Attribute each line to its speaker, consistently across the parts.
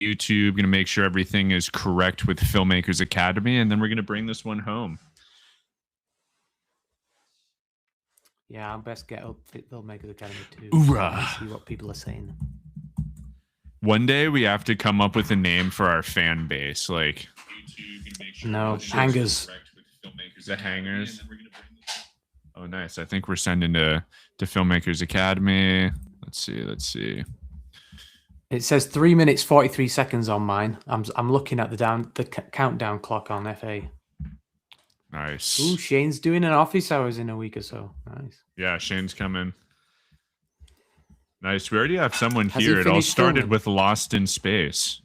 Speaker 1: YouTube, going to make sure everything is correct with Filmmakers Academy, and then we're going to bring this one home.
Speaker 2: Yeah, I best get up Filmmakers Academy too.
Speaker 1: Hoorah.
Speaker 2: See what people are saying.
Speaker 1: One day we have to come up with a name for our fan base, like YouTube. Make sure
Speaker 2: hangers.
Speaker 1: Filmmakers, the hangers. Oh, nice. I think we're sending to Filmmakers Academy. Let's see.
Speaker 2: It says 3 minutes 43 seconds on mine. I'm looking at the countdown clock on FA.
Speaker 1: Nice.
Speaker 2: Ooh, Shane's doing an office hours in a week or so. Nice.
Speaker 1: Yeah, Shane's coming. Nice. We already have someone here. It all started with Lost in Space.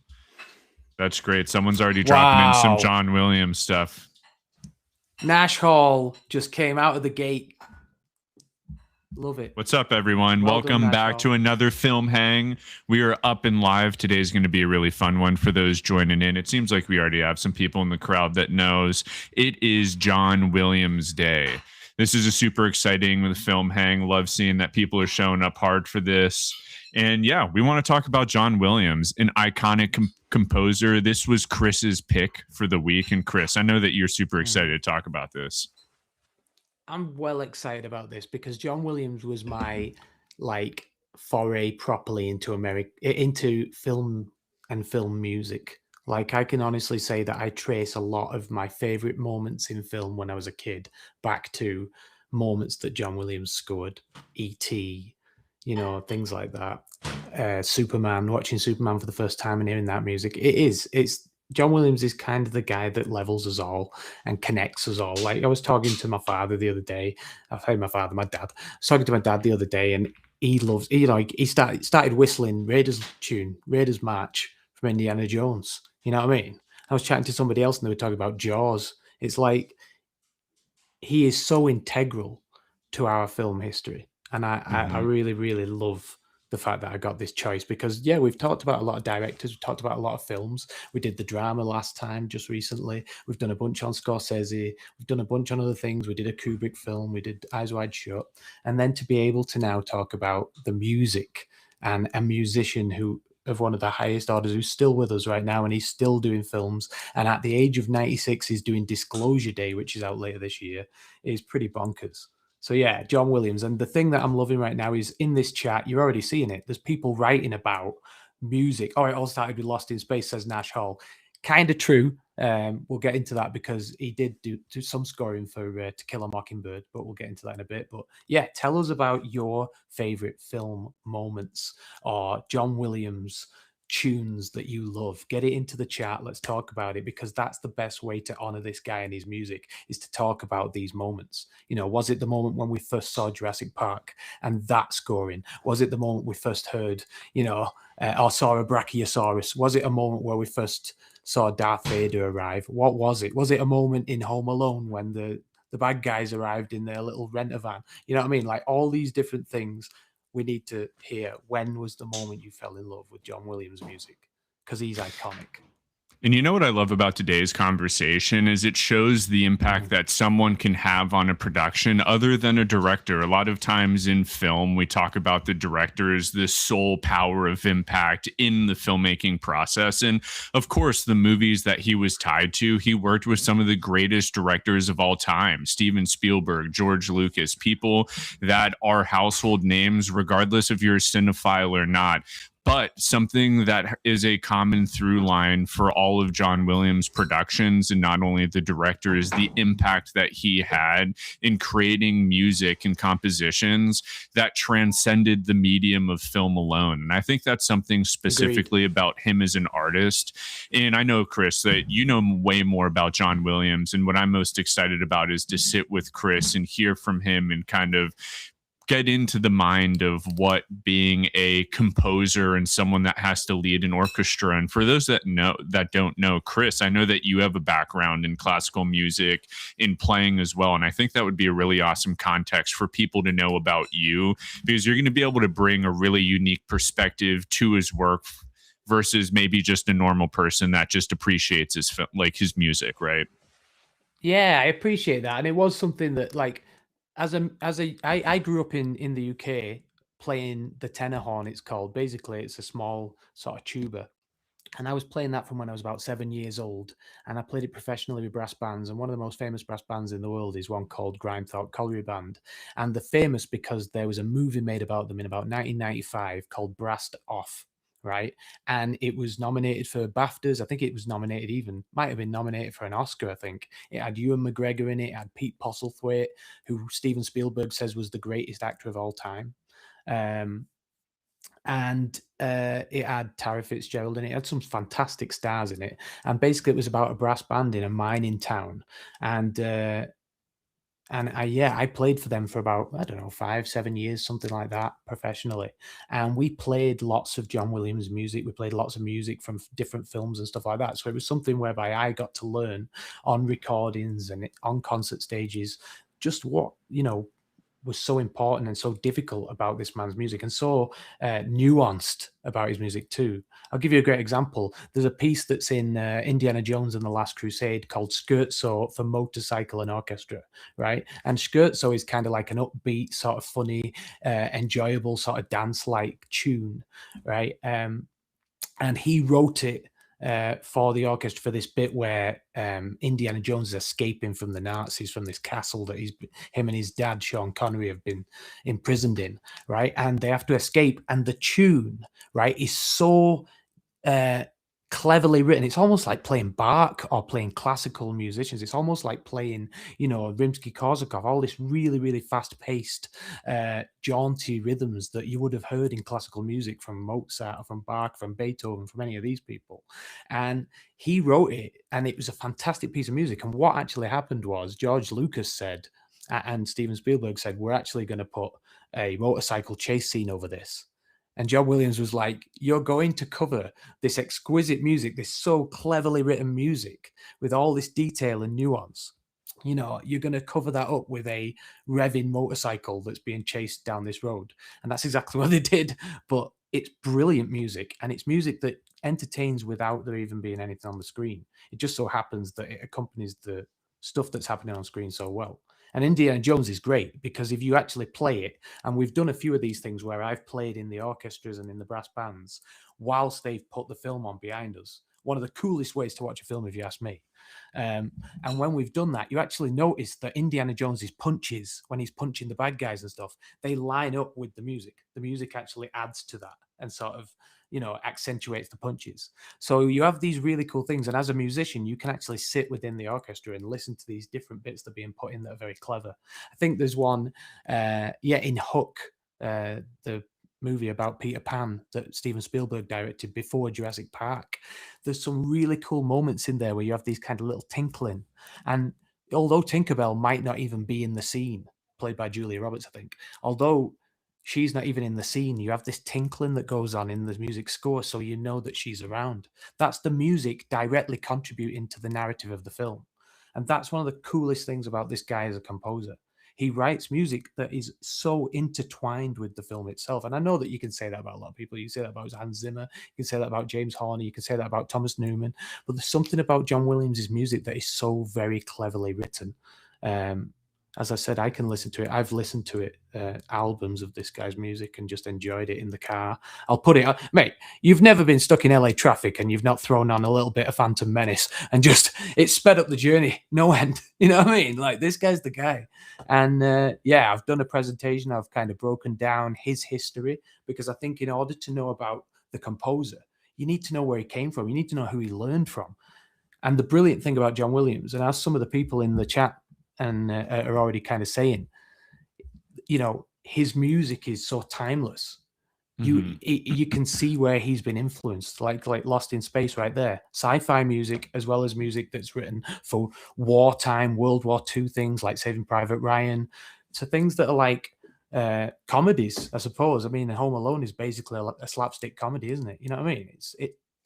Speaker 1: That's great. Someone's already dropping in some John Williams stuff.
Speaker 2: Nash Hall just came out of the gate. Love it.
Speaker 1: What's up, everyone? Welcome back to another Film Hang. We are up and live. Today's going to be a really fun one for those joining in. It seems like we already have some people in the crowd that knows it is John Williams Day. This is a super exciting with Film Hang. Love seeing that people are showing up hard for this. And yeah, we want to talk about John Williams, an iconic composer. This was Chris's pick for the week. And Chris, I know that you're super excited to talk about this.
Speaker 2: I'm well excited about this because John Williams was my foray properly into film and film music. Like, I can honestly say that I trace a lot of my favorite moments in film when I was a kid back to moments that John Williams scored. E.T., things like that. Superman, watching Superman for the first time and hearing that music. It's John Williams is kind of the guy that levels us all and connects us all. Like, I was talking to my father the other day. I've heard my dad. I was talking to my dad the other day, and he started whistling Raiders March from Indiana Jones. You know what I mean? I was chatting to somebody else, and they were talking about Jaws. It's like he is so integral to our film history, and I really, really love the fact that I got this choice because, yeah, we've talked about a lot of directors. We've talked about a lot of films. We did the drama last time, just recently. We've done a bunch on Scorsese. We've done a bunch on other things. We did a Kubrick film. We did Eyes Wide Shut. And then to be able to now talk about the music and a musician who of one of the highest orders who's still with us right now, and he's still doing films. And at the age of 96, he's doing Disclosure Day, which is out later this year. Is pretty bonkers. So yeah, John Williams. And the thing that I'm loving right now is in this chat, you're already seeing it. There's people writing about music. Oh, it all started with Lost in Space, says Nash Hall. Kind of true. We'll get into that because he did do some scoring for To Kill a Mockingbird, but we'll get into that in a bit. But yeah, tell us about your favorite film moments or John Williams tunes that you love. Get it into the chat. Let's talk about it, because that's the best way to honor this guy and his music, is to talk about these moments. Was it the moment when we first saw Jurassic Park and that scoring? Was it the moment we first heard, or saw a Brachiosaurus? Was it a moment where we first saw Darth Vader arrive? What was it? Was it a moment in Home Alone when the bad guys arrived in their little renter van? You know what I mean? Like, all these different things we need to hear. When was the moment you fell in love with John Williams' music? Because he's iconic.
Speaker 1: And you know what I love about today's conversation is it shows the impact that someone can have on a production other than a director. A lot of times in film, we talk about the director as the sole power of impact in the filmmaking process. And of course, the movies that he was tied to, he worked with some of the greatest directors of all time: Steven Spielberg, George Lucas, people that are household names, regardless if you're a cinephile or not. But something that is a common through line for all of John Williams' productions, and not only the director, is the impact that he had in creating music and compositions that transcended the medium of film alone. And I think that's something specifically about him as an artist. And I know, Chris, that you know way more about John Williams. And what I'm most excited about is to sit with Chris and hear from him and kind of get into the mind of what being a composer and someone that has to lead an orchestra. And for those that don't know, Chris, I know that you have a background in classical music, in playing as well. And I think that would be a really awesome context for people to know about you, because you're going to be able to bring a really unique perspective to his work versus maybe just a normal person that just appreciates his music, right?
Speaker 2: Yeah, I appreciate that. And it was something that, like, I grew up in the UK playing the tenor horn, it's called. Basically, it's a small sort of tuba. And I was playing that from when I was about 7 years old, and I played it professionally with brass bands. And one of the most famous brass bands in the world is one called Grimethorpe Colliery Band, and they're famous because there was a movie made about them in about 1995 called Brassed Off, right? And it was nominated for BAFTAs. I think it was nominated, even might have been nominated for an Oscar. I think it had Ewan McGregor in it. It had Pete Postlethwaite, who Steven Spielberg says was the greatest actor of all time. And it had Tara Fitzgerald in it. It had some fantastic stars in it. And basically, it was about a brass band in a mining town. And I played for them for about, I don't know, 5-7 years, something like that, professionally. And we played lots of John Williams music. We played lots of music from different films and stuff like that. So it was something whereby I got to learn on recordings and on concert stages just what, was so important and so difficult about this man's music, and so nuanced about his music too. I'll give you a great example. There's a piece that's in Indiana Jones and the Last Crusade called Scherzo for Motorcycle and Orchestra, right? And Scherzo is kind of like an upbeat, sort of funny, enjoyable sort of dance-like tune, right? And he wrote it for the orchestra for this bit where Indiana Jones is escaping from the Nazis, from this castle that him and his dad, Sean Connery, have been imprisoned in, right? And they have to escape. And the tune, right, is so cleverly written. It's almost like playing Bach or playing classical musicians. It's almost like playing, Rimsky-Korsakov, all this really, really fast-paced, jaunty rhythms that you would have heard in classical music from Mozart or from Bach, from Beethoven, from any of these people. And he wrote it, and it was a fantastic piece of music. And what actually happened was George Lucas said, and Steven Spielberg said, we're actually going to put a motorcycle chase scene over this. And John Williams was like, you're going to cover this exquisite music, this so cleverly written music with all this detail and nuance. You're going to cover that up with a revving motorcycle that's being chased down this road. And that's exactly what they did. But it's brilliant music, and it's music that entertains without there even being anything on the screen. It just so happens that it accompanies the stuff that's happening on screen so well. And Indiana Jones is great because if you actually play it, and we've done a few of these things where I've played in the orchestras and in the brass bands whilst they've put the film on behind us. One of the coolest ways to watch a film, if you ask me. And when we've done that, you actually notice that Indiana Jones's punches, when he's punching the bad guys and stuff, they line up with the music. The music actually adds to that and sort of, accentuates the punches. So you have these really cool things. And as a musician, you can actually sit within the orchestra and listen to these different bits that are being put in that are very clever. I think there's one, in Hook, the movie about Peter Pan that Steven Spielberg directed before Jurassic Park. There's some really cool moments in there where you have these kind of little tinkling. And although Tinkerbell might not even be in the scene, played by Julia Roberts, I think, although she's not even in the scene, you have this tinkling that goes on in the music score, so you know that she's around. That's the music directly contributing to the narrative of the film. And that's one of the coolest things about this guy as a composer. He writes music that is so intertwined with the film itself. And I know that you can say that about a lot of people. You can say that about Hans Zimmer. You can say that about James Horner. You can say that about Thomas Newman. But there's something about John Williams' music that is so very cleverly written. As I said, I can listen to it. I've listened to it, albums of this guy's music, and just enjoyed it in the car. I'll put it on. Mate, you've never been stuck in LA traffic and you've not thrown on a little bit of Phantom Menace and just, it sped up the journey, no end. You know what I mean? Like, this guy's the guy. And I've done a presentation. I've kind of broken down his history, because I think in order to know about the composer, you need to know where he came from. You need to know who he learned from. And the brilliant thing about John Williams, and as some of the people in the chat and are already kind of saying, his music is so timeless. You can see where he's been influenced, like Lost in Space right there. Sci-fi music as well as music that's written for wartime, World War II things like Saving Private Ryan, to things that are like comedies, I suppose. I mean, Home Alone is basically a slapstick comedy, isn't it? You know what I mean?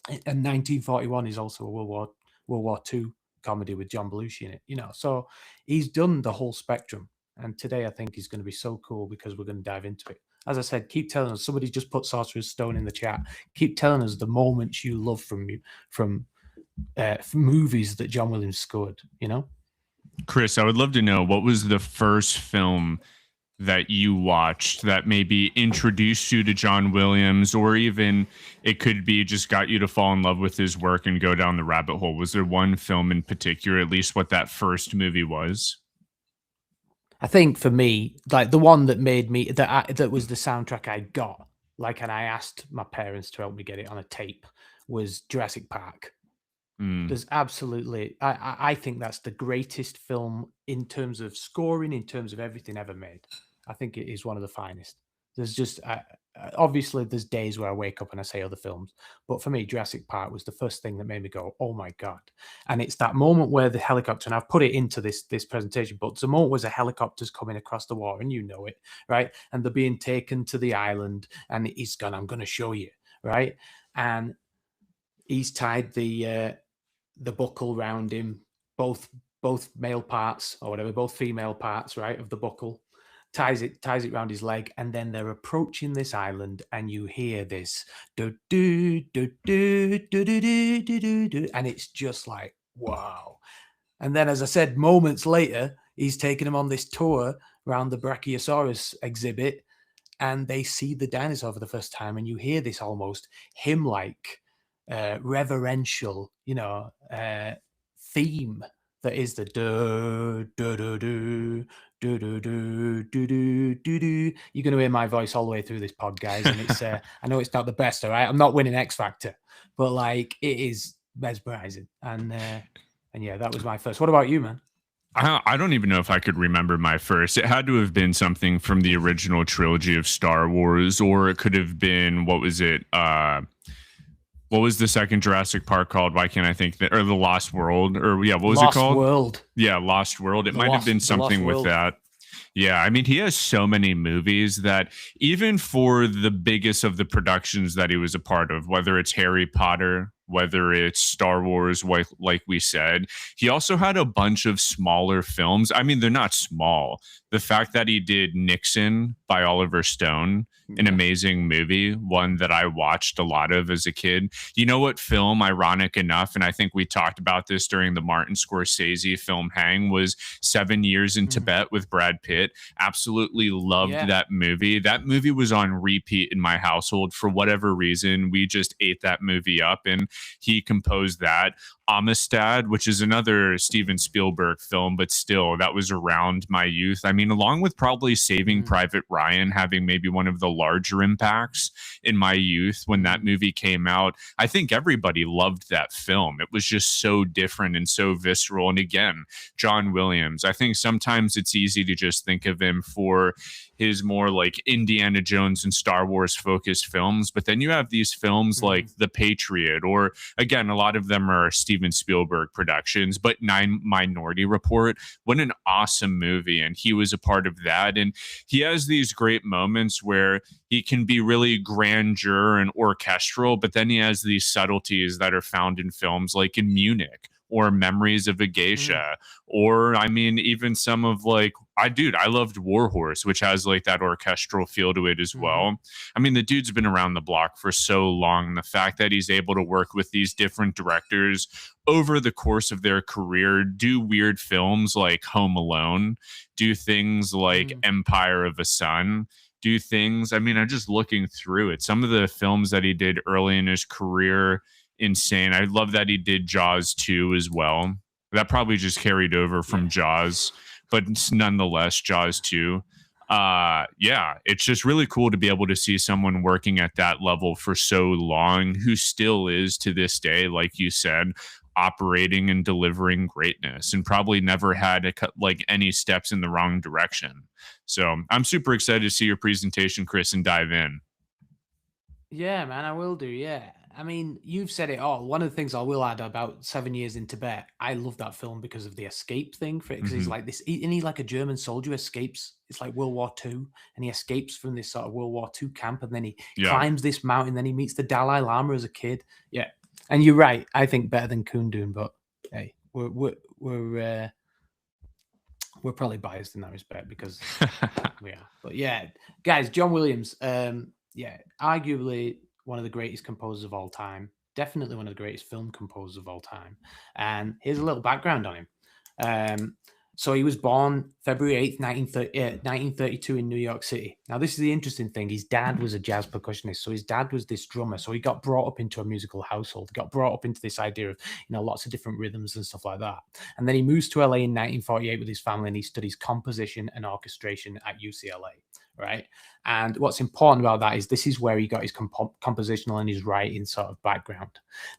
Speaker 2: And 1941 is also a World War II comedy with John Belushi in it, so he's done the whole spectrum. And today I think he's going to be so cool because we're going to dive into it. As I said, keep telling us. Somebody just put Sorcerer's Stone in the chat. Keep telling us the moments you love from movies that John Williams scored,
Speaker 1: Chris, I would love to know, what was the first film that you watched that maybe introduced you to John Williams, or even it could be just got you to fall in love with his work and go down the rabbit hole? Was there one film in particular, at least what that first movie was?
Speaker 2: I think for me, like the one that made me that was the soundtrack I got, like, and I asked my parents to help me get it on a tape, was Jurassic Park.
Speaker 1: Mm.
Speaker 2: There's absolutely I think that's the greatest film in terms of scoring, in terms of everything ever made. I think it is one of the finest. There's just obviously there's days where I wake up and I say other films, but for me, Jurassic Park was the first thing that made me go, "Oh my god!" And it's that moment where the helicopter, and I've put it into this presentation, but the moment where the helicopter's coming across the water, and you know it, right? And they're being taken to the island, and he's gone, "I'm going to show you," right? And he's tied the buckle round him, both male parts or whatever, both female parts, right, of the buckle, ties it round his leg, and then they're approaching this island, and you hear this do do do do do do do do do do, and it's just like wow. And then, as I said, moments later, he's taking them on this tour around the Brachiosaurus exhibit, and they see the dinosaur for the first time, and you hear this almost hymn-like, reverential, theme that is the do do do do do do do do do do do. You're going to hear my voice all the way through this pod, guys, and it's I know it's not the best, all right. I'm not winning X Factor, but like it is mesmerizing, and yeah, that was my first. What about you, man?
Speaker 1: I don't even know if I could remember my first. It had to have been something from the original trilogy of Star Wars, or it could have been, what was it? What was the second Jurassic Park called? Why can't I think that? Or The Lost World? Or yeah, what was it
Speaker 2: Lost
Speaker 1: called?
Speaker 2: World.
Speaker 1: Yeah, Lost World. It might have been
Speaker 2: The Lost
Speaker 1: something with
Speaker 2: World.
Speaker 1: that. Yeah, I mean, he has so many movies that even for the biggest of the productions that he was a part of, whether it's Harry Potter, whether it's Star Wars, like we said, he also had a bunch of smaller films. I mean, they're not small. The fact that he did Nixon by Oliver Stone, an amazing movie, one that I watched a lot of as a kid. You know what film, ironic enough, and I think we talked about this during the Martin Scorsese film Hang, was 7 Years in Tibet with Brad Pitt. Absolutely loved
Speaker 2: Yeah.
Speaker 1: that movie. That movie was on repeat in my household for whatever reason. We just ate that movie up, and he composed that. Amistad, which is another Steven Spielberg film, but still, that was around my youth. I mean, along with probably Saving Private Ryan having maybe one of the larger impacts in my youth when that movie came out, I think everybody loved that film. It was just so different and so visceral. And again, John Williams, I think sometimes it's easy to just think of him for his more like Indiana Jones and Star Wars focused films. But then you have these films like The Patriot, or again, a lot of them are Steven Spielberg productions, but Minority Report, what an awesome movie. And he was a part of that. And he has these great moments where he can be really grandeur and orchestral, but then he has these subtleties that are found in films like in Munich or Memories of a Geisha, or I mean, even some of like, I loved Warhorse, which has like that orchestral feel to it as well. I mean, the dude's been around the block for so long. The fact that he's able to work with these different directors over the course of their career, do weird films like Home Alone, do things like Empire of a Sun, do things. I mean, I'm just looking through it. Some of the films that he did early in his career, insane. I love that he did Jaws 2 as well. That probably just carried over from Jaws, but nonetheless, Jaws 2. Yeah, it's just really cool to be able to see someone working at that level for so long, who still is to this day, like you said, operating and delivering greatness, and probably never had like any steps in the wrong direction. So I'm super excited to see your presentation, Chris, and dive in.
Speaker 2: Yeah, man, I will do. Yeah. I mean, you've said it all. One of the things I will add about 7 Years in Tibet, I love that film because of the escape thing for it. Because he's
Speaker 1: Mhm.
Speaker 2: like this, and he's like a German soldier escapes. It's like World War II, and he escapes from this sort of World War II camp, and then he
Speaker 1: Yeah.
Speaker 2: climbs this mountain. Then he meets the Dalai Lama as a kid. Yeah, and you're right. I think better than Kundun, but hey, we're probably biased in that respect because we are. But yeah, guys, John Williams, yeah, arguably one of the greatest composers of all time. Definitely one of the greatest film composers of all time. And here's a little background on him. So he was born February 8th, 1932 in New York City. Now, this is the interesting thing. His dad was a jazz percussionist. So his dad was this drummer. So he got brought up into a musical household, got brought up into this idea of, lots of different rhythms and stuff like that. And then he moves to LA in 1948 with his family, and he studies composition and orchestration at UCLA. Right. And what's important about that is this is where he got his compositional and his writing sort of background.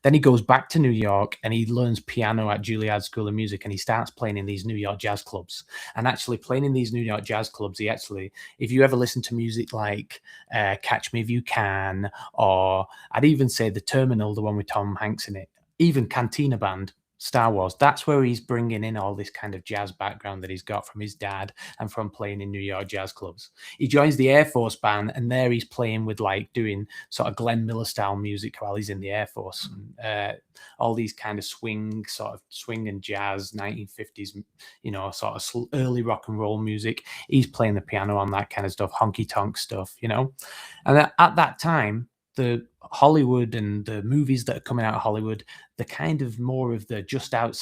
Speaker 2: Then he goes back to New York and he learns piano at Juilliard School of Music, and he starts playing in these New York jazz clubs. And actually playing in these New York jazz clubs, he actually, if you ever listen to music like Catch Me If You Can, or I'd even say The Terminal, the one with Tom Hanks in it, even Cantina Band, Star Wars, that's where he's bringing in all this kind of jazz background that he's got from his dad and from playing in New York jazz clubs. He joins the Air Force Band, and there he's playing with like doing sort of Glenn Miller style music while he's in the Air Force. All these kind of swing and jazz 1950s, sort of early rock and roll music. He's playing the piano on that kind of stuff, honky tonk stuff, And at that time, the Hollywood and the movies that are coming out of Hollywood, the kind of more of the just out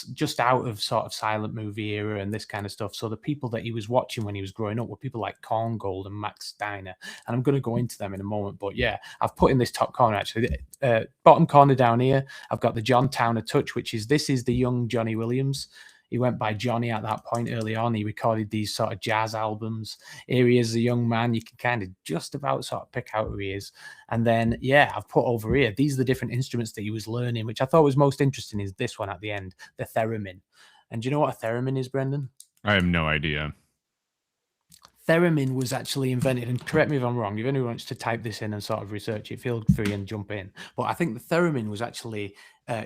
Speaker 2: of sort of silent movie era and this kind of stuff. So the people that he was watching when he was growing up were people like Korngold and Max Steiner. And I'm going to go into them in a moment. But yeah, I've put in this top corner, actually, bottom corner down here, I've got the John Towner touch, this is the young Johnny Williams. He went by Johnny at that point early on. He recorded these sort of jazz albums. Here he is, a young man. You can kind of just about sort of pick out who he is. And then, yeah, I've put over here, these are the different instruments that he was learning, which I thought was most interesting is this one at the end, the theremin. And do you know what a theremin is, Brendan?
Speaker 1: I have no idea.
Speaker 2: Theremin was actually invented, and correct me if I'm wrong, if anyone wants to type this in and sort of research it, feel free and jump in. But I think the theremin was actually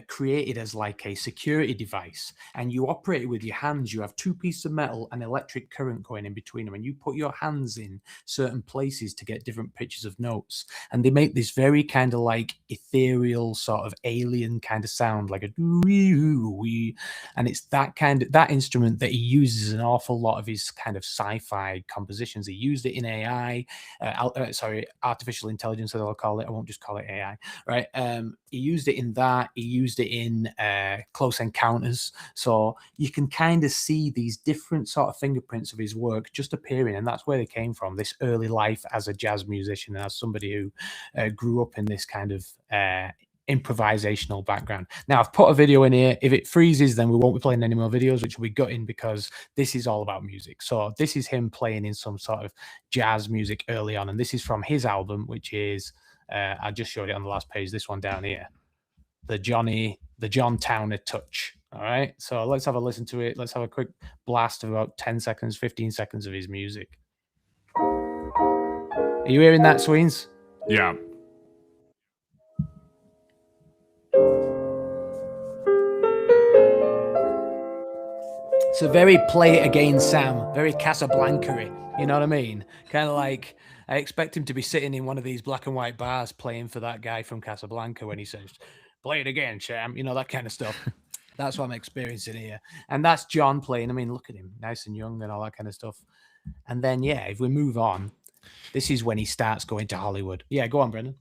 Speaker 2: created as like a security device, and you operate it with your hands. You have two pieces of metal and electric current going in between them, and you put your hands in certain places to get different pitches of notes, and they make this very kind of like ethereal sort of alien kind of sound, like a wee, and it's that instrument that he uses an awful lot of his kind of sci-fi compositions. He used it in AI, artificial intelligence, as I'll call it. I won't just call it AI, right? He used it in that. He used it in Close Encounters. So you can kind of see these different sort of fingerprints of his work just appearing, and that's where they came from, this early life as a jazz musician and as somebody who grew up in this kind of improvisational background. Now, I've put a video in here. If it freezes, then we won't be playing any more videos, which will be gutting because this is all about music. So this is him playing in some sort of jazz music early on, and this is from his album, which is I just showed it on the last page, this one down here, the John Towner touch. All right, so let's have a listen to it. Let's have a quick blast of about 10 seconds, 15 seconds of his music. Are you hearing that, Sweens?
Speaker 1: Yeah.
Speaker 2: It's a very play it again Sam, very Casablanca-y, you know what I mean? Kind of like, I expect him to be sitting in one of these black and white bars playing for that guy from Casablanca when he says, play it again, Sam, that kind of stuff. That's what I'm experiencing here. And that's John playing. I mean, look at him, nice and young and all that kind of stuff. And then, yeah, if we move on, this is when he starts going to Hollywood. Yeah, go on, Brendan.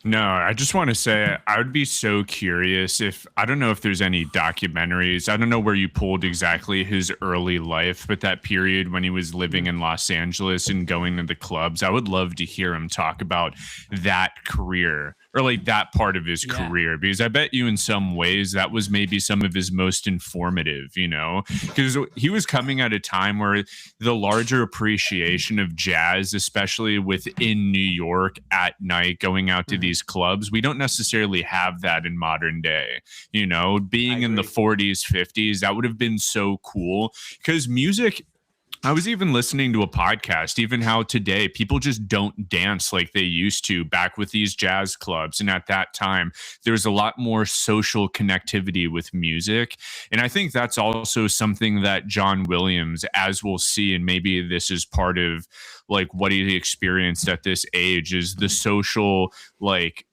Speaker 1: No, I just want to say I would be so curious I don't know if there's any documentaries. I don't know where you pulled exactly his early life, but that period when he was living in Los Angeles and going to the clubs, I would love to hear him talk about that career or like that part of his career, because I bet you in some ways that was maybe some of his most informative, because he was coming at a time where the larger appreciation of jazz, especially within New York at night, going out to these clubs, we don't necessarily have that in modern day. Being in the 40s, 50s, that would have been so cool because music. I was even listening to a podcast, even how today people just don't dance like they used to back with these jazz clubs. And at that time, there was a lot more social connectivity with music. And I think that's also something that John Williams, as we'll see, and maybe this is part of like what he experienced at this age, is the social, like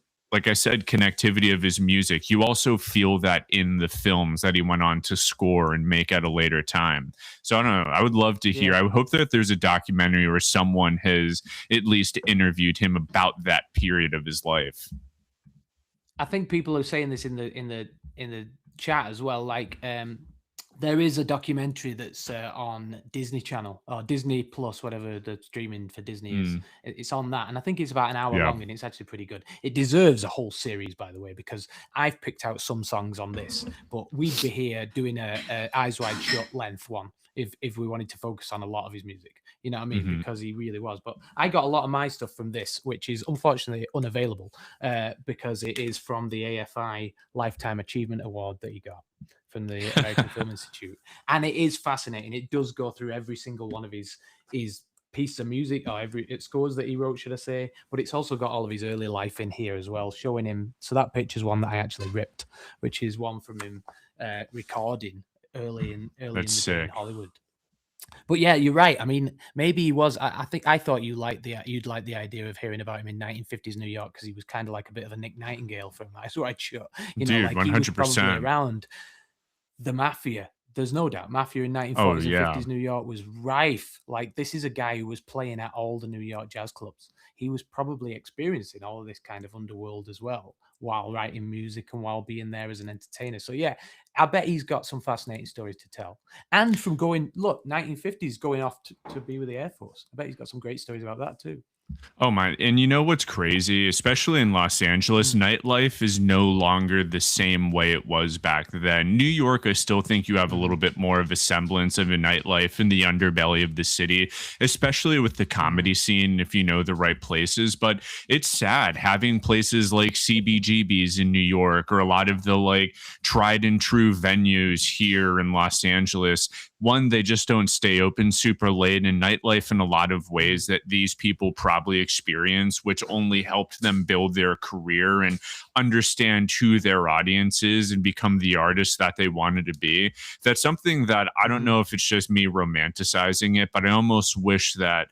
Speaker 1: I said, connectivity of his music. You also feel that in the films that he went on to score and make at a later time. So I don't know. I would love to hear. I would hope that there's a documentary where someone has at least interviewed him about that period of his life.
Speaker 2: I think people are saying this in the chat as well. Like There is a documentary that's on Disney Channel or Disney Plus, whatever the streaming for Disney is.
Speaker 1: Mm,
Speaker 2: It's on that, and I think it's about an hour
Speaker 1: yeah.
Speaker 2: long, and it's actually pretty good. It deserves a whole series, by the way, because I've picked out some songs on this, but we'd be here doing a Eyes Wide Shut length one if we wanted to focus on a lot of his music. You know what I mean?
Speaker 1: Hmm.
Speaker 2: Because he really was. But I got a lot of my stuff from this, which is unfortunately unavailable because it is from the AFI Lifetime Achievement Award that he got from the American Film Institute, and it is fascinating. It does go through every single one of his piece of music or every scores that he wrote, should I say? But it's also got all of his early life in here as well, showing him. So that picture's one that I actually ripped, which is one from him recording early in
Speaker 1: That's
Speaker 2: the day in
Speaker 1: sick.
Speaker 2: Hollywood. But yeah, you're right. I mean, maybe he was. I think I thought you'd like the idea of hearing about him in 1950s New York because he was kind of like a bit of a Nick Nightingale from Eyes Wide Shut. You know,
Speaker 1: Dude,
Speaker 2: like he was probably
Speaker 1: 100%.
Speaker 2: around the mafia. There's no doubt. Mafia in
Speaker 1: Oh
Speaker 2: 1940s and
Speaker 1: yeah.
Speaker 2: 50s New York was rife. Like, this is a guy who was playing at all the New York jazz clubs. He was probably experiencing all of this kind of underworld as well while writing music and while being there as an entertainer. So yeah, I bet he's got some fascinating stories to tell. And from going, look, 1950s going off to be with the Air Force. I bet he's got some great stories about that too.
Speaker 1: Oh my, and you know what's crazy, especially in Los Angeles,
Speaker 2: Mm,
Speaker 1: nightlife is no longer the same way it was back then. New York, I still think you have a little
Speaker 2: mm,
Speaker 1: bit more of a semblance of a nightlife in the underbelly of the city, especially with the
Speaker 2: mm,
Speaker 1: comedy scene, if you know the right places. But it's sad having places like CBGB's in New York or a lot of the like tried and true venues here in Los Angeles. One, they just don't stay open super late, and nightlife in a lot of
Speaker 2: mm,
Speaker 1: ways that these people probably experience, which only helped them build their career and understand who their audience is and become the artist that they wanted to be. That's something that I don't
Speaker 2: mm.
Speaker 1: know if it's just me romanticizing it, but I almost wish that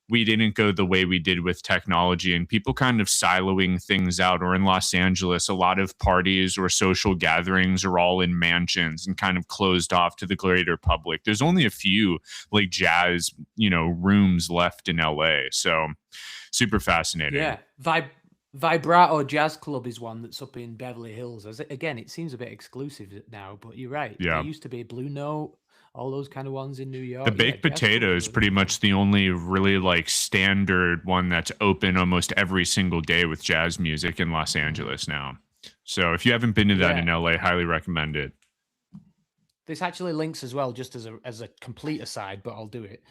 Speaker 1: we didn't go the way we did with technology and people kind of siloing things out. Or in Los Angeles, a lot of parties or social gatherings are all in mansions and kind of closed off to the greater public. There's only a few like jazz, rooms left in LA. So super fascinating.
Speaker 2: Yeah, Vibrato Jazz Club is one that's up in Beverly Hills. Again, it seems a bit exclusive now, but you're right. There
Speaker 1: Yeah.
Speaker 2: used to be Blue Note, all those kind of ones in New
Speaker 1: The
Speaker 2: York. Yeah,
Speaker 1: baked
Speaker 2: jazz
Speaker 1: potato
Speaker 2: clubs
Speaker 1: is
Speaker 2: were a big
Speaker 1: pretty
Speaker 2: thing.
Speaker 1: much the only really like standard one that's open almost every single day with jazz music in Los
Speaker 2: Mm.
Speaker 1: Angeles now. So if you haven't been to that
Speaker 2: Yeah,
Speaker 1: in LA, highly recommend it.
Speaker 2: this actually links as well, just as a complete aside, but I'll do it.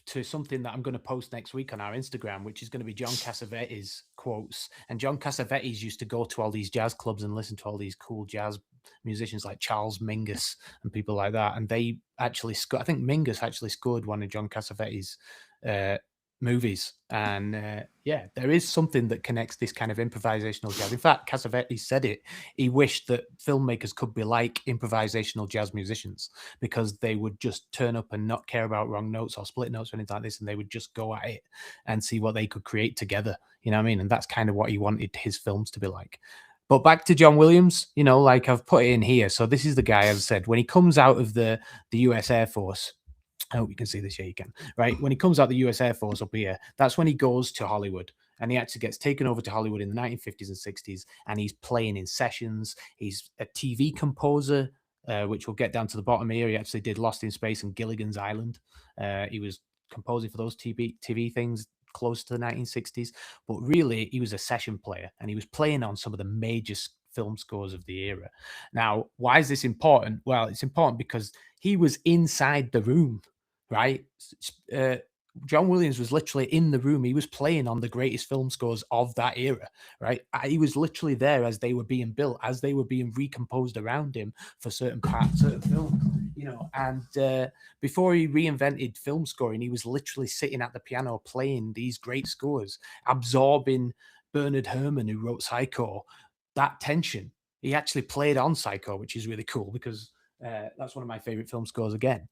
Speaker 2: To something that I'm going to post next week on our Instagram, which is going to be John Cassavetes quotes. And John Cassavetes used to go to all these jazz clubs and listen to all these cool jazz musicians like Charles Mingus and people like that. And they actually I think Mingus actually scored one of John Cassavetes' uh, movies. And yeah, there is something that connects this kind of improvisational jazz. In fact, Cassavetes said it. He wished that filmmakers could be like improvisational jazz musicians because they would just turn up and not care about wrong notes or split notes or anything like this, and they would just go at it and see what they could create together. You know what I mean? And that's kind of what he wanted his films to be like. But back to John Williams, like I've put it in here. So this is the guy, as I said, when he comes out of the US Air Force. I hope you can see this. Yeah, you can. Right. When he comes out the US Air Force up here, that's when he goes to Hollywood. And he actually gets taken over to Hollywood in the 1950s and 60s. And he's playing in sessions. He's a TV composer, which we'll get down to the bottom here. He actually did Lost in Space and Gilligan's Island. He was composing for those TV things close to the 1960s. But really, he was a session player. And he was playing on some of the major film scores of the era. Now, why is this important? Well, it's important because he was inside the room, right? John Williams was literally in the room. He was playing on the greatest film scores of that era, right? He was literally there as they were being built, as they were being recomposed around him for certain parts of the film, And before he reinvented film scoring, he was literally sitting at the piano playing these great scores, absorbing Bernard Herrmann, who wrote Psycho, that tension. He actually played on Psycho, which is really cool because that's one of my favorite film scores again.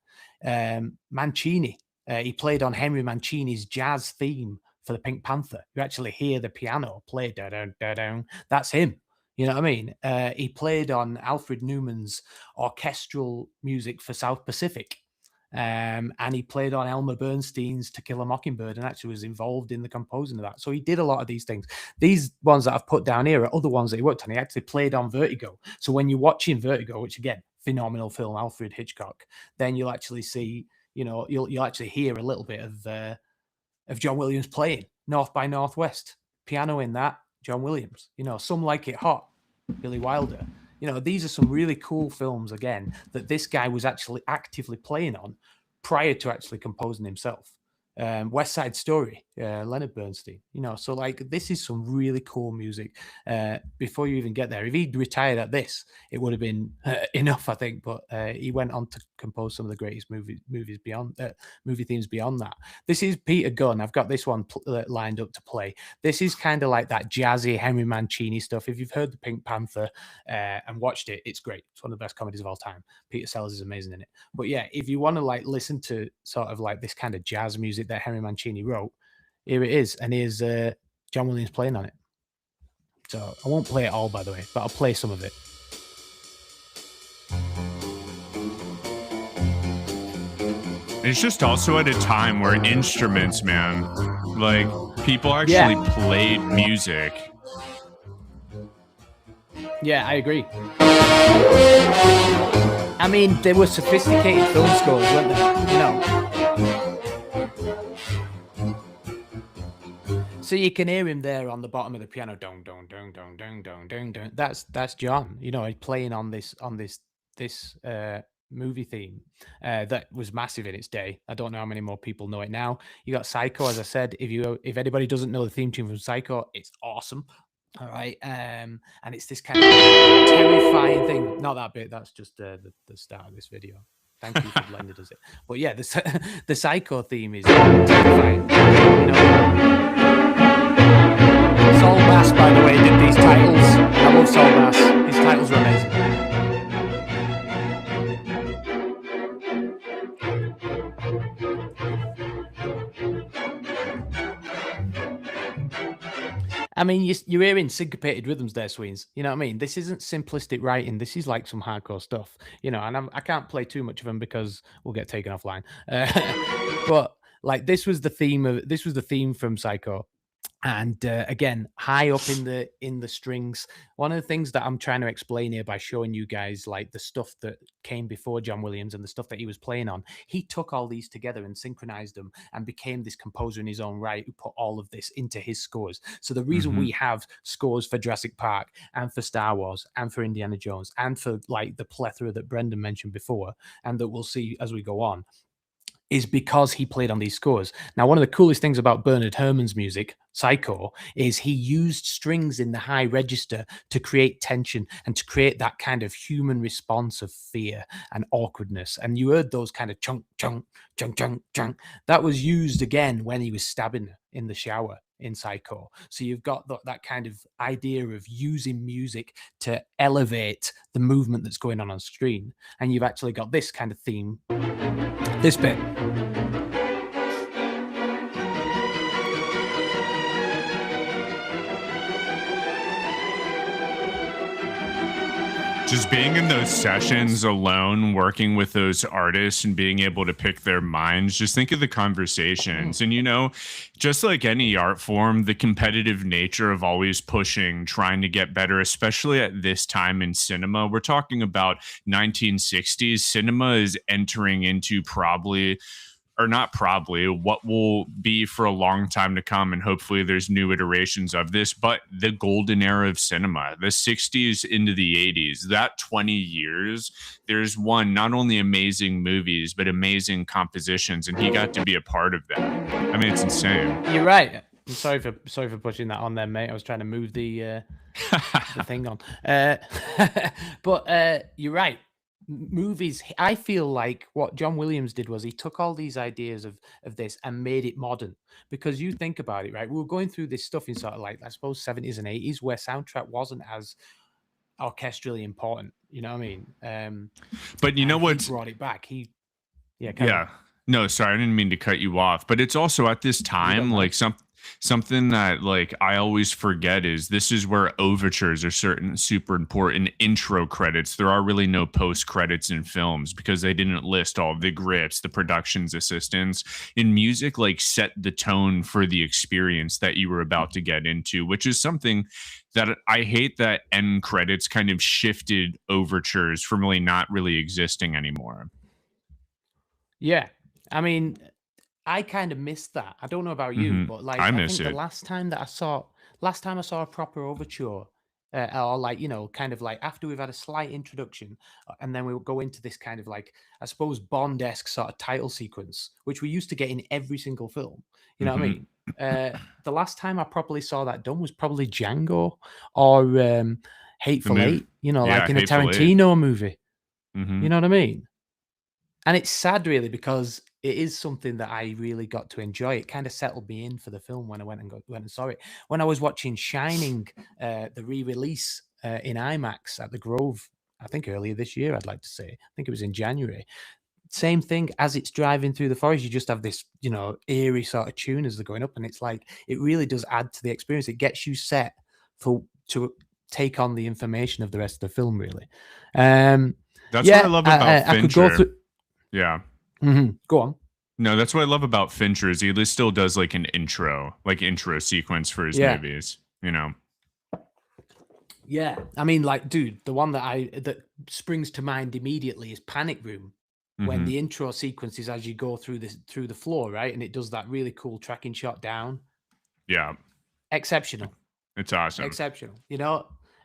Speaker 2: Mancini, he played on Henry Mancini's jazz theme for the Pink Panther. You actually hear the piano play da da da da. That's him. You know what I mean? He played on Alfred Newman's orchestral music for South Pacific. And he played on Elmer Bernstein's To Kill a Mockingbird and actually was involved in the composing of that. So he did a lot of these things. These ones that I've put down here are other ones that he worked on. He actually played on Vertigo. So when you're watching Vertigo, which again, phenomenal film Alfred Hitchcock, then you'll actually see, you'll actually hear a little bit of John Williams playing North by Northwest, piano in that, John Williams. Some Like It Hot, Billy Wilder. These are some really cool films, again, that this guy was actually actively playing on prior to actually composing himself. West Side Story, Leonard Bernstein. So like this is some really cool music. Before you even get there, if he'd retired at this, it would have been enough, I think. But he went on to compose some of the greatest movie themes beyond that. This is Peter Gunn. I've got this one lined up to play. This is kind of like that jazzy Henry Mancini stuff. If you've heard the Pink Panther and watched it, it's great. It's one of the best comedies of all time. Peter Sellers is amazing in it. But yeah, if you want to like listen to sort of like this kind of jazz music that Henry Mancini wrote, here it is, and here's John Williams playing on it. So I won't play it all, by the way, but I'll play some of it.
Speaker 1: It's just also at a time where instruments, man, like people actually played music.
Speaker 2: Yeah, I agree. I mean, they were sophisticated film scores, weren't they? So you can hear him there on the bottom of the piano, dong dong dong dong dong dong dong dong. That's John. He's playing on this movie theme that was massive in its day. I don't know how many more people know it now. You got Psycho, as I said. If anybody doesn't know the theme tune from Psycho, it's awesome. All right, and it's this kind of terrifying thing. Not that bit. That's just the start of this video. Thank you for blended us it. But yeah, the Psycho theme is terrifying. Saul Bass, by the way, did these titles. I love Saul Bass. His titles are amazing. I mean, you're hearing syncopated rhythms there, Sweens. You know what I mean? This isn't simplistic writing. This is like some hardcore stuff, and I can't play too much of them because we'll get taken offline. But like this was the theme from Psycho. And again, high up in the strings. One of the things that I'm trying to explain here by showing you guys like the stuff that came before John Williams and the stuff that he was playing on, he took all these together and synchronized them and became this composer in his own right who put all of this into his scores. So the reason we have scores for Jurassic Park and for Star Wars and for Indiana Jones and for like the plethora that Brendan mentioned before and that we'll see as we go on is because he played on these scores. Now, one of the coolest things about Bernard Herrmann's music, Psycho, is he used strings in the high register to create tension and to create that kind of human response of fear and awkwardness. And you heard those kind of chunk, chunk, chunk, chunk, chunk. That was used again when he was stabbing her in the shower in Psycho. So you've got that kind of idea of using music to elevate the movement that's going on screen. And you've actually got this kind of theme, this bit.
Speaker 1: Just being in those sessions alone, working with those artists and being able to pick their minds, just think of the conversations. And, just like any art form, the competitive nature of always pushing, trying to get better, especially at this time in cinema. We're talking about 1960s. Cinema is entering into what will be for a long time to come. And hopefully there's new iterations of this, but the golden era of cinema, the 60s into the 80s, that 20 years, there's not only amazing movies, but amazing compositions. And he got to be a part of that. I mean, it's insane.
Speaker 2: You're right. I'm sorry for pushing that on there, mate. I was trying to move the thing on. But you're right. Movies, I feel like what John Williams did was he took all these ideas of this and made it modern. Because you think about it, right? We were going through this stuff in sort of like, I suppose, 70s and 80s where soundtrack wasn't as orchestrally important. You know what I mean?
Speaker 1: But you know what's
Speaker 2: brought it back?
Speaker 1: No, sorry, I didn't mean to cut you off. But it's also at this time, like Something that like I always forget is this is where overtures are certain super important. Intro credits. There are really no post credits in films because they didn't list all the grips, the production's assistants. In music, like set the tone for the experience that you were about to get into, which is something that I hate that end credits kind of shifted overtures from really not really existing anymore.
Speaker 2: Yeah. I mean, I kind of missed that. I don't know about you, but
Speaker 1: I
Speaker 2: like I
Speaker 1: miss
Speaker 2: think the
Speaker 1: it.
Speaker 2: last time I saw a proper overture, or like kind of like after we've had a slight introduction, and then we'll go into this kind of like I suppose Bond-esque sort of title sequence, which we used to get in every single film. You know what I
Speaker 1: hmm
Speaker 2: mean? The last time I properly saw that done was probably Django or
Speaker 1: The
Speaker 2: Hateful
Speaker 1: move,
Speaker 2: Eight. You know,
Speaker 1: yeah,
Speaker 2: like in a
Speaker 1: Hateful Eight.
Speaker 2: Tarantino movie.
Speaker 1: hmm
Speaker 2: You know what I mean? And it's sad really because it is something that I really got to enjoy. It kind of settled me in for the film when I went and saw it. When I was watching Shining, the re-release in IMAX at the Grove, I think earlier this year, I'd like to say. I think it was in January. Same thing as it's driving through the forest, you just have this, eerie sort of tune as they're going up, and it's like it really does add to the experience. It gets you set for to take on the information of the rest of the film, really. Um,
Speaker 1: That's what I
Speaker 2: yeah,
Speaker 1: love about
Speaker 2: I could go
Speaker 1: Fincher.
Speaker 2: through.
Speaker 1: Yeah.
Speaker 2: Go on.
Speaker 1: No, that's what I love about Fincher is he still does like an intro, like intro sequence for his
Speaker 2: Yeah.
Speaker 1: movies, you know.
Speaker 2: Yeah. I mean, like, dude, the one that springs to mind immediately is Panic Room. When
Speaker 1: hmm
Speaker 2: the intro sequence is as you go through the floor, right? And it does that really cool tracking shot down.
Speaker 1: Yeah,
Speaker 2: Exceptional.
Speaker 1: it's awesome.
Speaker 2: Exceptional.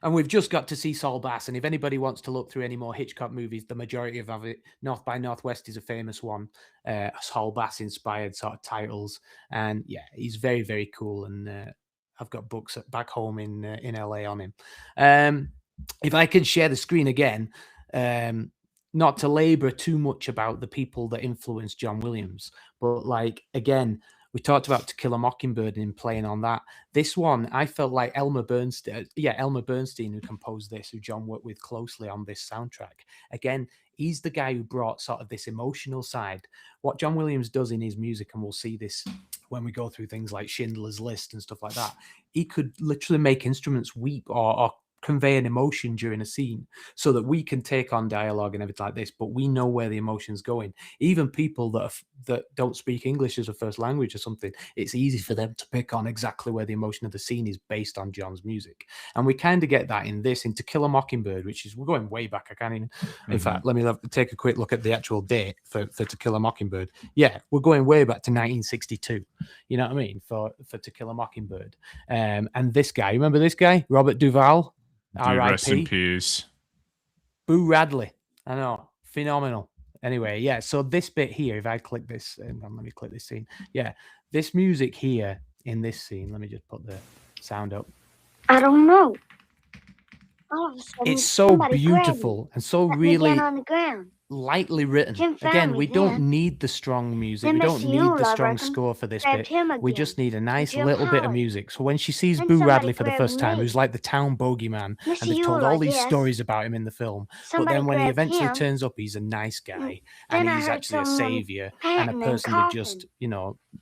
Speaker 2: And we've just got to see Saul Bass. And if anybody wants to look through any more Hitchcock movies, the majority of it, North by Northwest is a famous one. Saul Bass inspired sort of titles. And yeah, he's very, very cool. And I've got books back home in LA on him. If I can share the screen again, not to labor too much about the people that influenced John Williams, but like again, we talked about To Kill a Mockingbird and him playing on that. This one, I felt like Elmer Bernstein, who composed this, who John worked with closely on this soundtrack. Again, he's the guy who brought sort of this emotional side. What John Williams does in his music, and we'll see this when we go through things like Schindler's List and stuff like that, he could literally make instruments weep or convey an emotion during a scene so that we can take on dialogue and everything like this, but we know where the emotion's going. Even people that don't speak English as a first language or something, it's easy for them to pick on exactly where the emotion of the scene is based on John's music. And we kind of get that in this, in To Kill a Mockingbird, which is, we're going way back. I can't even, in fact, let me take a quick look at the actual date for To Kill a Mockingbird. Yeah, we're going way back to 1962. You know what I mean? For To Kill a Mockingbird. And this guy, remember this guy? Robert Duvall?
Speaker 1: Dude, rest in
Speaker 2: R.I.P.
Speaker 1: peace.
Speaker 2: Boo Radley. I know. Phenomenal. Anyway, yeah. So this bit here, if I click this, and let me click this scene. Yeah. This music here in this scene, let me just put the sound up.
Speaker 3: I don't know.
Speaker 2: It's so beautiful and so really
Speaker 3: on the ground.
Speaker 2: lightly written. Again, we don't need the strong music. We don't need the strong score for this bit. We just need a nice little bit of music. So when she sees Boo Radley for the first time, who's like the town bogeyman, and they've told all these stories about him in the film, but then when he eventually turns up, he's a nice guy, and he's actually a savior and a person they've just,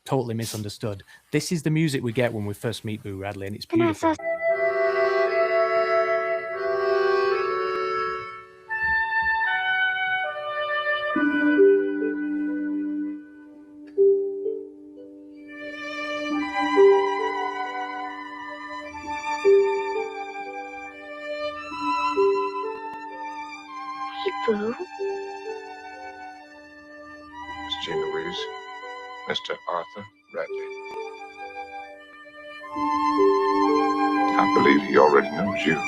Speaker 2: totally misunderstood. This is the music we get when we first meet Boo Radley, and it's beautiful.
Speaker 3: Boo.
Speaker 4: Miss Jean Louise, Mr. Arthur Radley. I believe he already knows you.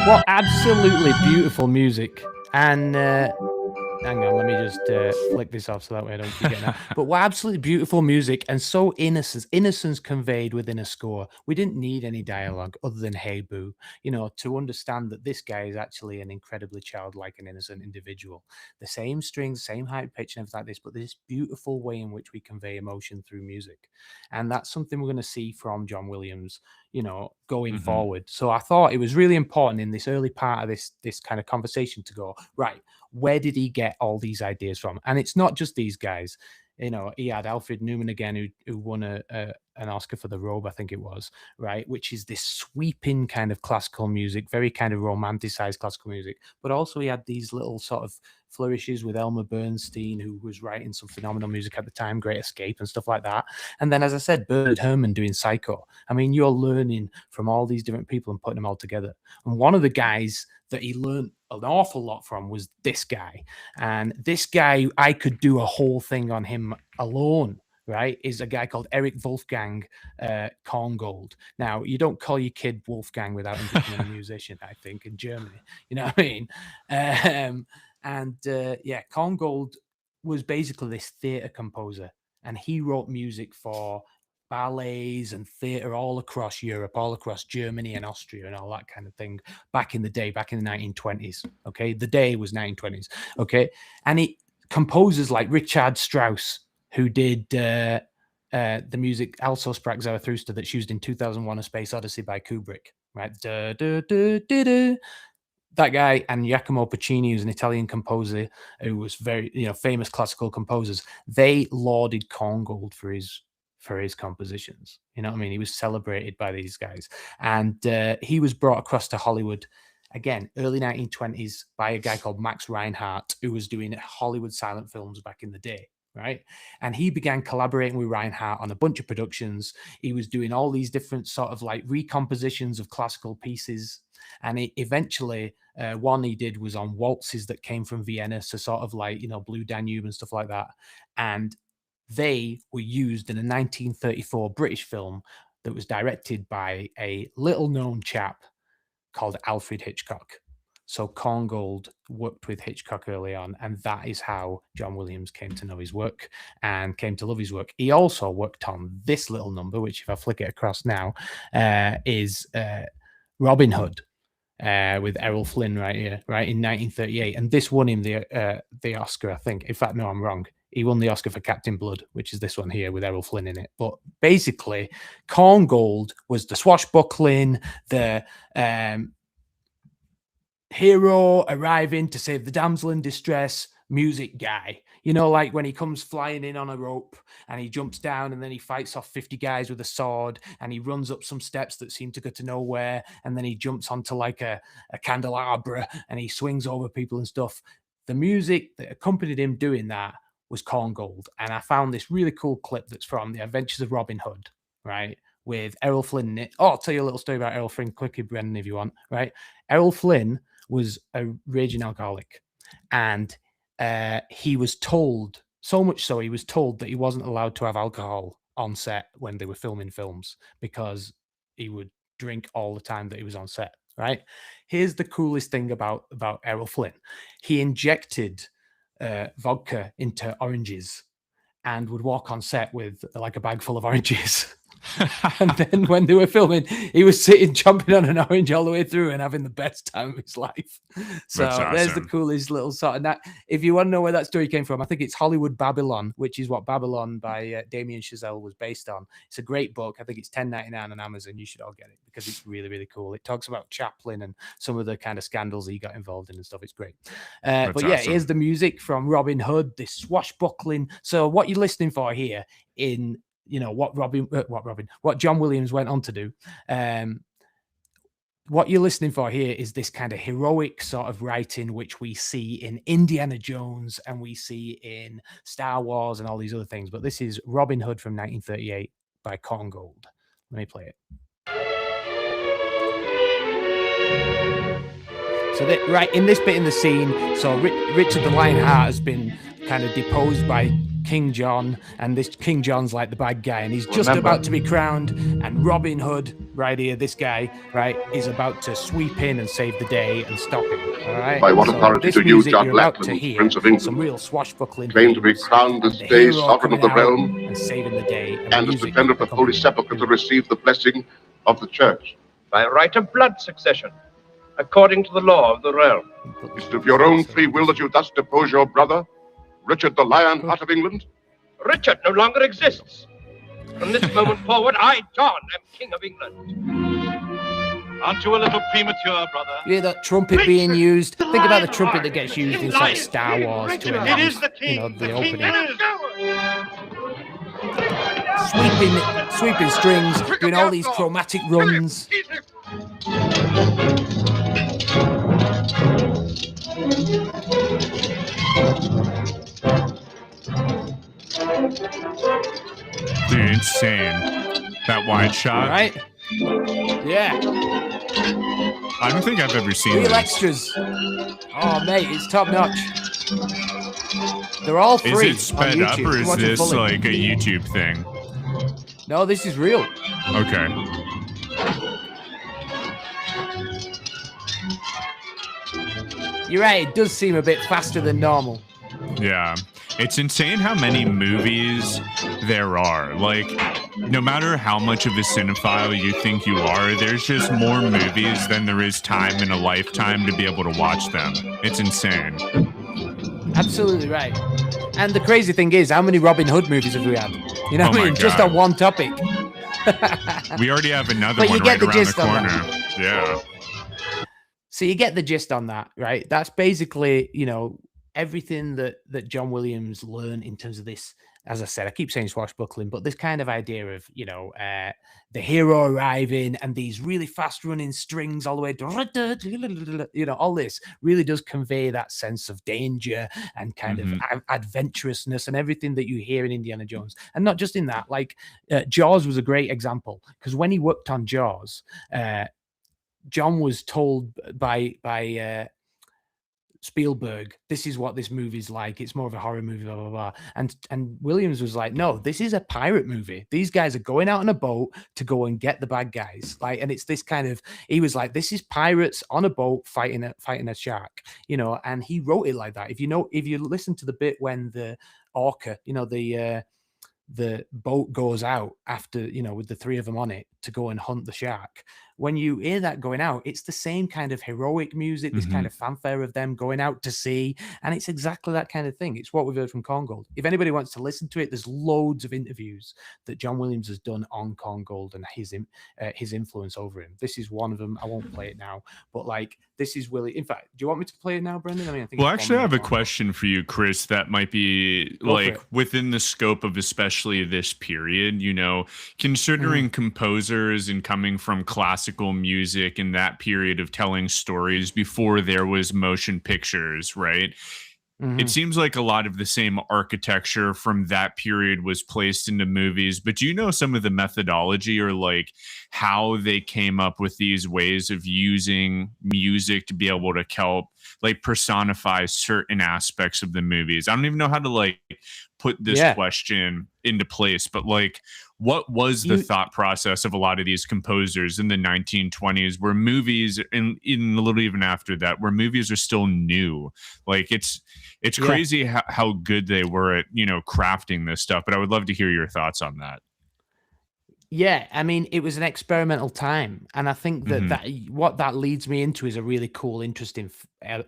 Speaker 2: What absolutely beautiful music. And hang on, let me just flick this off so that way I don't forget now. But what absolutely beautiful music, and so innocence conveyed within a score. We didn't need any dialogue other than "Hey Boo," to understand that this guy is actually an incredibly childlike and innocent individual. The same strings, same height, pitch, and everything like this, but this beautiful way in which we convey emotion through music, and that's something we're going to see from John Williams, going forward. So I thought it was really important in this early part of this kind of conversation to go, right, where did he get all these ideas from? And it's not just these guys. You know, he had Alfred Newman again, who won an Oscar for The Robe, I think it was, right? Which is this sweeping kind of classical music, very kind of romanticized classical music. But also he had these little sort of flourishes with Elmer Bernstein, who was writing some phenomenal music at the time, Great Escape and stuff like that. And then, as I said, Bernard Herrmann doing Psycho. I mean, you're learning from all these different people and putting them all together. And one of the guys that he learned an awful lot from was this guy. And this guy, I could do a whole thing on him alone, right? Is a guy called Eric Wolfgang Korngold. Now, you don't call your kid Wolfgang without him becoming a musician, I think, in Germany. You know what I mean? Yeah, Korngold was basically this theater composer, and he wrote music for ballets and theater all across Europe, all across Germany and Austria and all that kind of thing back in the day, back in the 1920s. Okay. The day was 1920s. Okay. And composers like Richard Strauss, who did the music Also sprach Zarathustra that's used in 2001: A Space Odyssey by Kubrick, right? That guy, and Giacomo Puccini, who's an Italian composer who was very, famous classical composers. They lauded Korngold for his compositions. You know what I mean? He was celebrated by these guys. And he was brought across to Hollywood, again, early 1920s, by a guy called Max Reinhardt, who was doing Hollywood silent films back in the day, right? And he began collaborating with Reinhardt on a bunch of productions. He was doing all these different sort of like recompositions of classical pieces. And eventually, one he did was on waltzes that came from Vienna, so sort of like, Blue Danube and stuff like that. And they were used in a 1934 British film that was directed by a little-known chap called Alfred Hitchcock. So Korngold worked with Hitchcock early on, and that is how John Williams came to know his work and came to love his work. He also worked on this little number, which if I flick it across now, is Robin Hood. With Errol Flynn right here, right, in 1938. And this won him the Oscar, I think. In fact, no, I'm wrong. He won the Oscar for Captain Blood, which is this one here with Errol Flynn in it. But basically, Korngold was the swashbuckling, the hero arriving to save the damsel in distress music guy. Like when he comes flying in on a rope and he jumps down and then he fights off 50 guys with a sword and he runs up some steps that seem to go to nowhere, and then he jumps onto like a candelabra and he swings over people and stuff. The music that accompanied him doing that was Korngold. And I found this really cool clip that's from The Adventures of Robin Hood, right, with Errol Flynn in it. Oh, I'll tell you a little story about Errol Flynn quickly, Brendan, if you want, right? Errol Flynn was a raging alcoholic, and he was told, so much so he was told that he wasn't allowed to have alcohol on set when they were filming films because he would drink all the time that he was on set, right? Here's the coolest thing about Errol Flynn. He injected vodka into oranges and would walk on set with like a bag full of oranges. And then when they were filming, he was sitting chomping on an orange all the way through and having the best time of his life. So there's the coolest little sort of that. If you want to know where that story came from, I think it's Hollywood Babylon, which is what Babylon by Damien Chazelle was based on. It's a great book. I think it's $10.99 on Amazon. You should all get it because it's really, really cool. It talks about Chaplin and some of the kind of scandals he got involved in and stuff. It's great. But yeah, here's the music from Robin Hood, this swashbuckling. So what you're listening for here in what John Williams went on to do. What you're listening for here is this kind of heroic sort of writing, which we see in Indiana Jones and we see in Star Wars and all these other things. But this is Robin Hood from 1938 by Korngold. Let me play it. So that, right in this bit in the scene, so Richard the Lionheart has been kind of deposed by King John, and this King John's like the bad guy, and he's just about to be crowned, and Robin Hood, right here, this guy, right, is about to sweep in and save the day and stop him, all right?
Speaker 4: By what authority do you, John Lackland, Prince of England,
Speaker 2: some real swashbuckling
Speaker 4: claim to be crowned this day sovereign of the realm,
Speaker 2: and saving the day,
Speaker 4: and as defender of the Holy Sepulchre to receive the blessing of the Church?
Speaker 5: By right of blood succession, according to the law of the realm.
Speaker 4: Is it of your own free will that you thus depose your brother, Richard the Lionheart of England?
Speaker 5: Richard no longer exists. From this moment forward, I, John, am King of England.
Speaker 6: Aren't you a little premature, brother?
Speaker 2: You hear that trumpet being used? Think about the trumpet that gets used in like Star Wars to
Speaker 6: It is
Speaker 2: announce,
Speaker 6: the king.
Speaker 2: you know, the
Speaker 6: The king
Speaker 2: opening.
Speaker 6: is.
Speaker 2: Sweeping strings, doing all these chromatic runs.
Speaker 1: Dude, insane. That wide shot.
Speaker 2: Right? Yeah.
Speaker 1: I don't think I've ever seen
Speaker 2: Real
Speaker 1: this.
Speaker 2: extras. Oh, mate, it's top notch. They're all free.
Speaker 1: Is it sped up or is this like a YouTube thing?
Speaker 2: No, this is real.
Speaker 1: Okay.
Speaker 2: You're right, it does seem a bit faster than normal.
Speaker 1: Yeah. It's insane how many movies there are. Like, no matter how much of a cinephile you think you are, there's just more movies than there is time in a lifetime to be able to watch them. It's insane.
Speaker 2: Absolutely right. And the crazy thing is, how many Robin Hood movies have we had? You know what I mean? Just on one topic.
Speaker 1: We already have another
Speaker 2: But
Speaker 1: one
Speaker 2: you get
Speaker 1: right
Speaker 2: the
Speaker 1: around the
Speaker 2: gist on
Speaker 1: corner.
Speaker 2: that.
Speaker 1: Yeah.
Speaker 2: So you get the gist on that, right? That's basically, you know, everything that John Williams learned in terms of this. As I said, I keep saying swashbuckling, but this kind of idea of, you know, the hero arriving and these really fast running strings all the way, you know, all this really does convey that sense of danger and kind of adventurousness and everything that you hear in Indiana Jones. And not just in that, like Jaws was a great example, because when he worked on Jaws, John was told by Spielberg, this is what this movie's like. It's more of a horror movie, blah, blah, blah. And Williams was like, no, this is a pirate movie. These guys are going out on a boat to go and get the bad guys. Like, and it's this kind of, he was like, this is pirates on a boat fighting a shark, you know, and he wrote it like that. If you listen to the bit when the orca, you know, the boat goes out after, you know, with the three of them on it to go and hunt the shark. When you hear that going out, it's the same kind of heroic music, this kind of fanfare of them going out to sea. And it's exactly that kind of thing. It's what we've heard from Korngold. If anybody wants to listen to it, there's loads of interviews that John Williams has done on Korngold and his influence over him. This is one of them. I won't play it now, but like, this is really, in fact, do you want me to play it now, Brendan? I mean, I think.
Speaker 1: Well, actually, I have a question for you, Chris, that might be like within the scope of especially this period, you know, considering composers and coming from classical music in that period of telling stories before there was motion pictures, right? It seems like a lot of the same architecture from that period was placed into movies, but do you know some of the methodology or like how they came up with these ways of using music to be able to help like personify certain aspects of the movies? I don't even know how to like put this question into place, but like, what was the thought process of a lot of these composers in the 1920s where movies, and in a little even after that, where movies are still new? Like, it's crazy how good they were at, you know, crafting this stuff, but I would love to hear your thoughts on that.
Speaker 2: Yeah, I mean, it was an experimental time, and I think that what that leads me into is a really cool, interesting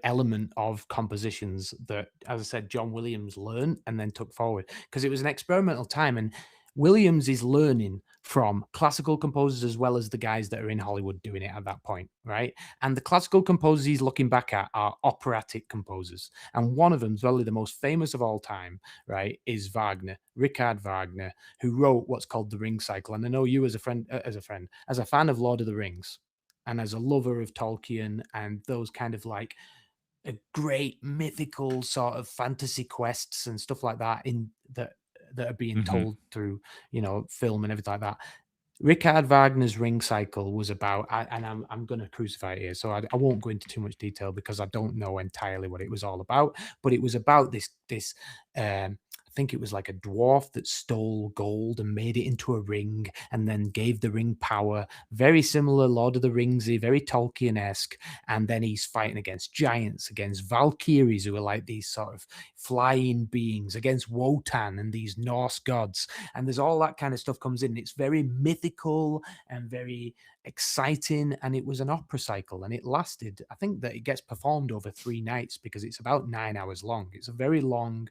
Speaker 2: element of compositions that, as I said, John Williams learned and then took forward, because it was an experimental time, and Williams is learning from classical composers as well as the guys that are in Hollywood doing it at that point, right? And the classical composers he's looking back at are operatic composers. And one of them, probably the most famous of all time, right, is Wagner, Richard Wagner, who wrote what's called the Ring Cycle. And I know you as a fan of Lord of the Rings, and as a lover of Tolkien and those kind of like a great mythical sort of fantasy quests and stuff like that that are being told through, you know, film and everything like that. Richard Wagner's Ring Cycle was about, and I'm going to crucify it here, so I won't go into too much detail because I don't know entirely what it was all about, but it was about this I think it was like a dwarf that stole gold and made it into a ring and then gave the ring power. Very similar Lord of the Ringsy, very Tolkien-esque. And then he's fighting against giants, against Valkyries, who are like these sort of flying beings, against Wotan and these Norse gods. And there's all that kind of stuff comes in. It's very mythical and very exciting. And it was an opera cycle, and it lasted, I think that it gets performed over 3 nights because it's about 9 hours long. It's a very long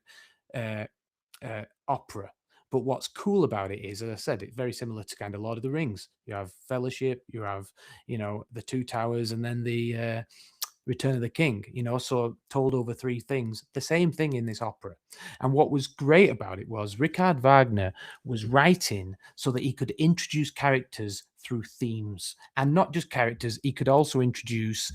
Speaker 2: opera, But what's cool about it is, as I said, it's very similar to kind of Lord of the Rings. You have Fellowship, you have, the Two Towers, and then the Return of the King, so told over three things. The same thing in this opera. And what was great about it was Richard Wagner was writing so that he could introduce characters through themes, and not just characters. He could also introduce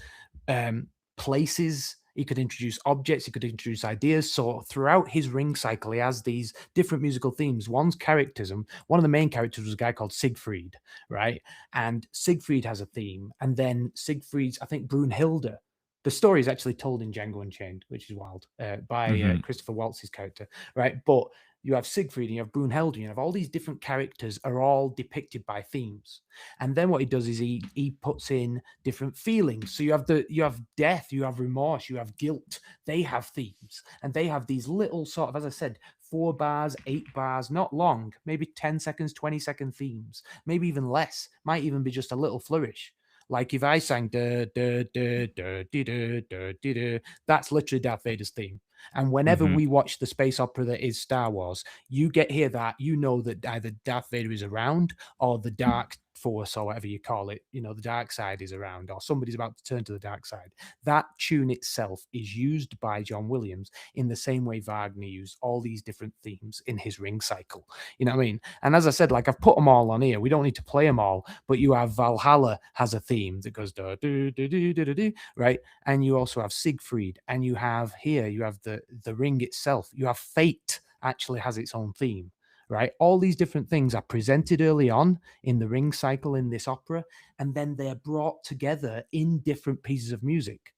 Speaker 2: places. He could introduce objects. He could introduce ideas. So throughout his Ring cycle, he has these different musical themes. One's characters, and one of the main characters was a guy called Siegfried, right? And Siegfried has a theme, and then Siegfried's, I think, Brunhilde. The story is actually told in Django Unchained, which is wild, by Christopher Waltz's character, right? But you have Siegfried and you have Brunhilde, you have all these different characters are all depicted by themes. And then what he does is he puts in different feelings. So you have death, you have remorse, you have guilt. They have themes, and they have these little sort of, as I said, 4 bars, 8 bars, not long, maybe 10 seconds, 20-second themes, maybe even less, might even be just a little flourish. Like if I sang da da da da da da da da, that's literally Darth Vader's theme. And whenever we watch the space opera that is Star Wars, you hear that, that either Darth Vader is around, or the dark force, or whatever you call it, the dark side is around, or somebody's about to turn to the dark side. That tune itself is used by John Williams in the same way Wagner used all these different themes in his Ring cycle. You know what I mean? And as I said, like I've put them all on here. We don't need to play them all, but you have Valhalla has a theme that goes da do do do do do, right? And you also have Siegfried, and you have the Ring itself. You have Fate actually has its own theme, right? All these different things are presented early on in the Ring cycle in this opera, and then they're brought together in different pieces of music,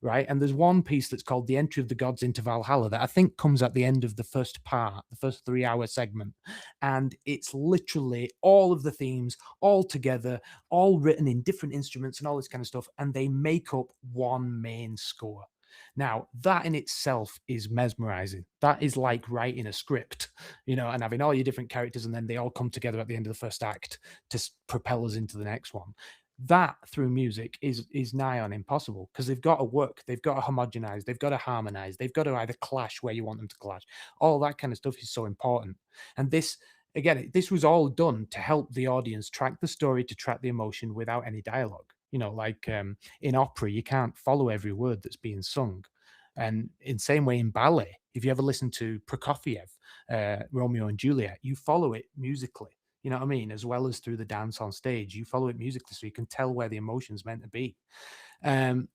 Speaker 2: right? And there's one piece that's called The Entry of the Gods into Valhalla that I think comes at the end of the first part, the first 3-hour segment. And it's literally all of the themes all together, all written in different instruments and all this kind of stuff. And they make up one main score. Now, that in itself is mesmerizing. That is like writing a script, and having all your different characters, and then they all come together at the end of the first act to propel us into the next one. That through music is nigh on impossible, because they've got to work, they've got to homogenize, they've got to harmonize, they've got to either clash where you want them to clash. All that kind of stuff is so important. And this, again, this was all done to help the audience track the story, to track the emotion without any dialogue. Like in opera, you can't follow every word that's being sung. And in same way in ballet, if you ever listen to Prokofiev, Romeo and Juliet, you follow it musically, you know what I mean? As well as through the dance on stage, you follow it musically so you can tell where the emotion's meant to be. And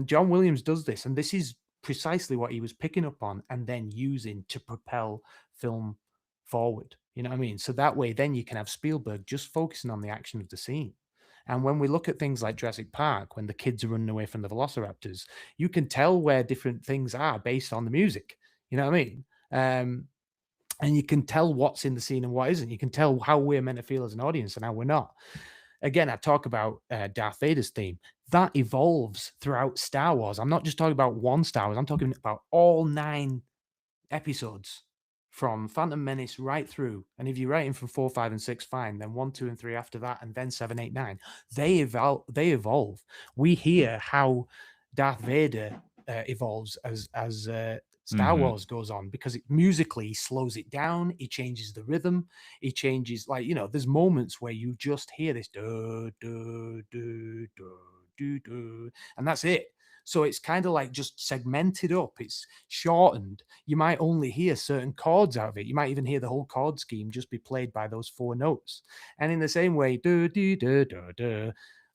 Speaker 2: John Williams does this, and this is precisely what he was picking up on and then using to propel film forward. You know what I mean? So that way, then you can have Spielberg just focusing on the action of the scene. And when we look at things like Jurassic Park, when the kids are running away from the velociraptors, you can tell where different things are based on the music. You know what I mean? And you can tell what's in the scene and what isn't. You can tell how we're meant to feel as an audience and how we're not. Again, I talk about Darth Vader's theme. That evolves throughout Star Wars. I'm not just talking about one Star Wars. I'm talking about all 9 episodes, from Phantom Menace right through. And if you're writing from 4, 5, and 6, fine. Then 1, 2, and 3 after that, and then 7, 8, 9. They evolve. We hear how Darth Vader evolves as Star Wars goes on, because musically he slows it down, he changes the rhythm, he changes, like, there's moments where you just hear this do do do do do do, and that's it. So it's kind of like just segmented up. It's shortened. You might only hear certain chords out of it. You might even hear the whole chord scheme just be played by those 4 notes. And in the same way, do do do do do,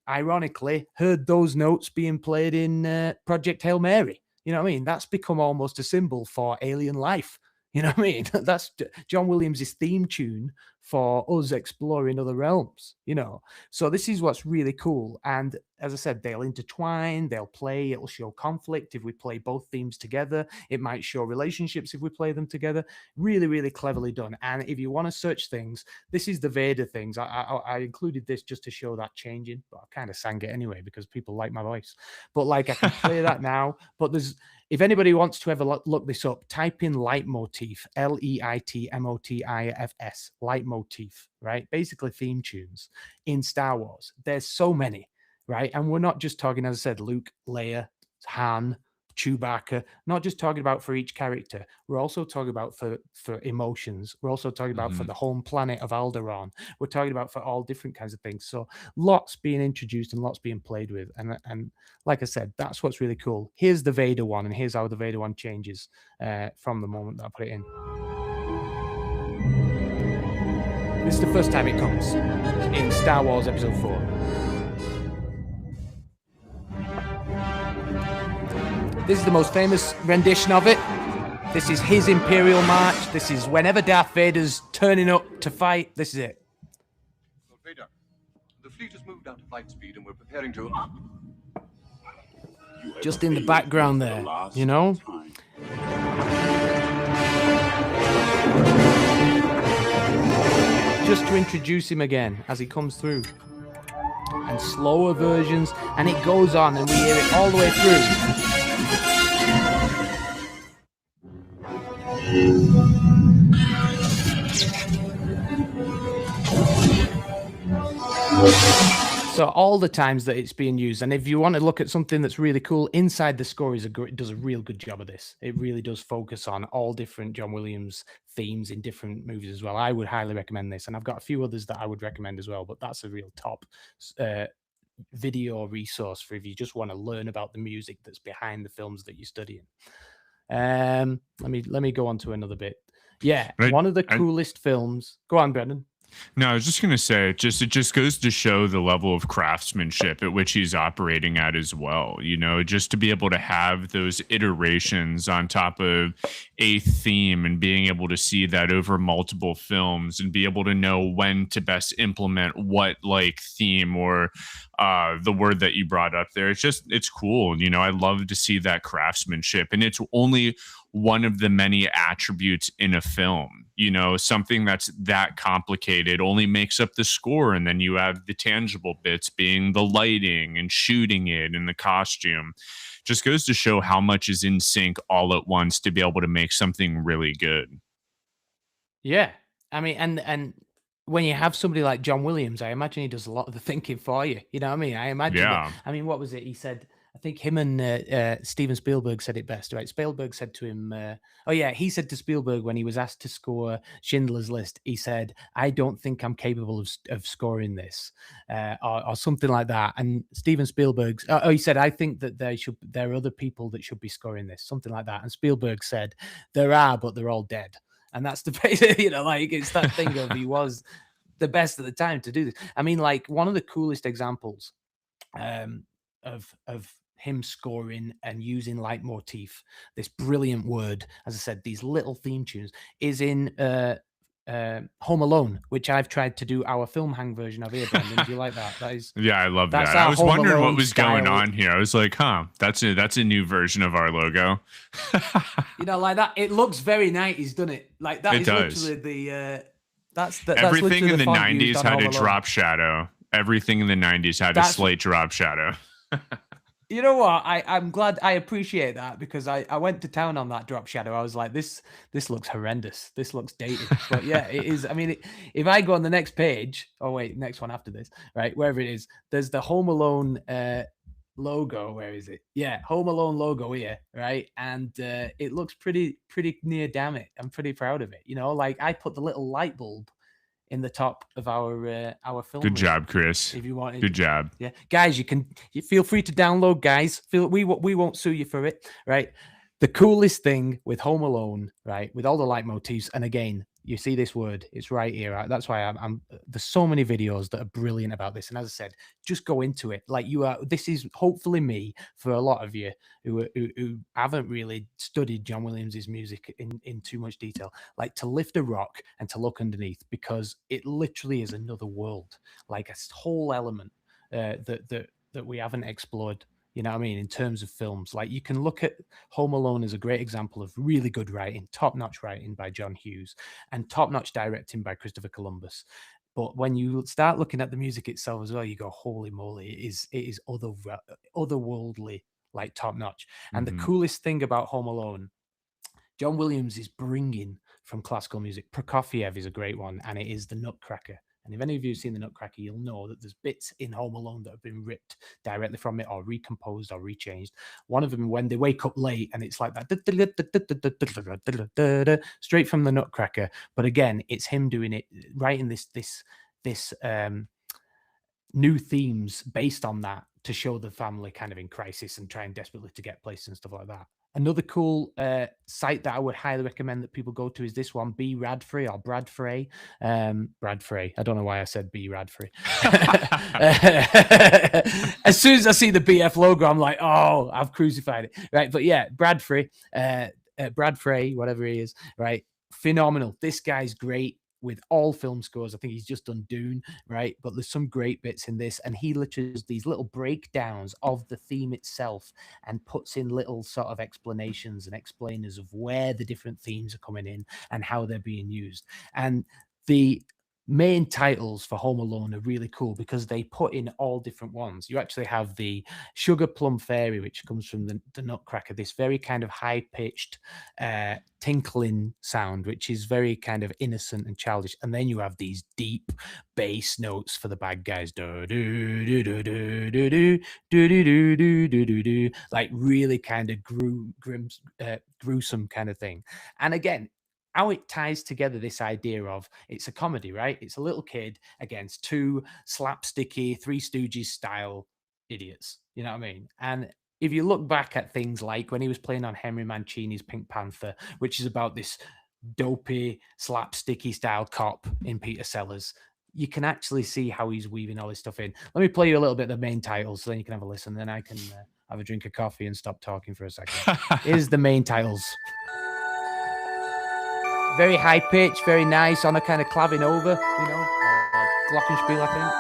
Speaker 2: ironically, heard those notes being played in Project Hail Mary. You know what I mean? That's become almost a symbol for alien life. You know what I mean? That's John Williams' theme tune for us exploring other realms, So this is what's really cool. And as I said, they'll intertwine, they'll play, it'll show conflict if we play both themes together. It might show relationships if we play them together. Really, really cleverly done. And if you want to search things, this is the Vader things. I included this just to show that changing, but I kind of sang it anyway because people like my voice. But like, I can play that now. But if anybody wants to ever look this up, type in leitmotif, Leitmotifs, leitmotif, right? Basically theme tunes in Star Wars. There's so many, right? And we're not just talking, as I said, Luke, Leia, Han, Chewbacca, not just talking about for each character. We're also talking about for emotions. We're also talking about for the home planet of Alderaan. We're talking about for all different kinds of things. So lots being introduced and lots being played with. And like I said, that's what's really cool. Here's the Vader one, and here's how the Vader one changes from the moment that I put it in. This is the first time it comes in Star Wars Episode 4. This is the most famous rendition of it. This is his Imperial March. This is whenever Darth Vader's turning up to fight. This is it.
Speaker 7: Lord Vader, the fleet has moved out to flight speed and we're preparing to...
Speaker 2: Just in the background there, you know? Just to introduce him again as he comes through. And slower versions, and it goes on, and we hear it all the way through. So all the times that it's being used, and if you want to look at something that's really cool, Inside the Score does a real good job of this. It really does focus on all different John Williams themes in different movies as well. I would highly recommend this, and I've got a few others that I would recommend as well, but that's a real top video resource for if you just want to learn about the music that's behind the films that you're studying. Let me go on to another bit. Yeah, one of the coolest films. Go on, Brendan.
Speaker 1: No, I was just going to say, it just goes to show the level of craftsmanship at which he's operating at as well. You know, just to be able to have those iterations on top of a theme and being able to see that over multiple films and be able to know when to best implement what like theme or the word that you brought up there. It's cool. You know, I love to see that craftsmanship, and it's only one of the many attributes in a film. You know, something that's that complicated only makes up the score, and then you have the tangible bits being the lighting and shooting it and the costume. Just goes to show how much is in sync all at once to be able to make something really good.
Speaker 2: Yeah, I mean, and when you have somebody like John Williams, I imagine he does a lot of the thinking for you. You know what I mean? I imagine.
Speaker 1: Yeah.
Speaker 2: I mean, what was it? He said, I think him and Steven Spielberg said it best, right? Spielberg said to him, he said to Spielberg when he was asked to score Schindler's List, he said, I don't think I'm capable of scoring this, or something like that. And Steven Spielberg, he said, I think that there are other people that should be scoring this, something like that. And Spielberg said, there are, but they're all dead. And that's the, you know, like it's that thing of he was the best at the time to do this. I mean, like one of the coolest examples of him scoring and using leitmotif, this brilliant word, as I said, these little theme tunes, is in Home Alone, which I've tried to do our film hang version of here, Brendan. Do you like that? That is,
Speaker 1: yeah, I love that. I was wondering what was going on here. I was like, that's a new version of our logo.
Speaker 2: You know, like that. It looks very 90s, doesn't it? Like that is literally the that's
Speaker 1: everything in the
Speaker 2: font
Speaker 1: 90s had a drop shadow. Everything in the 90s had a slight drop shadow.
Speaker 2: You know what? I'm glad. I appreciate that because I went to town on that drop shadow. I was like, this looks horrendous. This looks dated. But yeah, it is. I mean, if I go on the next page, next one after this, right, wherever it is, there's the Home Alone logo. Where is it? Yeah, Home Alone logo here, right? And it looks pretty near. Damn it, I'm pretty proud of it. You know, like I put the little light bulb in the top of our film.
Speaker 1: Good job, Chris.
Speaker 2: If you want,
Speaker 1: good job.
Speaker 2: Yeah, guys, you feel free to download. Guys, we won't sue you for it, right? The coolest thing with Home Alone, right, with all the leitmotifs, and again, you see this word, it's right here. Right? That's why I'm. There's so many videos that are brilliant about this, and as I said, just go into it. Like you are. This is hopefully me for a lot of you who haven't really studied John Williams's music in too much detail. Like to lift a rock and to look underneath, because it literally is another world, like a whole element that we haven't explored. You know what I mean? In terms of films, like you can look at Home Alone as a great example of really good writing, top-notch writing by John Hughes and top-notch directing by Christopher Columbus. But when you start looking at the music itself as well, you go, holy moly, it is otherworldly, like top-notch. And the coolest thing about Home Alone, John Williams is bringing from classical music. Prokofiev is a great one, and it is the Nutcracker And if any of you have seen the Nutcracker, you'll know that there's bits in Home Alone that have been ripped directly from it or recomposed or rechanged. One of them, when they wake up late and it's like that, straight from the Nutcracker. But again, it's him doing it, writing this new themes based on that to show the family kind of in crisis and trying desperately to get places and stuff like that. Another cool site that I would highly recommend that people go to is this one, B Radfrey or Bradfrey. Bradfrey. I don't know why I said B Radfrey. As soon as I see the BF logo, I'm like, oh, I've crucified it. Right. But yeah, Bradfrey, Bradfrey, whatever he is, right? Phenomenal. This guy's great with all film scores. I think he's just done Dune, right? But there's some great bits in this, and he literally does these little breakdowns of the theme itself and puts in little sort of explanations and explainers of where the different themes are coming in and how they're being used. And the main titles for Home Alone are really cool because they put in all different ones. You actually have the Sugar Plum Fairy, which comes from the Nutcracker, this very kind of high-pitched tinkling sound, which is very kind of innocent and childish. And then you have these deep bass notes for the bad guys, like really kind of gruesome kind of thing. And again, how it ties together this idea of it's a comedy, right? It's a little kid against two slapsticky Three Stooges style idiots. You know what I mean? And if you look back at things like when he was playing on Henry Mancini's Pink Panther, which is about this dopey, slapsticky style cop in Peter Sellers, you can actually see how he's weaving all this stuff in. Let me play you a little bit of the main titles so then you can have a listen. Then I can have a drink of coffee and stop talking for a second. Here's the main titles. Very high pitch, very nice, on a kind of claving over, you know, glockenspiel, I think.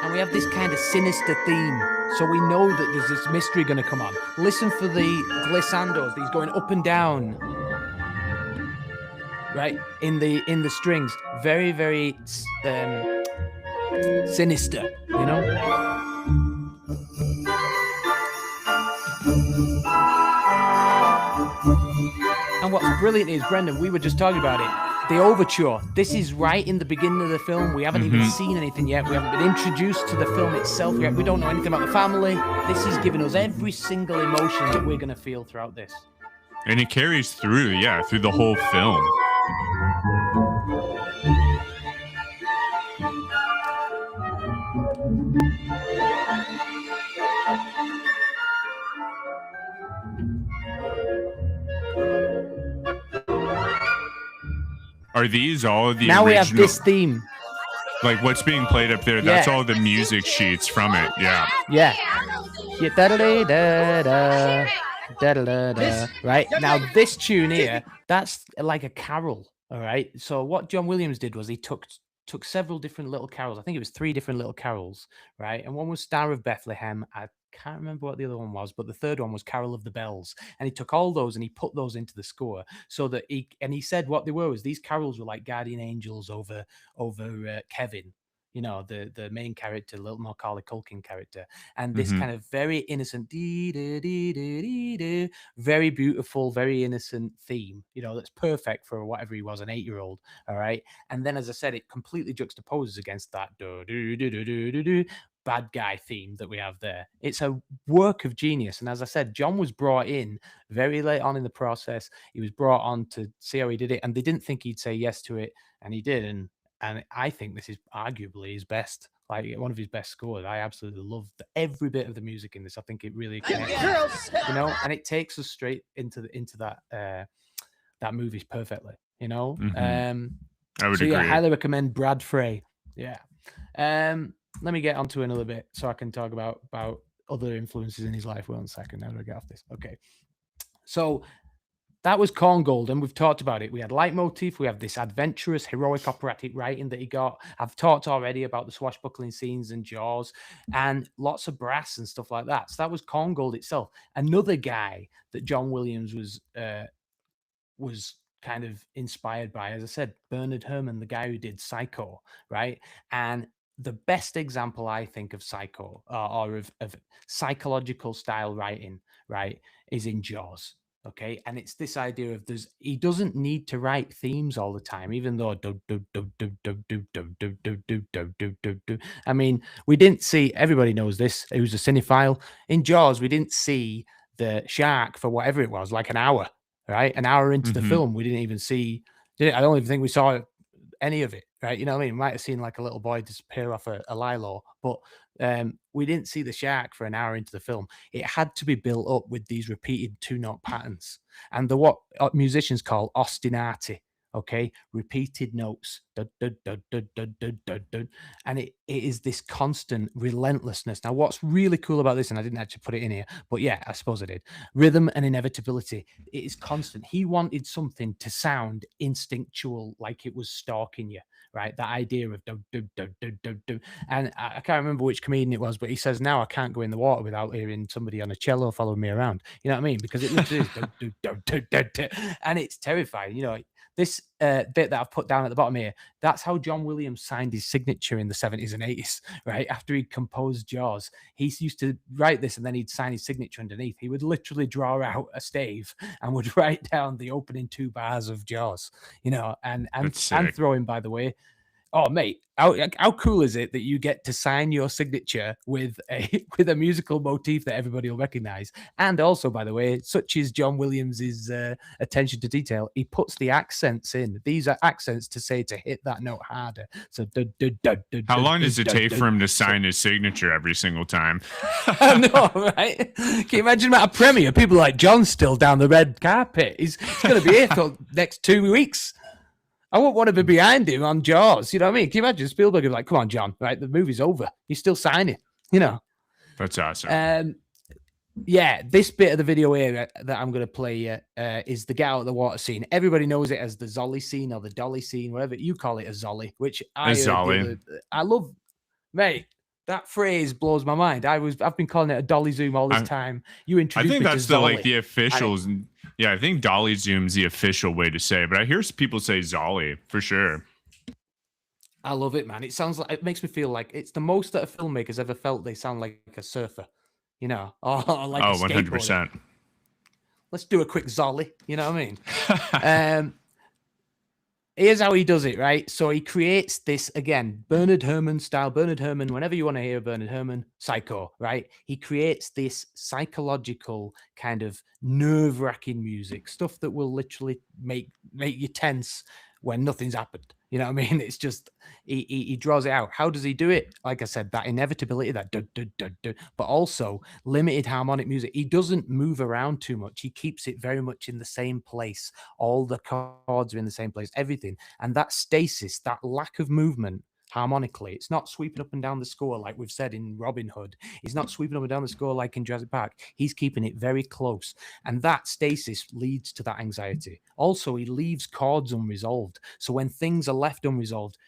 Speaker 2: And we have this kind of sinister theme, so we know that there's this mystery going to come on. Listen for the glissandos, these going up and down, right, in the strings. Very, very sinister, you know. And what's brilliant is, Brendan, we were just talking about it, the overture. This is right in the beginning of the film. We haven't even seen anything yet. We haven't been introduced to the film itself yet. We don't know anything about the family. This is giving us every single emotion that we're going to feel throughout this.
Speaker 1: And it carries through, through the whole film. Are these all of the
Speaker 2: now
Speaker 1: original?
Speaker 2: We have this theme.
Speaker 1: Like what's being played up there, that's all the music sheets from it. Yeah.
Speaker 2: Right? Now this tune here, that's like a carol, all right? So what John Williams did was he took several different little carols. I think it was 3 different little carols, right? And one was Star of Bethlehem. I can't remember what the other one was, but the third one was Carol of the Bells. And he took all those and he put those into the score so that he said what they were was these carols were like guardian angels over Kevin, you know, the main character, little Macaulay Culkin character. And this kind of very innocent, very beautiful, very innocent theme, you know, that's perfect for whatever he was, an 8-year-old. All right. And then, as I said, it completely juxtaposes against that bad guy theme that we have there. It's a work of genius. And as I said, John was brought in very late on in the process. He was brought on to see how he did it. And they didn't think he'd say yes to it. And he did. And I think this is arguably his best, like one of his best scores. I absolutely love every bit of the music in this. I think it really connects, you know, and it takes us straight into that that movie's perfectly, you know.
Speaker 1: I would agree.
Speaker 2: Yeah, I highly recommend Bradfrey. Yeah. Let me get onto another bit so I can talk about other influences in his life. 1 second. How do I get off this? Okay. So that was Korngold, and we've talked about it. We had leitmotif. We have this adventurous, heroic operatic writing that he got. I've talked already about the swashbuckling scenes and Jaws and lots of brass and stuff like that. So that was Korngold itself. Another guy that John Williams was kind of inspired by, as I said, Bernard Herrmann, the guy who did Psycho, right? And the best example, I think, of Psycho or of psychological style writing, right, is in Jaws. Okay, and it's this idea of he doesn't need to write themes all the time, even though I mean, we didn't see, everybody knows this who's a cinephile. In Jaws, we didn't see the shark for whatever it was, like an hour, right? An hour into the film, we didn't even see, I don't even think we saw any of it, right? You know what I mean? We might have seen like a little boy disappear off a lilo, but we didn't see the shark for an hour into the film. It had to be built up with these repeated 2-note patterns and what musicians call ostinati. Okay, repeated notes, and it is this constant relentlessness. Now, what's really cool about this, and I didn't actually put it in here, but yeah, I suppose I did. Rhythm and inevitability. It is constant. He wanted something to sound instinctual, like it was stalking you, right? That idea of and I can't remember which comedian it was, but he says, now I can't go in the water without hearing somebody on a cello following me around. You know what I mean? Because it literally is and it's terrifying. You know, this bit that I've put down at the bottom here, that's how John Williams signed his signature in the 70s and 80s, right? After he composed Jaws, he used to write this and then he'd sign his signature underneath. He would literally draw out a stave and would write down the opening 2 bars of Jaws, you know, and throw in, by the way, oh, mate, how cool is it that you get to sign your signature with a musical motif that everybody will recognize? And also, by the way, such is John Williams's attention to detail, he puts the accents in. These are accents to say to hit that note harder. So,
Speaker 1: how long does it take for him to sign his signature every single time?
Speaker 2: I know, right? Can you imagine at a premiere, people like John's still down the red carpet? He's going to be here for the next 2 weeks. I wouldn't want to be behind him on Jaws. You know what I mean? Can you imagine Spielberg is like, come on, John, right? The movie's over. You're still signing, you know?
Speaker 1: That's awesome.
Speaker 2: Yeah, this bit of the video here that I'm going to play is the get out of the water scene. Everybody knows it as the Zolly scene or the Dolly scene, whatever you call it, a Zolly, which I love, mate. That phrase blows my mind. I've been calling it a dolly zoom all this time. You introduced me to Zolly.
Speaker 1: I think that's the officials. Yeah, I think dolly zoom's the official way to say it, but I hear people say Zolly for sure.
Speaker 2: I love it, man. It sounds like, it makes me feel like it's the most that a filmmaker's ever felt they sound like a surfer, you know, or like a skateboarder. 100%. Let's do a quick Zolly, you know what I mean? Here's how he does it, right? So he creates this, again, Bernard Herrmann style. Bernard Herrmann, whenever you want to hear Bernard Herrmann, Psycho, right? He creates this psychological kind of nerve-wracking music, stuff that will literally make you tense when nothing's happened. You know what I mean? It's just, he draws it out. How does he do it? Like I said, that inevitability, that but also limited harmonic music. He doesn't move around too much. He keeps it very much in the same place. All the chords are in the same place, everything. And that stasis, that lack of movement harmonically, it's not sweeping up and down the score like we've said in Robin Hood. He's not sweeping up and down the score like in Jurassic Park. He's keeping it very close. And that stasis leads to that anxiety. Also, he leaves chords unresolved. So when things are left unresolved,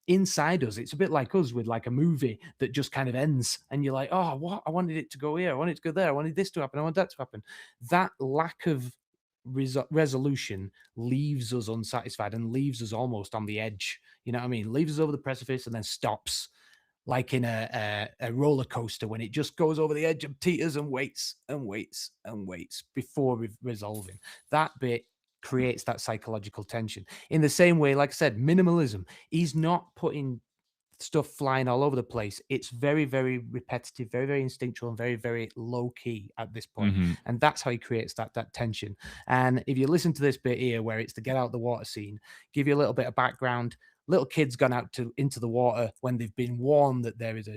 Speaker 2: inside us, it's a bit like us with like a movie that just kind of ends and you're like, oh, what? I wanted it to go here. I wanted it to go there. I wanted this to happen. I want that to happen. That lack of resolution leaves us unsatisfied and leaves us almost on the edge. You know what I mean? Leaves us over the precipice and then stops, like in a roller coaster when it just goes over the edge and teeters and waits and waits and waits before resolving. That bit creates that psychological tension. In the same way, like I said, minimalism. He's not putting stuff flying all over the place. It's very, very repetitive, very, very instinctual, and very, very low key at this point. And that's how he creates that tension. And if you listen to this bit here, where it's the get out the water scene, give you a little bit of background. Little kids gone out into the water when they've been warned that there is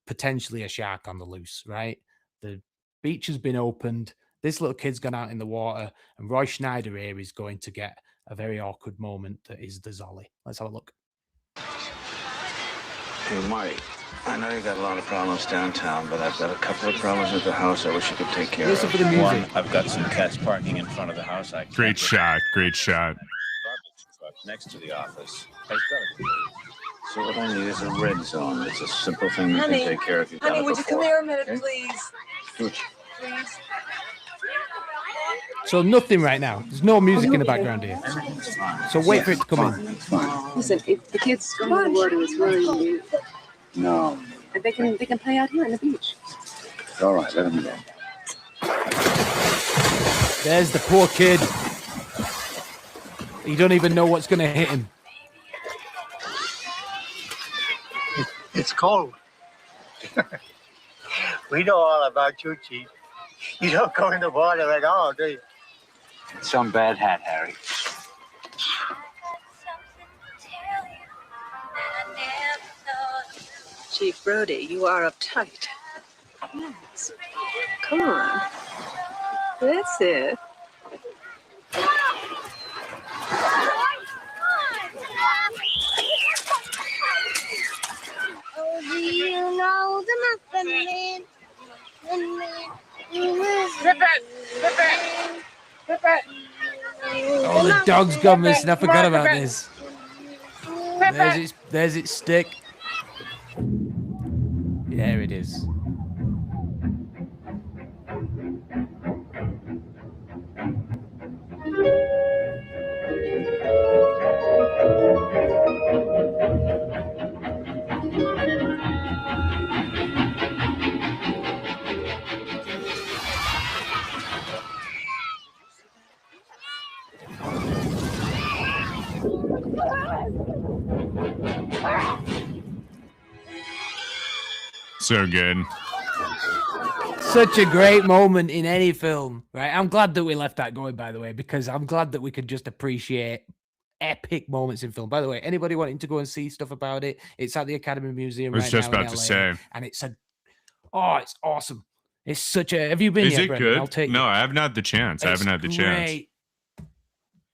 Speaker 2: potentially a shark on the loose, right? The beach has been opened. This little kid's gone out in the water, and Roy Schneider here is going to get a very awkward moment that is the Zolly. Let's have a look.
Speaker 8: Hey, Mike, I know you got a lot of problems downtown, but I've got a couple of problems at the house I wish you could take care
Speaker 2: Listen
Speaker 8: of.
Speaker 2: for the music.
Speaker 8: One, I've got some cats parking in front of the house.
Speaker 1: Great shot.
Speaker 8: Garbage truck next to the office. So what I need is a red zone. It's a simple thing you can take care of.
Speaker 9: Honey, would you come here a minute, please?
Speaker 8: Scooch.
Speaker 9: Please.
Speaker 2: So nothing right now. There's no music in the background here. So wait for it to come in.
Speaker 9: Listen, if the kids go to the water, it's really
Speaker 8: No.
Speaker 9: and they can play out here on the beach.
Speaker 8: All right, let them go.
Speaker 2: There's the poor kid. You don't even know what's going to hit him.
Speaker 10: It's cold. We know all about you, Chief. You don't go in the water at all, do you?
Speaker 8: Some bad hat, Harry.
Speaker 9: Chief Brody, you are uptight. Yes. Come on. That's it.
Speaker 3: Oh, do you know the Muffin Man?
Speaker 2: Oh, the dog's gone missing. I forgot about this. There's its stick. There it is.
Speaker 1: So good.
Speaker 2: Such a great moment in any film, right? I'm glad that we left that going, by the way, because I'm glad that we could just appreciate epic moments in film. By the way, anybody wanting to go and see stuff about it, it's at the Academy Museum
Speaker 1: I was
Speaker 2: right
Speaker 1: just
Speaker 2: now
Speaker 1: about
Speaker 2: in
Speaker 1: to
Speaker 2: LA,
Speaker 1: say.
Speaker 2: and it's awesome. It's such a. Have you been
Speaker 1: Is
Speaker 2: yet,
Speaker 1: it
Speaker 2: Brendan?
Speaker 1: good?
Speaker 2: I'll take
Speaker 1: No,
Speaker 2: you.
Speaker 1: I haven't had the chance. I haven't had the chance.
Speaker 2: Great.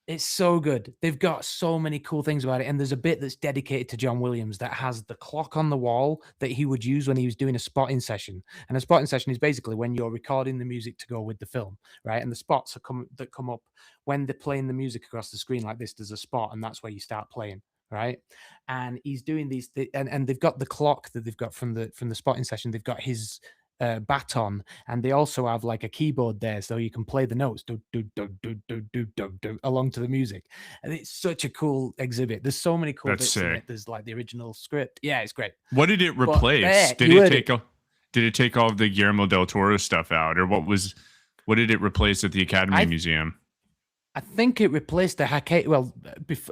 Speaker 2: It's so good. They've got so many cool things about it. And there's a bit that's dedicated to John Williams that has the clock on the wall that he would use when he was doing a spotting session. And a spotting session is basically when you're recording the music to go with the film, right? And the spots that come up when they're playing the music across the screen like this, there's a spot, and that's where you start playing, right? And he's doing these, and they've got the clock that they've got from the spotting session. They've got his baton, and they also have like a keyboard there so you can play the notes along to the music, and it's such a cool exhibit. There's so many cool bits in it. There's like the original script. Yeah, it's great.
Speaker 1: What did it replace? Did it take all of the Guillermo del Toro stuff out, or what did it replace at the Academy Museum?
Speaker 2: I think it replaced the Haigh. Well,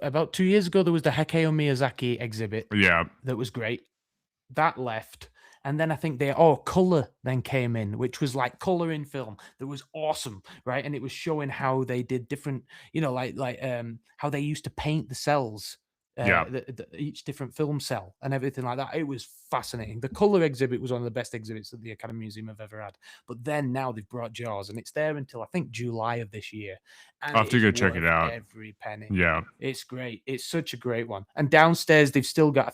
Speaker 2: about 2 years ago there was the Hayao Miyazaki exhibit.
Speaker 1: Yeah,
Speaker 2: that was great. That left. And then I think color then came in, which was like color in film. That was awesome, right? And it was showing how they did different, how they used to paint the cells, each different film cell and everything like that. It was fascinating. The color exhibit was one of the best exhibits that the Academy Museum have ever had. But then now they've brought Jaws, and it's there until I think July of this year. And
Speaker 1: I'll have to go check it out.
Speaker 2: Every penny.
Speaker 1: Yeah,
Speaker 2: it's great. It's such a great one. And downstairs they've still got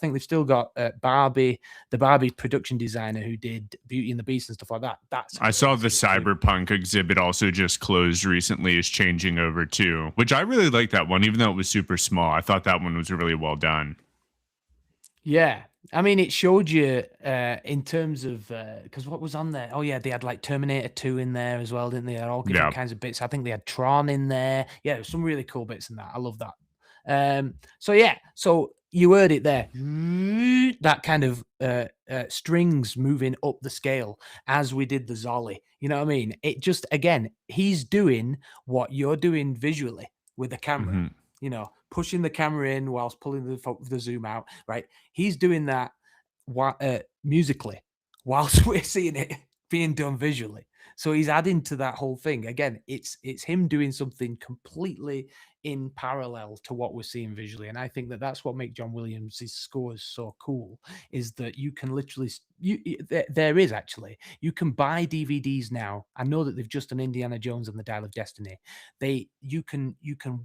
Speaker 2: Barbie, the Barbie production designer who did Beauty and the Beast and stuff like that.
Speaker 1: I saw the Cyberpunk exhibit also just closed recently, is changing over too, which I really like that one, even though it was super small. I thought that one was really well done.
Speaker 2: Yeah. I mean, it showed you in terms of because what was on there? Oh yeah, they had like Terminator 2 in there as well, didn't they? They had all different kinds of bits. I think they had Tron in there. Yeah, there was some really cool bits in that. I love that. So you heard it there. That kind of strings moving up the scale as we did the Zolly. You know what I mean? It just, again, he's doing what you're doing visually with the camera. Mm-hmm. You know, pushing the camera in whilst pulling the zoom out, right? He's doing that musically whilst we're seeing it being done visually. So he's adding to that whole thing. Again, it's him doing something completely in parallel to what we're seeing visually. And I think that that's what makes John Williams' scores so cool, is that you can literally, there is actually, you can buy DVDs now. I know that they've just done Indiana Jones and the Dial of Destiny. You can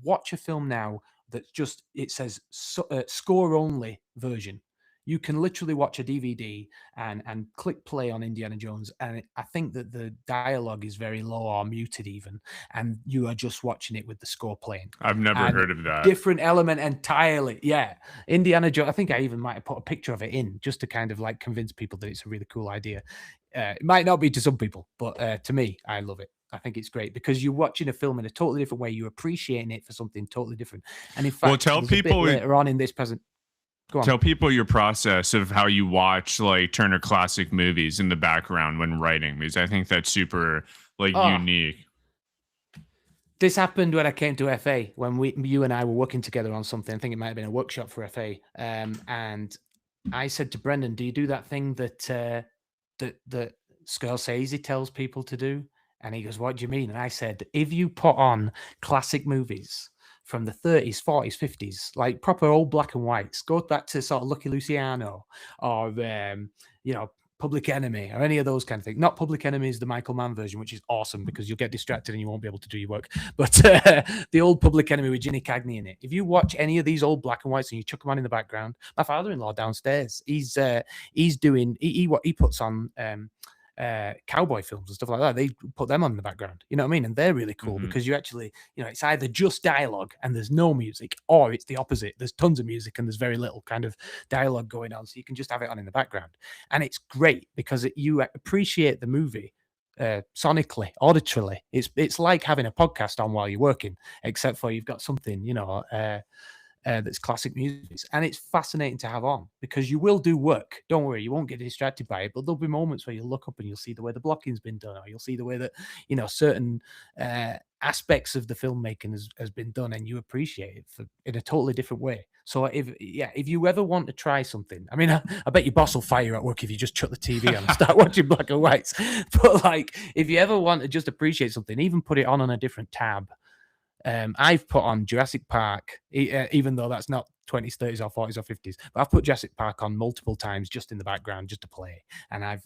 Speaker 2: watch a film now that's just, it says score only version. You can literally watch a DVD and click play on Indiana Jones, and I think that the dialogue is very low or muted even, and you are just watching it with the score playing.
Speaker 1: I've never heard of that.
Speaker 2: Different element entirely. Yeah. Indiana Jones, I think I even might have put a picture of it in just to kind of like convince people that it's a really cool idea. It might not be to some people, but to me, I love it. I think it's great because you're watching a film in a totally different way. You're appreciating it for something totally different. And in fact,
Speaker 1: tell people
Speaker 2: later on in this present.
Speaker 1: Tell people your process of how you watch like Turner Classic Movies in the background when writing, because I think that's super unique.
Speaker 2: This happened when I came to FA, when you and I were working together on something. I think it might have been a workshop for FA. And I said to Brendan, do you do that thing that that Scorsese tells people to do? And he goes, what do you mean? And I said, if you put on classic movies from the 30s, 40s, 50s, like proper old black and whites, go back to sort of Lucky Luciano or, you know, Public Enemy or any of those kind of things. Not Public Enemy is the Michael Mann version, which is awesome because you'll get distracted and you won't be able to do your work. But the old Public Enemy with Ginny Cagney in it. If you watch any of these old black and whites and you chuck them on in the background, my father-in-law downstairs, he's doing he puts on cowboy films and stuff like that. They put them on in the background, you know what I mean? And they're really cool because you actually, you know, it's either just dialogue and there's no music, or it's the opposite. There's tons of music and there's very little kind of dialogue going on, so you can just have it on in the background. And it's great because you appreciate the movie sonically, auditorily. It's like having a podcast on while you're working, except for you've got something, you know, that's classic music, and it's fascinating to have on because you will do work. Don't worry, you won't get distracted by it, but there'll be moments where you'll look up and you'll see the way the blocking's been done, or you'll see the way that, you know, certain aspects of the filmmaking has been done, and you appreciate it in a totally different way. So if you ever want to try something, I mean, I bet your boss will fire you at work if you just shut the TV on and start watching black and whites. But like, if you ever want to just appreciate something, even put it on a different tab. I've put on Jurassic Park, even though that's not 20s, 30s, or 40s, or 50s. But I've put Jurassic Park on multiple times just in the background, just to play. And I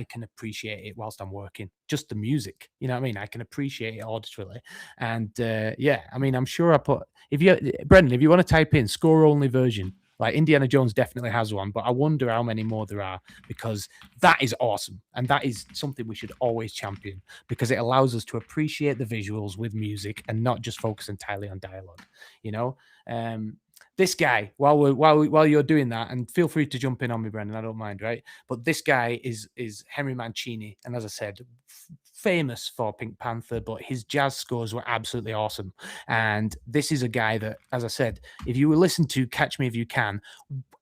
Speaker 2: can appreciate it whilst I'm working. Just the music, you know what I mean? I can appreciate it auditorily. And yeah, I mean, I'm sure Brendan, if you want to type in score only version, like Indiana Jones definitely has one, but I wonder how many more there are, because that is awesome. And that is something we should always champion, because it allows us to appreciate the visuals with music and not just focus entirely on dialogue, you know? This guy, while you're doing that, and feel free to jump in on me, Brendan, I don't mind, right? But this guy is Henry Mancini. And as I said, famous for Pink Panther, but his jazz scores were absolutely awesome. And this is a guy that, as I said, if you listen to Catch Me If You Can,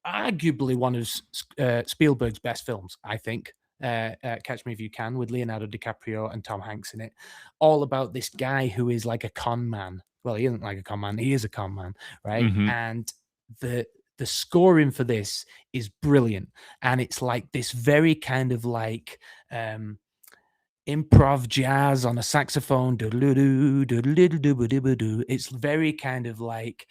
Speaker 2: arguably one of Spielberg's best films, I think. Catch Me If You Can, with Leonardo DiCaprio and Tom Hanks in it, all about this guy who is like a con man. Well, he isn't like a con man, he is a con man, right? And the scoring for this is brilliant, and it's like this very kind of like improv jazz on a saxophone. It's very kind of like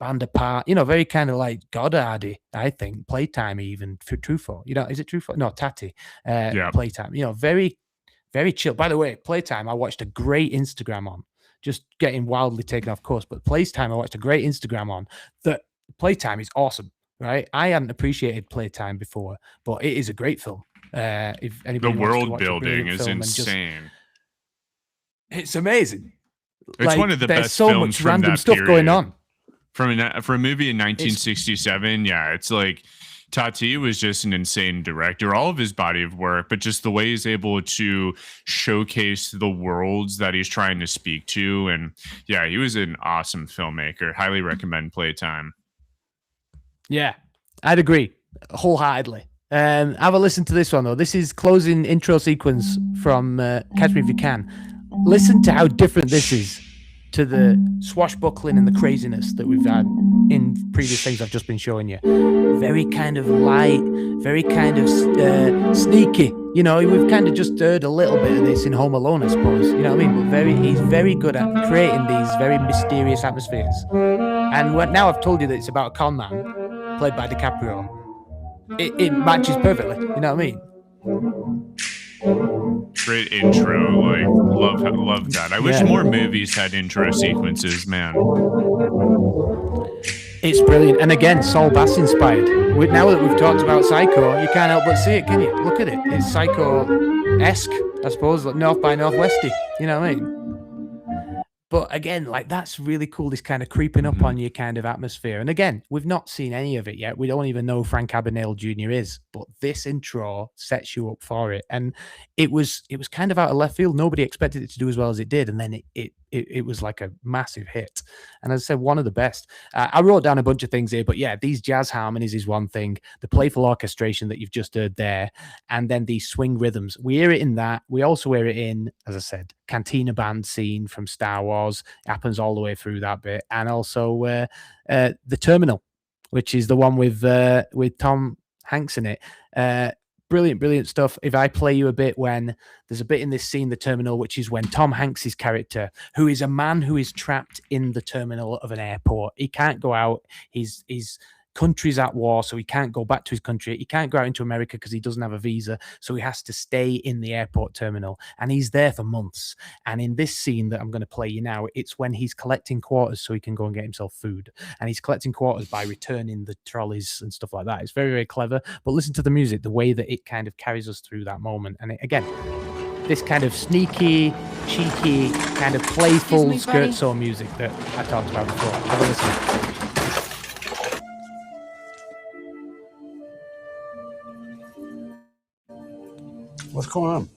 Speaker 2: band apart, you know, very kind of like Goddardy, I think. Playtime, even Truffaut, you know, is it Truffaut? No, Tati. Playtime, you know, very, very chill. By the way, Playtime, I watched a great Instagram on, just getting wildly taken off course, but Playtime, I watched a great Instagram on that. Playtime is awesome, right? I hadn't appreciated Playtime before, but it is a great film. If anybody
Speaker 1: the world building is insane.
Speaker 2: It's amazing.
Speaker 1: It's like, one of the best
Speaker 2: so
Speaker 1: films
Speaker 2: much
Speaker 1: from
Speaker 2: random
Speaker 1: that
Speaker 2: stuff
Speaker 1: period.
Speaker 2: going on.
Speaker 1: For a movie in 1967, it's like Tati was just an insane director, all of his body of work, but just the way he's able to showcase the worlds that he's trying to speak to. And yeah, he was an awesome filmmaker. Highly recommend Playtime.
Speaker 2: Yeah, I'd agree wholeheartedly. Have a listen to this one, though. This is closing intro sequence from Catch Me If You Can. Listen to how different this is to the swashbuckling and the craziness that we've had in previous things I've just been showing you. Very kind of light, very kind of sneaky. You know, we've kind of just heard a little bit of this in Home Alone, I suppose. You know what I mean? But he's very good at creating these very mysterious atmospheres. And now I've told you that it's about a con man, played by DiCaprio. It matches perfectly. You know what I mean?
Speaker 1: Great intro, like love that. I wish more movies had intro sequences, man.
Speaker 2: It's brilliant, and again, Saul Bass inspired. Now that we've talked about Psycho, you can't help but see it, can you? Look at it. It's Psycho-esque, I suppose, like North by Northwesty. You know what I mean? But again, like, that's really cool, this kind of creeping up on you kind of atmosphere. And again, we've not seen any of it yet. We don't even know who Frank Abagnale Jr. is, but this intro sets you up for it. And it was kind of out of left field. Nobody expected it to do as well as it did. And then it it was like a massive hit. And as I said, one of the best. I wrote down a bunch of things here, but yeah, these jazz harmonies is one thing, the playful orchestration that you've just heard there, and then these swing rhythms. We hear it in that. We also hear it in, as I said, Cantina Band scene from Star Wars. It happens all the way through that bit. And also The Terminal, which is the one with Tom Hanks in it. Brilliant stuff. If I play you a bit, when there's a bit in this scene, The Terminal, which is when Tom Hanks's character, who is a man who is trapped in the terminal of an airport, he can't go out. His country's at war, so he can't go back to his country. He can't go out into America because he doesn't have a visa, so he has to stay in the airport terminal, and he's there for months. And in this scene that I'm going to play you now, it's when he's collecting quarters so he can go and get himself food, and he's collecting quarters by returning the trolleys and stuff like that. It's very, very clever, but listen to the music, the way that it kind of carries us through that moment. And again, this kind of sneaky, cheeky, kind of playful skirt saw music that I talked about before. Have a listen.
Speaker 11: What's going on?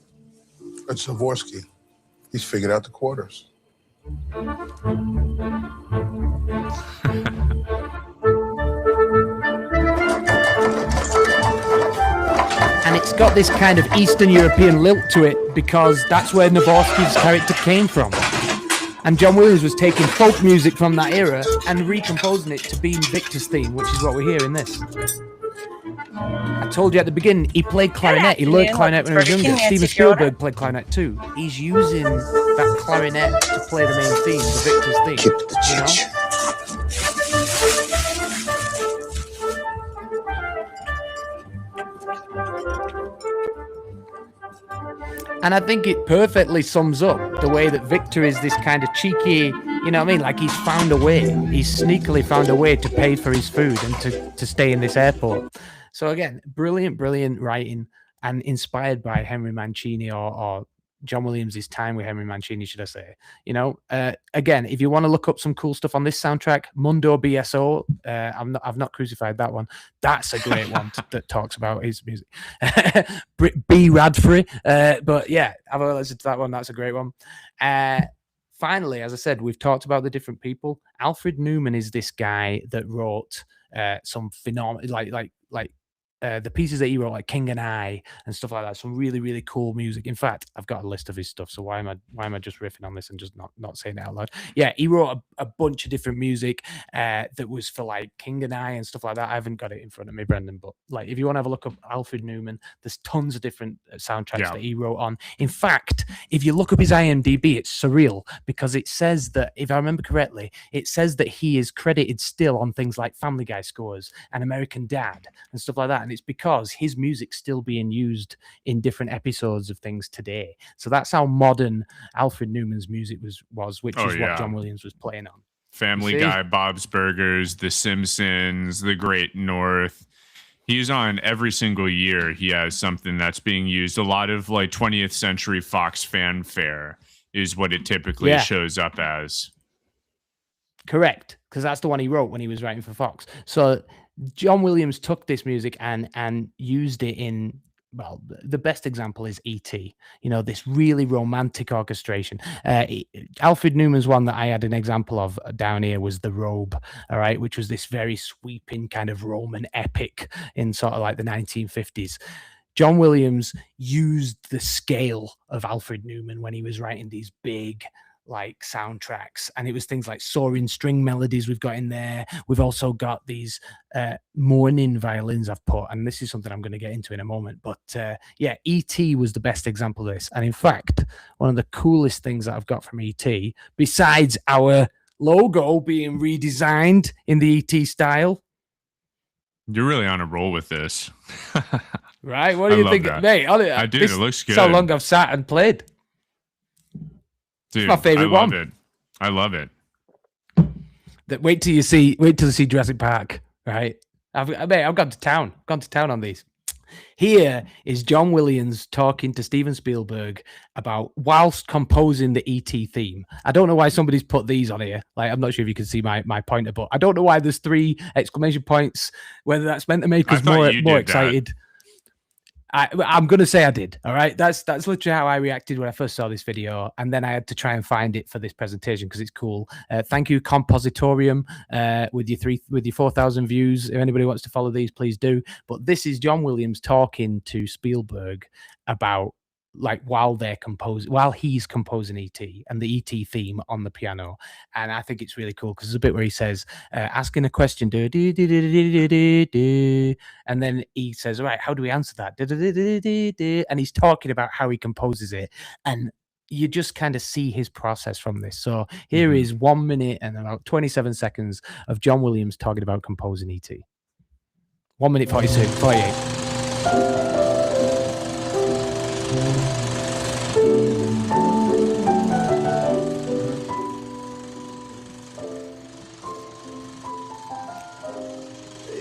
Speaker 11: It's Zavorsky. He's figured out the quarters.
Speaker 2: And it's got this kind of Eastern European lilt to it because that's where Zavorsky's character came from. And John Williams was taking folk music from that era and recomposing it to be Victor's theme, which is what we hear in this. I told you at the beginning, he played clarinet. He learned clarinet when he was younger. Steven Spielberg played clarinet too. He's using that clarinet to play the main theme, the Victor's theme.
Speaker 11: Keep the church.
Speaker 2: And I think it perfectly sums up the way that Victor is this kind of cheeky, you know what I mean? Like he's found a way. He's sneakily found a way to pay for his food and to stay in this airport. So again, brilliant writing, and inspired by Henry Mancini or John Williams' time with Henry Mancini, should I say. You know, again, if you want to look up some cool stuff on this soundtrack, Mundo BSO, I've not crucified that one. That's a great one that talks about his music. B. Radfrey. But yeah, have a listen to that one. That's a great one. Finally, as I said, we've talked about the different people. Alfred Newman is this guy that wrote some phenomenal, like the pieces that he wrote, like King and I and stuff like that. Some really cool music. In fact, I've got a list of his stuff. So why am I just riffing on this and just not saying it out loud? Yeah, he wrote a bunch of different music that was for like King and I and stuff like that. I haven't got it in front of me, Brendan, but like if you want to have a look up Alfred Newman, there's tons of different soundtracks that he wrote on. In fact, if you look up his IMDb, it's surreal because it says that, if I remember correctly, it says that he is credited still on things like Family Guy scores and American Dad and stuff like that. And it's because his music's still being used in different episodes of things today. So that's how modern Alfred Newman's music was, which is what John Williams was playing on.
Speaker 1: Family Guy, Bob's Burgers, The Simpsons, The Great North. He's on every single year. He has something that's being used. A lot of like 20th century Fox fanfare is what it typically shows up as.
Speaker 2: Correct, because that's the one he wrote when he was writing for Fox. So John Williams took this music and used it in, well, the best example is E.T., you know, this really romantic orchestration. Alfred Newman's one that I had an example of down here was The Robe, all right, which was this very sweeping kind of Roman epic in sort of like the 1950s. John Williams used the scale of Alfred Newman when he was writing these big, like soundtracks, and it was things like soaring string melodies we've got in there. We've also got these mourning violins I've put, and this is something I'm going to get into in a moment, but yeah, E.T. was the best example of this. And in fact, one of the coolest things that I've got from E.T., besides our logo being redesigned in the E.T. style.
Speaker 1: You're really on a roll with this.
Speaker 2: Right, what do you think? Mate,
Speaker 1: I do, it looks good.
Speaker 2: That's how long I've sat and played.
Speaker 1: Dude,
Speaker 2: my favorite
Speaker 1: one. I love it.
Speaker 2: Wait till you see Jurassic Park, right? I've gone to town. On these. Here is John Williams talking to Steven Spielberg about whilst composing the E.T. theme. I don't know why somebody's put these on here. Like, I'm not sure if you can see my pointer, but I don't know why there's 3 exclamation points. Whether that's meant to make us more excited. I'm gonna say I did. All right, that's literally how I reacted when I first saw this video, and then I had to try and find it for this presentation because it's cool. Thank you, Compositorium, with your 4,000 views. If anybody wants to follow these, please do. But this is John Williams talking to Spielberg about like while he's composing ET and the ET theme on the piano, and I think it's really cool because there's a bit where he says asking a question, and then he says, all right, how do we answer that? And he's talking about how he composes it, and you just kind of see his process from this. So here is 1 minute and about 27 seconds of John Williams talking about composing ET. 1 minute 48.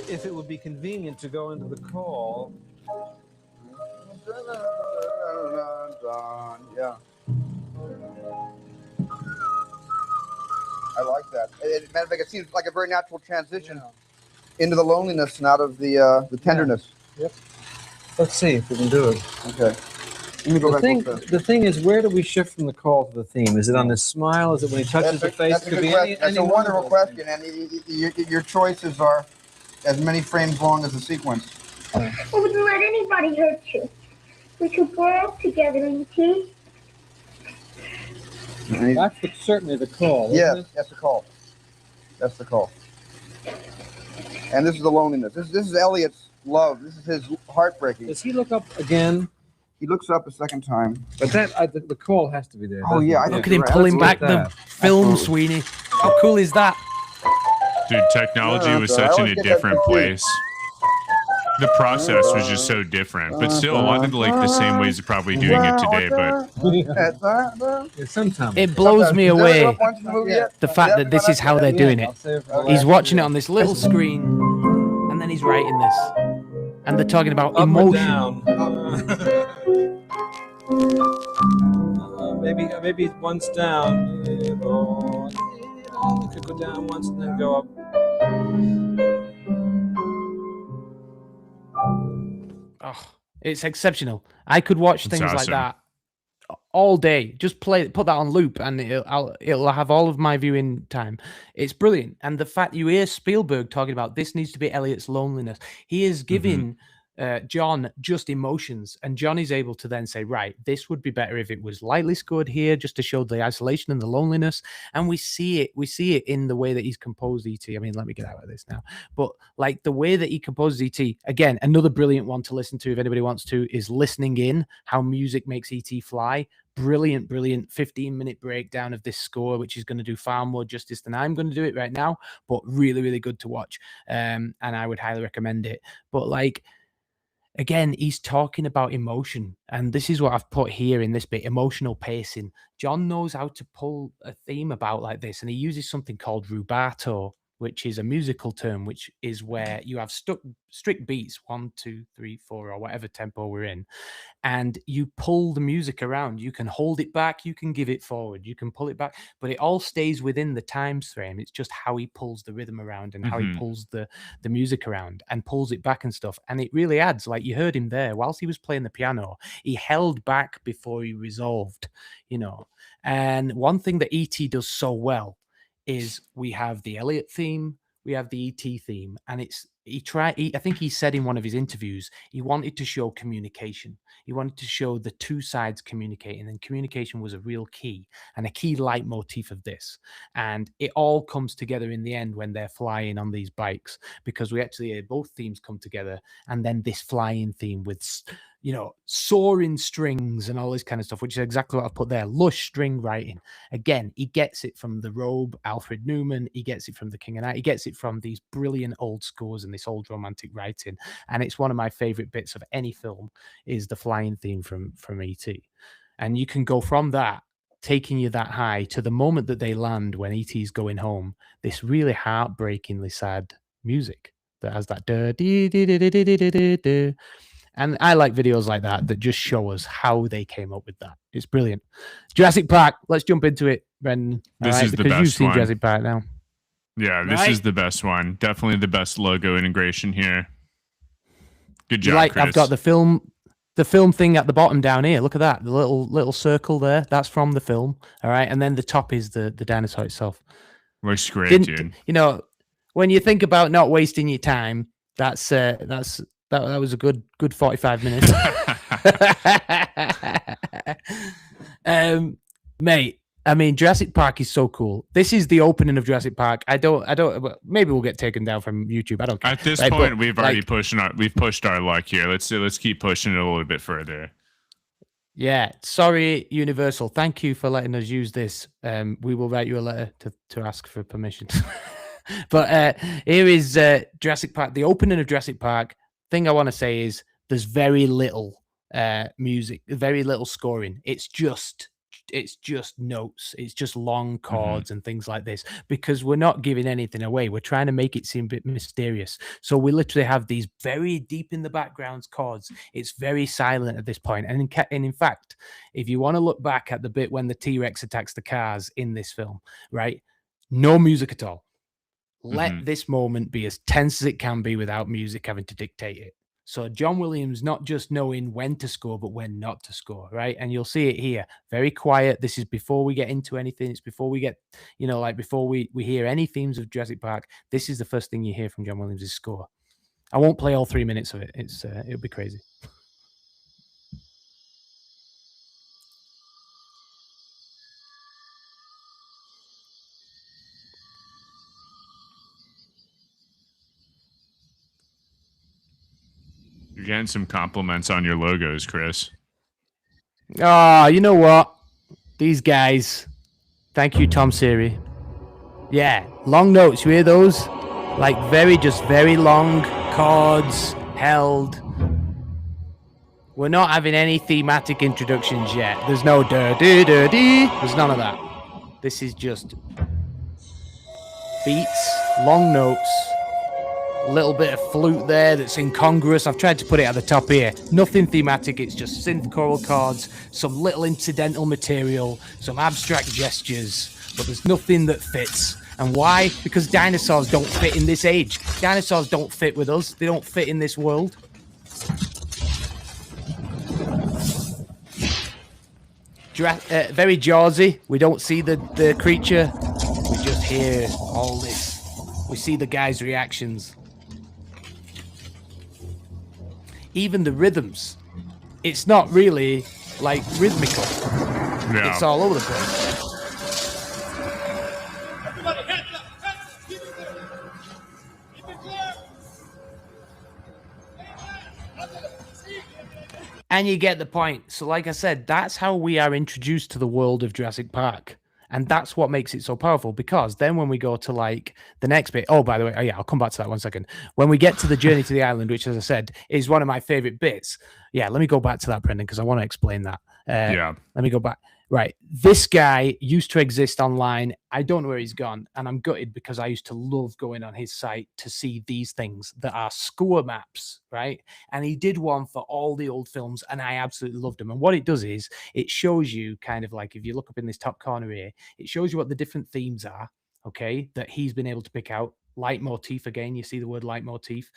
Speaker 12: If it would be convenient to go into the call.
Speaker 10: Yeah. I like that. Matter of fact, it seems like a very natural transition into the loneliness and out of the tenderness.
Speaker 12: Yep. Let's see if we can do it.
Speaker 10: Okay. Let me go back.
Speaker 12: The thing is, where do we shift from the call to the theme? Is it on his smile? Is it when he touches the face?
Speaker 10: That's a good question. That's a wonderful question, and your choices are as many frames long as the sequence.
Speaker 3: I wouldn't let anybody hurt you. We could grow up together, E.T.
Speaker 12: That's certainly the call.
Speaker 10: Yes, that's the call. That's the call. And this is the loneliness. This is Elliot's love. This is his heartbreaking.
Speaker 12: Does he look up again?
Speaker 10: He looks up a second time.
Speaker 12: But the call has to be there.
Speaker 10: Oh yeah,
Speaker 2: look at him pulling back the film, Sweeney. How cool is that?
Speaker 1: Dude, technology was such in a different place. The process was just so different, but still a lot of like the same ways of probably doing it today. But
Speaker 12: sometimes
Speaker 2: it blows me away the fact that this is how they're doing it. He's watching it on this little screen, and then he's writing this, and they're talking about emotion.
Speaker 12: Maybe once down. Could go down once and then go up.
Speaker 2: Oh, it's exceptional. I could watch things like that all day. Just put that on loop, and it'll have all of my viewing time. It's brilliant, and the fact you hear Spielberg talking about this needs to be Elliot's loneliness. He is giving John just emotions, and John is able to then say, right, this would be better if it was lightly scored here, just to show the isolation and the loneliness. And we see it in the way that he's composed ET. I mean, let me get out of this now, but like the way that he composes ET, again, another brilliant one to listen to if anybody wants to, is Listening In, how music makes ET fly. Brilliant 15-minute breakdown of this score, which is going to do far more justice than I'm going to do it right now, but really, really good to watch. And I would highly recommend it. But like, again, he's talking about emotion, and this is what I've put here in this bit: emotional pacing. John knows how to pull a theme about like this, and he uses something called rubato, which is a musical term, which is where you have strict beats, 1, 2, 3, 4, or whatever tempo we're in, and you pull the music around. You can hold it back, you can give it forward, you can pull it back, but it all stays within the time frame. It's just how he pulls the rhythm around and how he pulls the music around and pulls it back and stuff. And it really adds, like you heard him there, whilst he was playing the piano, he held back before he resolved, you know. And one thing that E.T. does so well is we have the Elliot theme, we have the ET theme, and I think he said in one of his interviews, he wanted to show communication. He wanted to show the two sides communicating, and communication was a real key and a key leitmotif of this. And it all comes together in the end when they're flying on these bikes, because we actually hear both themes come together, and then this flying theme with, you know, soaring strings and all this kind of stuff, which is exactly what I've put there. Lush string writing. Again, he gets it from The Robe, Alfred Newman. He gets it from The King and I. He gets it from these brilliant old scores and this old romantic writing. And it's one of my favorite bits of any film is the flying theme from E.T. And you can go from that, taking you that high, to the moment that they land when E.T.'s going home, this really heartbreakingly sad music that has that da dee dee dee dee dee dee dee dee. And I like videos like that just show us how they came up with that. It's brilliant. Jurassic Park. Let's jump into it, Brendan.
Speaker 1: This is the best
Speaker 2: you've seen
Speaker 1: one.
Speaker 2: Jurassic Park now.
Speaker 1: Yeah, this is the best one. Definitely the best logo integration here. Good job, Chris.
Speaker 2: I've got the film. the film thing at the bottom down here. Look at that, the little circle there. That's from the film. All right, and then the top is the dinosaur itself.
Speaker 1: Looks great, dude.
Speaker 2: You know, when you think about not wasting your time, that was a good 45 minutes. Mate, I mean, Jurassic Park is so cool. This is the opening of Jurassic Park. I don't. Maybe we'll get taken down from YouTube. I don't care.
Speaker 1: At this point, we've already pushed our luck here. Let's keep pushing it a little bit further.
Speaker 2: Yeah, sorry, Universal. Thank you for letting us use this. We will write you a letter to ask for permission. But here is Jurassic Park. The opening of Jurassic Park. Thing I want to say is there's very little music, very little scoring. It's just notes. It's just long chords and things like this, because we're not giving anything away. We're trying to make it seem a bit mysterious. So we literally have these very deep in the background chords. It's very silent at this point. And in fact, if you want to look back at the bit when the T-Rex attacks the cars in this film, right? No music at all. Let this moment be as tense as it can be without music having to dictate it. So John Williams not just knowing when to score, but when not to score, right? And you'll see it here. Very quiet. This is before we get into anything. It's before we get, before we hear any themes of Jurassic Park. This is the first thing you hear from John Williams' score. I won't play all 3 minutes of it. It'll be crazy.
Speaker 1: You're getting some compliments on your logos, Chris.
Speaker 2: Oh, you know what? These guys. Thank you, Tom Siri. Yeah, long notes. You hear those? Like very long chords held. We're not having any thematic introductions yet. There's no da-dee. There's none of that. This is just beats, long notes. Little bit of flute there that's incongruous. I've tried to put it at the top here. Nothing thematic. It's just synth choral chords, some little incidental material, some abstract gestures, but there's nothing that fits. And why? Because dinosaurs don't fit in this age. Dinosaurs don't fit with us. They don't fit in this world. Very Jaws-y. We don't see the creature. We just hear all this. We see the guy's reactions. Even the rhythms, it's not really like rhythmical.
Speaker 1: Yeah.
Speaker 2: It's all over the place. And you get the point. So like I said, that's how we are introduced to the world of Jurassic Park. And that's what makes it so powerful, because then when we go to like the next bit, oh, by the way, I'll come back to that 1 second. When we get to the journey to the island, which, as I said, is one of my favorite bits. Yeah, let me go back to that, Brendan, because I want to explain that. Let me go back. Right. This guy used to exist online. I don't know where he's gone. And I'm gutted, because I used to love going on his site to see these things that are score maps, right? And he did one for all the old films, and I absolutely loved them. And what it does is it shows you kind of like, if you look up in this top corner here, it shows you what the different themes are, okay, that he's been able to pick out. Leitmotif, again, you see the word leitmotif.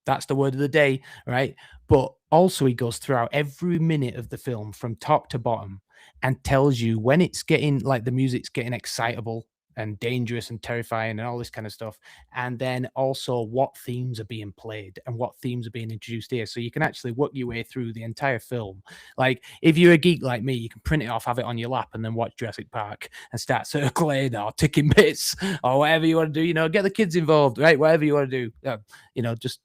Speaker 2: That's the word of the day, right? But also he goes throughout every minute of the film from top to bottom and tells you when it's getting, like, the music's getting excitable and dangerous and terrifying and all this kind of stuff. And then also what themes are being played and what themes are being introduced here. So you can actually work your way through the entire film. Like, if you're a geek like me, you can print it off, have it on your lap, and then watch Jurassic Park and start circling or ticking bits or whatever you want to do, get the kids involved, right? Whatever you want to do, just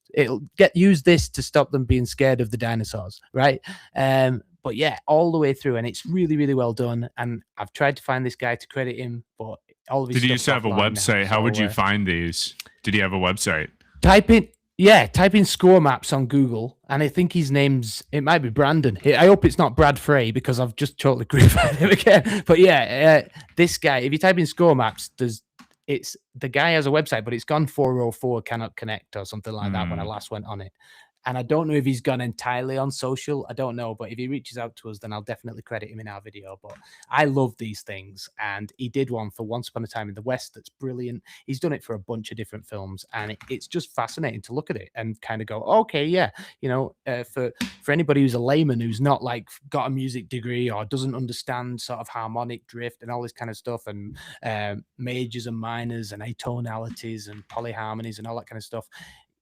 Speaker 2: use this to stop them being scared of the dinosaurs, right? But yeah, all the way through, and it's really, really well done. And I've tried to find this guy to credit him, but all of his
Speaker 1: Did he used to have a website? How would you find these? Did he have a website?
Speaker 2: Type in score maps on Google, and I think his name's, it might be Brandon. I hope it's not Brad Frey, because I've just totally gratified him again. But yeah, this guy, if you type in score maps, the guy has a website, but it's gone 404 cannot connect or something like that when I last went on it. And I don't know if he's gone entirely on social. I don't know. But if he reaches out to us, then I'll definitely credit him in our video. But I love these things. And he did one for Once Upon a Time in the West that's brilliant. He's done it for a bunch of different films. And it's just fascinating to look at it and kind of go, okay, yeah. You know, for anybody who's a layman who's not like got a music degree or doesn't understand sort of harmonic drift and all this kind of stuff and majors and minors and atonalities and polyharmonies and all that kind of stuff.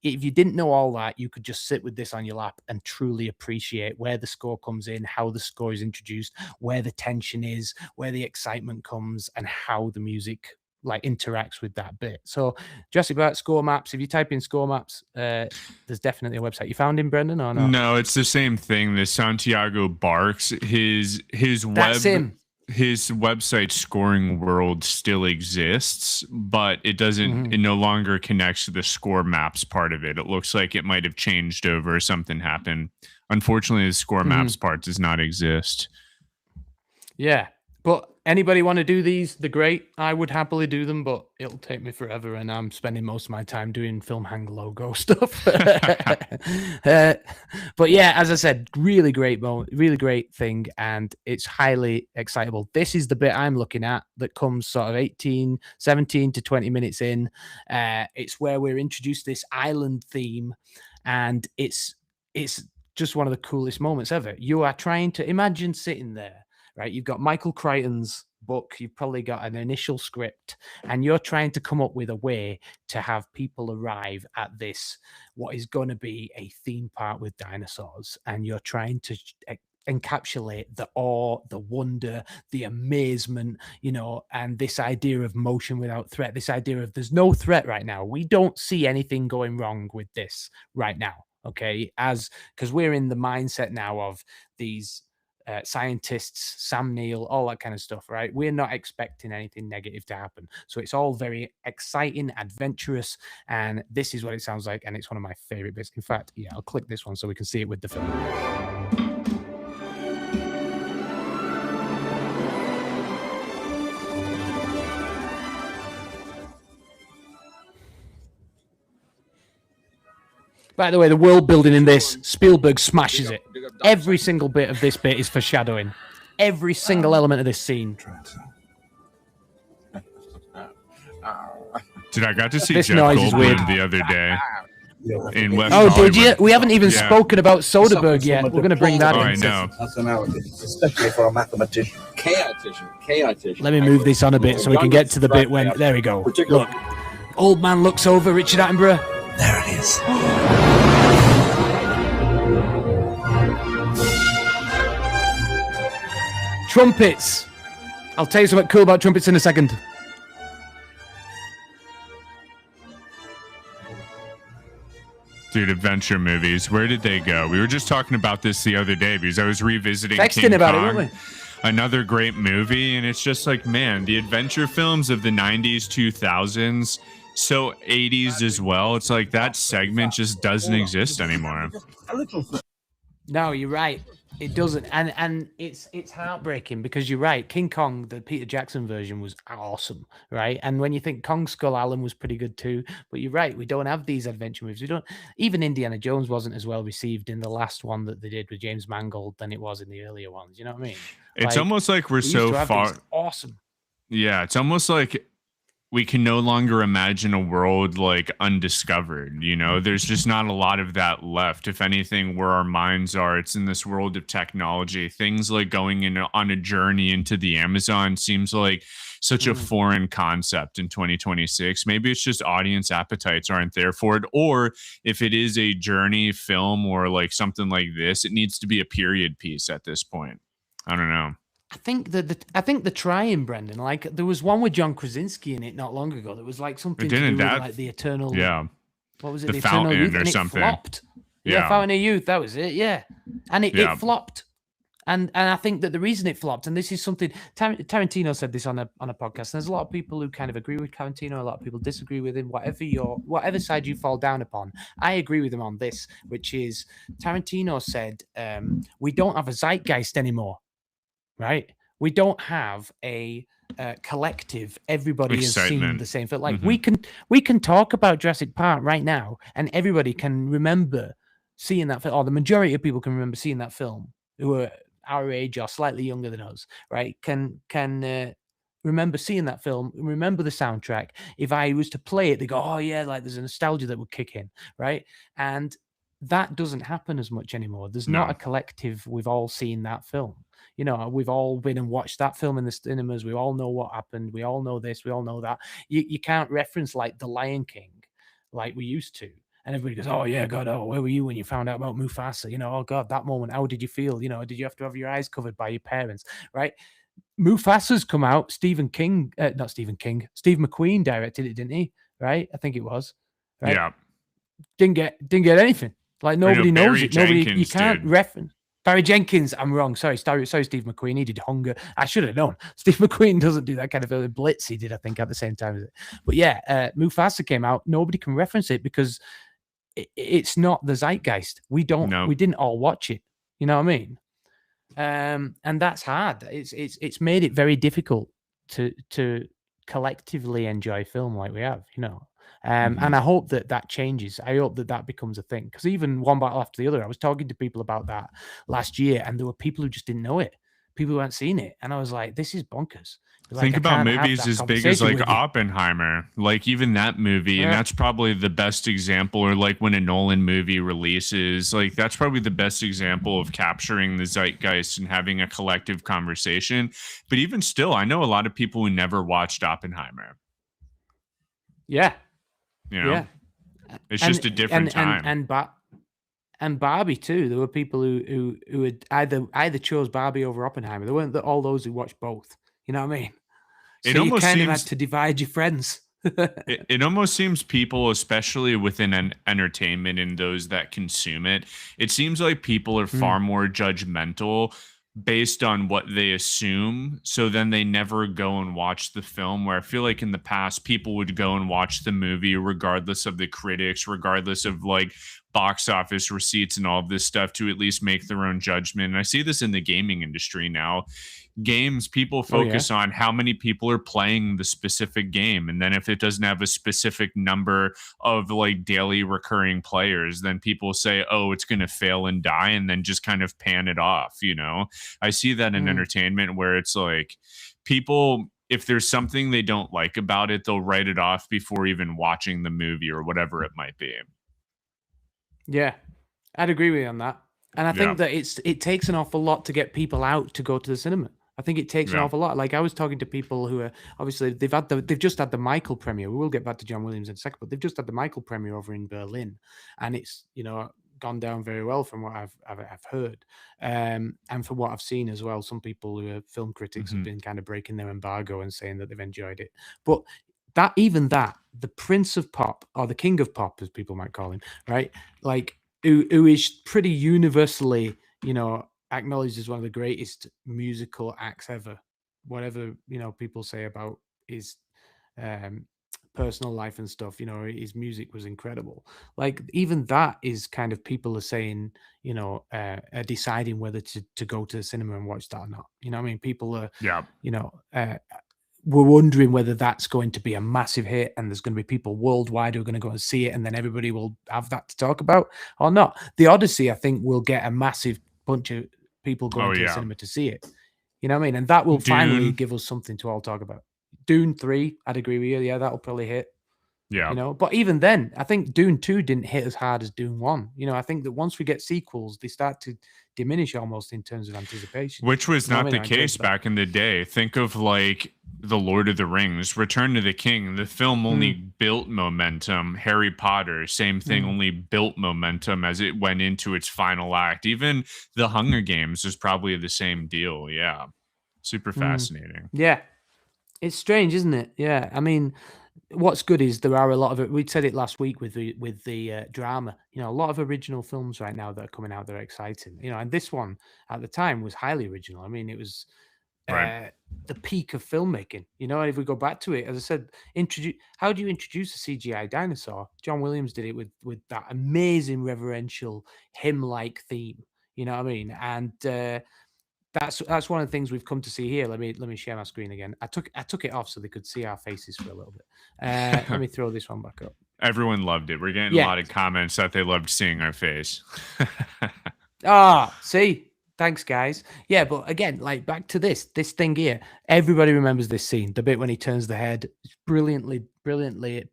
Speaker 2: If you didn't know all that, you could just sit with this on your lap and truly appreciate where the score comes in, how the score is introduced, where the tension is, where the excitement comes, and how the music like interacts with that bit. So Jurassic Park score maps, if you type in score maps, there's definitely a website. You found him, Brendan, or not?
Speaker 1: No, it's the same thing. The Santiago Barks, his
Speaker 2: That's him.
Speaker 1: His website Scoring World still exists, but it doesn't, it no longer connects to the score maps part of it. It looks like it might have changed over, something happened. Unfortunately, the score maps part does not exist.
Speaker 2: Yeah. But anybody want to do these? They're great. I would happily do them, but it'll take me forever, and I'm spending most of my time doing Film Hang logo stuff. But yeah, as I said, really great moment, really great thing, and it's highly excitable. This is the bit I'm looking at that comes sort of 17 to 20 minutes in. It's where we're introduced to this island theme, and it's just one of the coolest moments ever. You are trying to imagine sitting there. Right, you've got Michael Crichton's book, you've probably got an initial script, and you're trying to come up with a way to have people arrive at this, what is going to be a theme park with dinosaurs, and you're trying to encapsulate the awe, the wonder, the amazement, you know, and this idea of motion without threat, this idea of there's no threat right now. We don't see anything going wrong with this right now, okay? Because we're in the mindset now of these scientists, Sam Neill, all that kind of stuff, right? We're not expecting anything negative to happen. So it's all very exciting, adventurous, and this is what it sounds like, and it's one of my favorite bits. In fact, yeah, I'll click this one so we can see it with the film. By the way, the world building in this, Spielberg smashes it. Every single bit of this bit is foreshadowing. Every single element of this scene.
Speaker 1: Dude, I got to see Jeff Goldblum the other day in West
Speaker 2: Hollywood. Did you? We haven't even spoken about Soderbergh yet. We're going to bring that in.
Speaker 1: I know.
Speaker 10: Especially for a mathematician.
Speaker 2: Chaotician. Let me move this on a bit so we can get to the bit when... There we go. Look. Old man looks over, Richard Attenborough.
Speaker 13: There it is.
Speaker 2: Trumpets. I'll tell you something cool about trumpets in a second.
Speaker 1: Dude, adventure movies, where did they go? We were just talking about this the other day because I was revisiting
Speaker 2: Texting
Speaker 1: King
Speaker 2: about
Speaker 1: Kong,
Speaker 2: it, weren't we?
Speaker 1: another great movie, and it's just like, man, the adventure films of the 90s, 2000s, so 80s as well. It's like that segment just doesn't exist anymore.
Speaker 2: No, you're right. It doesn't, and it's heartbreaking because you're right. King Kong, the Peter Jackson version, was awesome, right? And when you think Kong Skull Island was pretty good too, but you're right. We don't have these adventure movies. We don't. Even Indiana Jones wasn't as well received in the last one that they did with James Mangold than it was in the earlier ones. You know what I mean?
Speaker 1: It's almost like we're so far.
Speaker 2: Awesome.
Speaker 1: Yeah, it's almost like we can no longer imagine a world like undiscovered. You know, there's just not a lot of that left. If anything, where our minds are, it's in this world of technology. Things like going on a journey into the Amazon seems like such a foreign concept in 2026. Maybe it's just audience appetites aren't there for it. Or if it is a journey film or like something like this, it needs to be a period piece at this point. I don't know.
Speaker 2: I think the trying, Brendan, like there was one with John Krasinski in it not long ago that was like something to do with like the eternal, what was it, the
Speaker 1: Fountain
Speaker 2: Eternal Youth,
Speaker 1: or
Speaker 2: and
Speaker 1: something.
Speaker 2: It flopped. Yeah, Fountain of Youth, that was it. Yeah, and it flopped. And I think that the reason it flopped, and this is something Tarantino said this on a podcast. And there's a lot of people who kind of agree with Tarantino, a lot of people disagree with him. Whatever side you fall down upon, I agree with him on this, which is Tarantino said we don't have a zeitgeist anymore. Right, we don't have a collective. Everybody has seen the same film. Like we can talk about Jurassic Park right now, and everybody can remember seeing that film, or the majority of people can remember seeing that film who are our age or slightly younger than us, right? Can remember seeing that film, remember the soundtrack. If I was to play it, they go, oh yeah, like there's a nostalgia that would kick in, right? And that doesn't happen as much anymore. There's not a collective, we've all seen that film. We've all been and watched that film in the cinemas. We all know what happened. We all know this. We all know that. You can't reference like The Lion King like we used to. And everybody goes, oh, yeah, God, where were you when you found out about Mufasa? Oh, God, that moment, how did you feel? Did you have to have your eyes covered by your parents, right? Mufasa's come out. Steve McQueen directed it, didn't he? Right? I think it was. Right?
Speaker 1: Yeah.
Speaker 2: Didn't get anything. Like, nobody knows it. You can't reference. Barry Jenkins, I'm wrong. Sorry, Steve McQueen. He did Hunger. I should have known. Steve McQueen doesn't do that kind of film. Blitz, he did, I think, at the same time as it. But yeah, Mufasa came out. Nobody can reference it because it's not the zeitgeist. We didn't all watch it. You know what I mean? And that's hard. It's made it very difficult to collectively enjoy film like we have, and I hope that changes. I hope that becomes a thing, because even One Battle After the Other, I was talking to people about that last year, and there were people who just didn't know it, people who hadn't seen it, and I was like, this is bonkers.
Speaker 1: Think about movies as big as like Oppenheimer, like even that movie, and that's probably the best example. Or like when a Nolan movie releases, like that's probably the best example of capturing the zeitgeist and having a collective conversation. But even still, I know a lot of people who never watched Oppenheimer.
Speaker 2: Yeah,
Speaker 1: it's just a different time.
Speaker 2: And Barbie too. There were people who had either chose Barbie over Oppenheimer. There weren't all those who watched both. You know what I mean? So
Speaker 1: it almost
Speaker 2: you kind
Speaker 1: seems,
Speaker 2: of had to divide your friends.
Speaker 1: it almost seems people, especially within entertainment and those that consume it, it seems like people are far more judgmental based on what they assume. So then they never go and watch the film, where I feel like in the past, people would go and watch the movie regardless of the critics, regardless of like box office receipts and all of this stuff, to at least make their own judgment. And I see this in the gaming industry now. Games, people focus on how many people are playing the specific game, and then if it doesn't have a specific number of like daily recurring players, then people say, oh, it's going to fail and die, and then just kind of pan it off. I see that in entertainment, where it's like people, if there's something they don't like about it, they'll write it off before even watching the movie or whatever it might be.
Speaker 2: Yeah, I'd agree with you on that. And I think that it takes an awful lot to get people out to go to the cinema. I think it takes an awful lot. Like I was talking to people who are obviously they've just had the Michael premiere. We will get back to John Williams in a second, but they've just had the Michael premiere over in Berlin, and it's gone down very well from what I've heard, and from what I've seen as well. Some people who are film critics have been kind of breaking their embargo and saying that they've enjoyed it. But the Prince of Pop, or the King of Pop, as people might call him, right? Like who is pretty universally, acknowledged as one of the greatest musical acts ever. Whatever people say about his personal life and stuff, his music was incredible. Like even that is kind of, people are saying, deciding whether to go to the cinema and watch that or not. You know what I mean? People are, we're wondering whether that's going to be a massive hit, and there's going to be people worldwide who are going to go and see it, and then everybody will have that to talk about, or not. The Odyssey, I think, will get a massive bunch of people going to the cinema to see it. You know what I mean? And that will finally give us something to all talk about. Dune 3, I'd agree with you. Yeah, that'll probably hit. Yeah. But even then, I think Dune 2 didn't hit as hard as Dune 1. I think that once we get sequels, they start to diminish almost in terms of anticipation.
Speaker 1: Which was not the case back in the day. Think of like The Lord of the Rings, Return to the King. The film only built momentum. Harry Potter, same thing, only built momentum as it went into its final act. Even The Hunger Games is probably the same deal. Yeah. Super fascinating.
Speaker 2: Yeah. It's strange, isn't it? Yeah. I mean, what's good is there are a lot of it. We said it last week with the drama. A lot of original films right now that are coming out that are exciting. And this one at the time was highly original. I mean, it was the peak of filmmaking. And if we go back to it, as I said, how do you introduce a CGI dinosaur? John Williams did it with that amazing reverential hymn-like theme. You know what I mean? And that's one of the things we've come to see here. Let me share my screen again. I took it off so they could see our faces for a little bit. Let me throw this one back up.
Speaker 1: Everyone loved it. We're getting a lot of comments that they loved seeing our face.
Speaker 2: See, thanks, guys. Yeah, but again, like back to this thing here. Everybody remembers this scene, the bit when he turns the head. It's brilliantly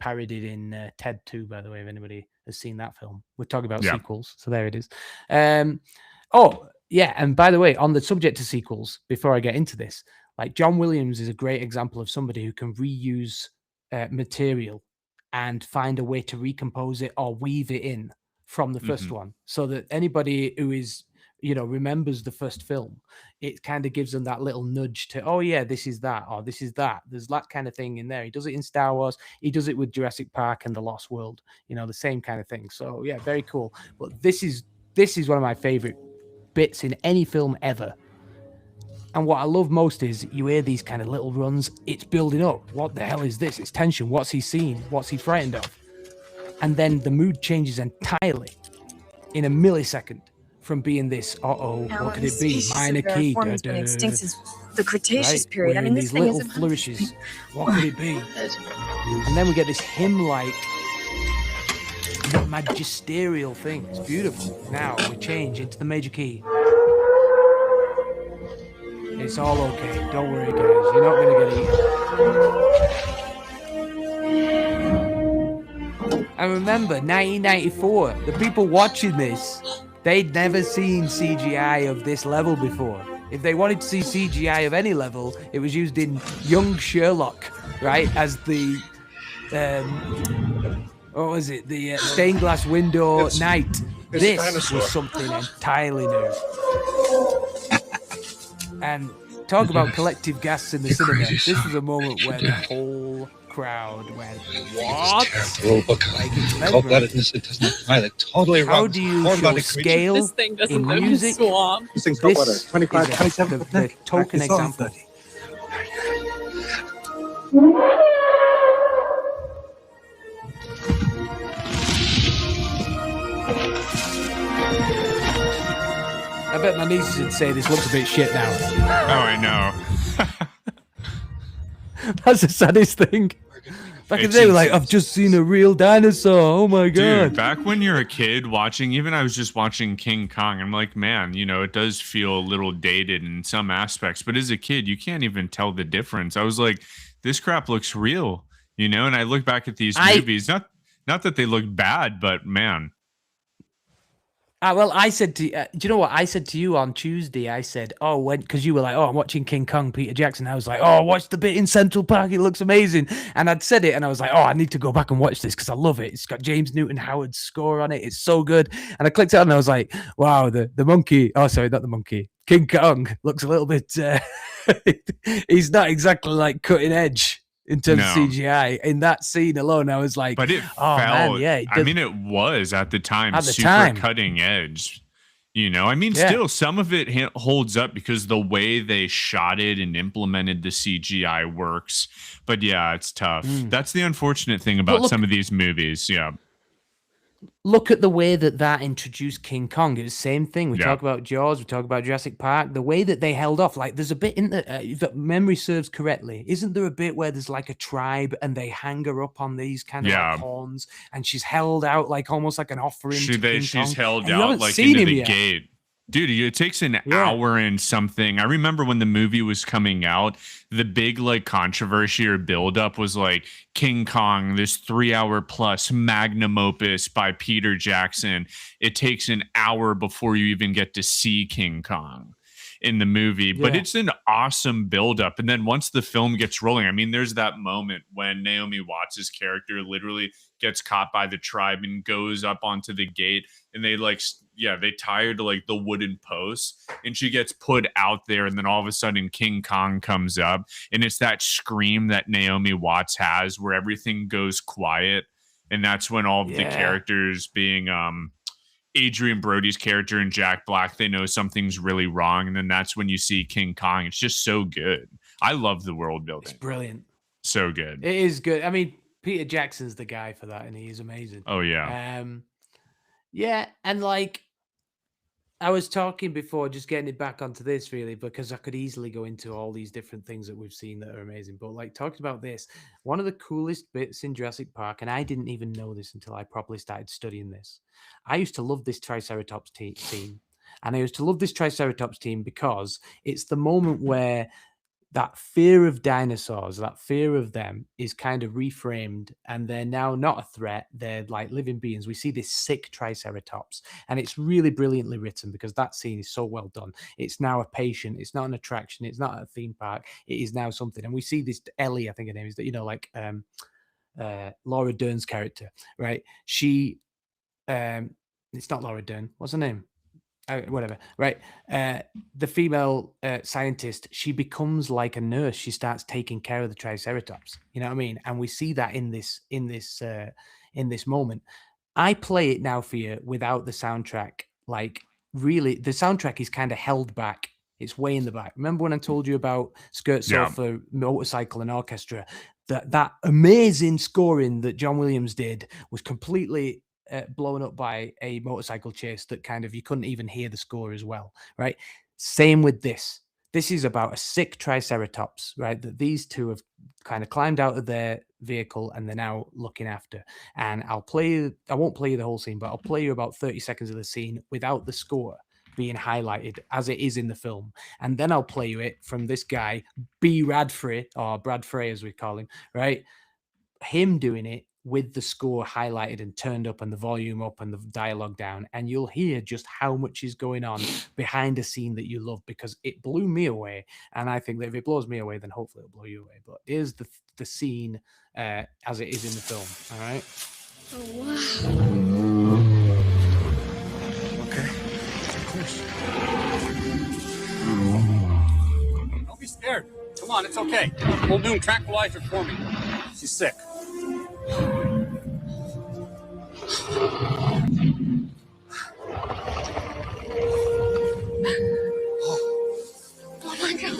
Speaker 2: parodied in Ted 2, by the way, if anybody has seen that film. We're talking about sequels, so there it is. Oh, yeah, and by the way, on the subject of sequels, before I get into this, like John Williams is a great example of somebody who can reuse material and find a way to recompose it or weave it in from the first one, so that anybody who is, remembers the first film, it kind of gives them that little nudge to, oh yeah, this is that, or this is that. There's that kind of thing in there. He does it in Star Wars. He does it with Jurassic Park and The Lost World, the same kind of thing. So yeah, very cool. But this is one of my favorite bits in any film ever. And what I love most is you hear these kind of little runs. It's building up. What the hell is this? It's tension. What's he seeing? What's he frightened of? And then the mood changes entirely in a millisecond from being this, what could it be? Minor key.
Speaker 9: Extinct is the Cretaceous period. I mean,
Speaker 2: these little flourishes. What could it be? And then we get this hymn-like magisterial thing. It's beautiful. Now we change into the major key. It's all okay. Don't worry, guys. You're not going to get eaten. And remember, 1994, the people watching this, they'd never seen CGI of this level before. If they wanted to see CGI of any level, it was used in Young Sherlock, right? As the, what was it? The stained glass window knight. This was something entirely new. And talk about collective gasps in the cinema. This is a moment where the whole crowd went, what?
Speaker 13: Terrible book. Cold-bloodedness, it doesn't apply. That totally
Speaker 2: How do you show scale
Speaker 9: This thing doesn't
Speaker 2: in
Speaker 9: live in
Speaker 2: music?
Speaker 9: swamp.
Speaker 11: This thing's
Speaker 2: This
Speaker 11: cold butter. 25,
Speaker 2: is
Speaker 11: 27.
Speaker 2: the token
Speaker 11: It's all
Speaker 2: example.
Speaker 11: 30.
Speaker 2: I bet my nieces would say this looks a bit shit now.
Speaker 1: Oh, I know.
Speaker 2: That's the saddest thing. Back in the day,
Speaker 1: It's
Speaker 2: we're like, I've just seen a real dinosaur. Oh my god.
Speaker 1: Dude, back when you're a kid watching, even I was just watching King Kong, I'm like, man, it does feel a little dated in some aspects, but as a kid, you can't even tell the difference. I was like, this crap looks real, and I look back at these movies, not that they look bad, but man.
Speaker 2: Well, I said to do you know what I said to you on Tuesday? I said, because you were like, I'm watching King Kong, Peter Jackson. I was like, watch the bit in Central Park. It looks amazing. And I'd said it, and I was like, I need to go back and watch this because I love it. It's got James Newton Howard's score on it. It's so good. And I clicked it on, and I was like, wow, the monkey. Oh, sorry, not the monkey. King Kong looks a little bit. He's not exactly like cutting edge in terms of CGI. In that scene alone, I was like,
Speaker 1: but it felt, man, yeah. I mean, it was at the time super cutting edge. Still some of it holds up because the way they shot it and implemented the CGI works. But yeah, it's tough. That's the unfortunate thing about some of these movies. Yeah.
Speaker 2: Look at the way that introduced King Kong. It was the same thing. We talk about Jaws. We talk about Jurassic Park. The way that they held off. Like, there's a bit in the, if memory serves correctly, isn't there a bit where there's like a tribe and they hang her up on these kind of like horns, and she's held out like almost like an offering to King
Speaker 1: she's
Speaker 2: Kong.
Speaker 1: held out like into the gate. Dude, it takes an hour and something. I remember when the movie was coming out, the big like controversy or buildup was like King Kong, this 3-hour plus magnum opus by Peter Jackson. It takes an hour before you even get to see King Kong in the movie, but it's an awesome buildup. And then once the film gets rolling, I mean, there's that moment when Naomi Watts' character literally gets caught by the tribe and goes up onto the gate, and they they tie her to like the wooden posts, and she gets put out there, and then all of a sudden King Kong comes up, and it's that scream that Naomi Watts has where everything goes quiet, and that's when all of the characters, being Adrian Brody's character and Jack Black, they know something's really wrong, and then that's when you see King Kong. It's just so good. I love the world building.
Speaker 2: It's brilliant.
Speaker 1: So good.
Speaker 2: It is good. I mean, Peter Jackson's the guy for that, and he is amazing.
Speaker 1: Oh yeah.
Speaker 2: Yeah, and like, I was talking before, just getting it back onto this really, because I could easily go into all these different things that we've seen that are amazing. But like talking about this, one of the coolest bits in Jurassic Park, and I didn't even know this until I properly started studying this. I used to love this Triceratops team. And I used to love this Triceratops team because it's the moment where that fear of dinosaurs, that fear of them is kind of reframed, and they're now not a threat. They're like living beings. We see this sick Triceratops, and it's really brilliantly written because that scene is so well done. It's now a patient. It's not an attraction. It's not a theme park. It is now something. And we see this Ellie, I think her name is, like Laura Dern's character, right? She, it's not Laura Dern. What's her name? Whatever, right? The female scientist, she becomes like a nurse. She starts taking care of the Triceratops. You know what I mean? And we see that in this moment. I play it now for you without the soundtrack. Like, really, the soundtrack is kind of held back. It's way in the back. Remember when I told you about Skirt Sofa, Motorcycle, and Orchestra? That amazing scoring that John Williams did was completely blown up by a motorcycle chase that kind of you couldn't even hear the score as well, right? Same with this. This is about a sick Triceratops, right? That these two have kind of climbed out of their vehicle and they're now looking after. And I won't play you the whole scene, but I'll play you about 30 seconds of the scene without the score being highlighted as it is in the film. And then I'll play you it from this guy, B. Radfrey, or Brad Frey as we call him, right? Him doing it with the score highlighted and turned up and the volume up and the dialogue down, and you'll hear just how much is going on behind a scene that you love, because it blew me away. And I think that if it blows me away, then hopefully it'll blow you away. But here's the scene as it is in the film. All right.
Speaker 14: Oh, wow.
Speaker 11: Okay.
Speaker 15: Don't be scared. Come on, it's okay. We'll do tranquilizer for me. She's sick.
Speaker 14: Oh my God.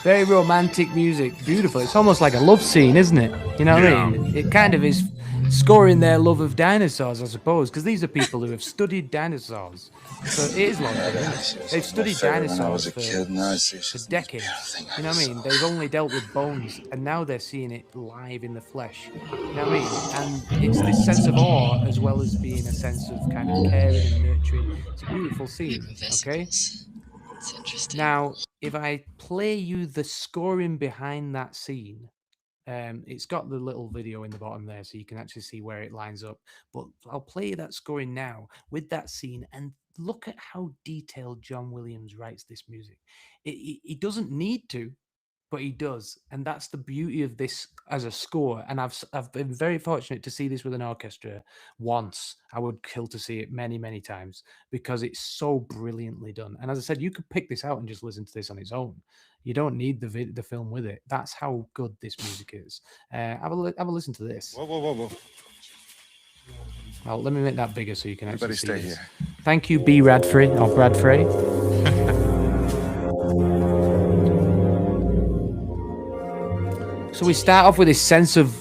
Speaker 2: Very romantic music, beautiful. It's almost like a love scene, isn't it? You know what I mean? It kind of is scoring their love of dinosaurs, I suppose, because these are people who have studied dinosaurs. So it is long term. They've studied dinosaurs for decades. You know what I mean? They've only dealt with bones, and now they're seeing it live in the flesh. You know what I mean? And it's this sense of awe as well as being a sense of kind of caring and nurturing. It's a beautiful scene. Okay.
Speaker 14: It's interesting.
Speaker 2: Now, if I play you the scoring behind that scene, it's got the little video in the bottom there, so you can actually see where it lines up. But I'll play you that scoring now with that scene, and look at how detailed John Williams writes this music. He doesn't need to, but he does, and that's the beauty of this as a score. And I've been very fortunate to see this with an orchestra once. I would kill to see it many, many times because it's so brilliantly done. And as I said, you could pick this out and just listen to this on its own. You don't need the film with it. That's how good this music is. Have a listen to this.
Speaker 11: Whoa.
Speaker 2: Well, let me make that bigger so you can actually
Speaker 11: Everybody
Speaker 2: see
Speaker 11: stay
Speaker 2: this.
Speaker 11: here.
Speaker 2: Thank you, B. Radfrey or Brad Frey. So we start off with this sense of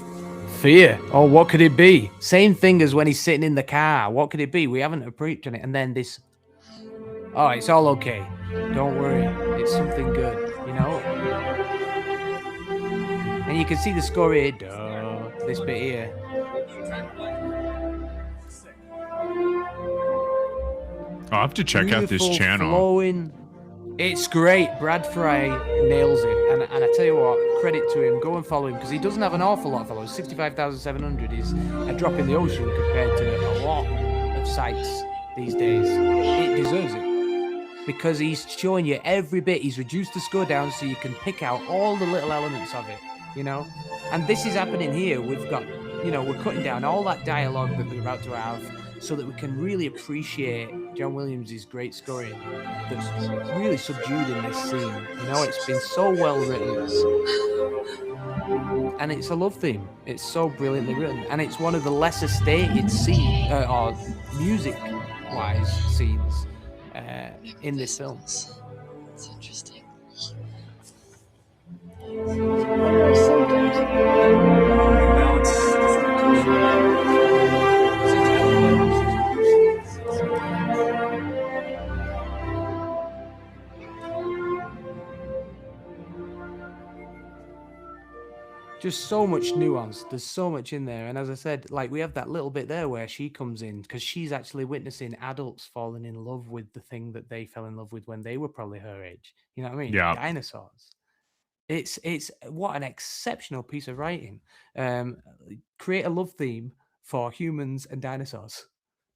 Speaker 2: fear. Oh, what could it be? Same thing as when he's sitting in the car. What could it be? We haven't approached on it. And then this, oh, it's all okay. Don't worry. It's something good, you know? And you can see the score here. Duh, this bit here.
Speaker 1: I'll have to check out this channel.
Speaker 2: Flowing. It's great. Brad Frey nails it. And I tell you what, credit to him. Go and follow him because he doesn't have an awful lot of followers. 65,700 is a drop in the ocean compared to a lot of sites these days. It deserves it because he's showing you every bit. He's reduced the score down so you can pick out all the little elements of it, you know? And this is happening here. We've got, we're cutting down all that dialogue that we're about to have so that we can really appreciate John Williams' great scoring that's really subdued in this scene. It's been so well written. And it's a love theme. It's so brilliantly written. And it's one of the lesser stated scene, or music-wise scenes in this film.
Speaker 14: It's interesting.
Speaker 2: just so much nuance. There's so much in there. And as I said, like we have that little bit there where she comes in because she's actually witnessing adults falling in love with the thing that they fell in love with when they were probably her age. You know what I mean?
Speaker 1: Yeah.
Speaker 2: Dinosaurs. It's what an exceptional piece of writing. Create a love theme for humans and dinosaurs.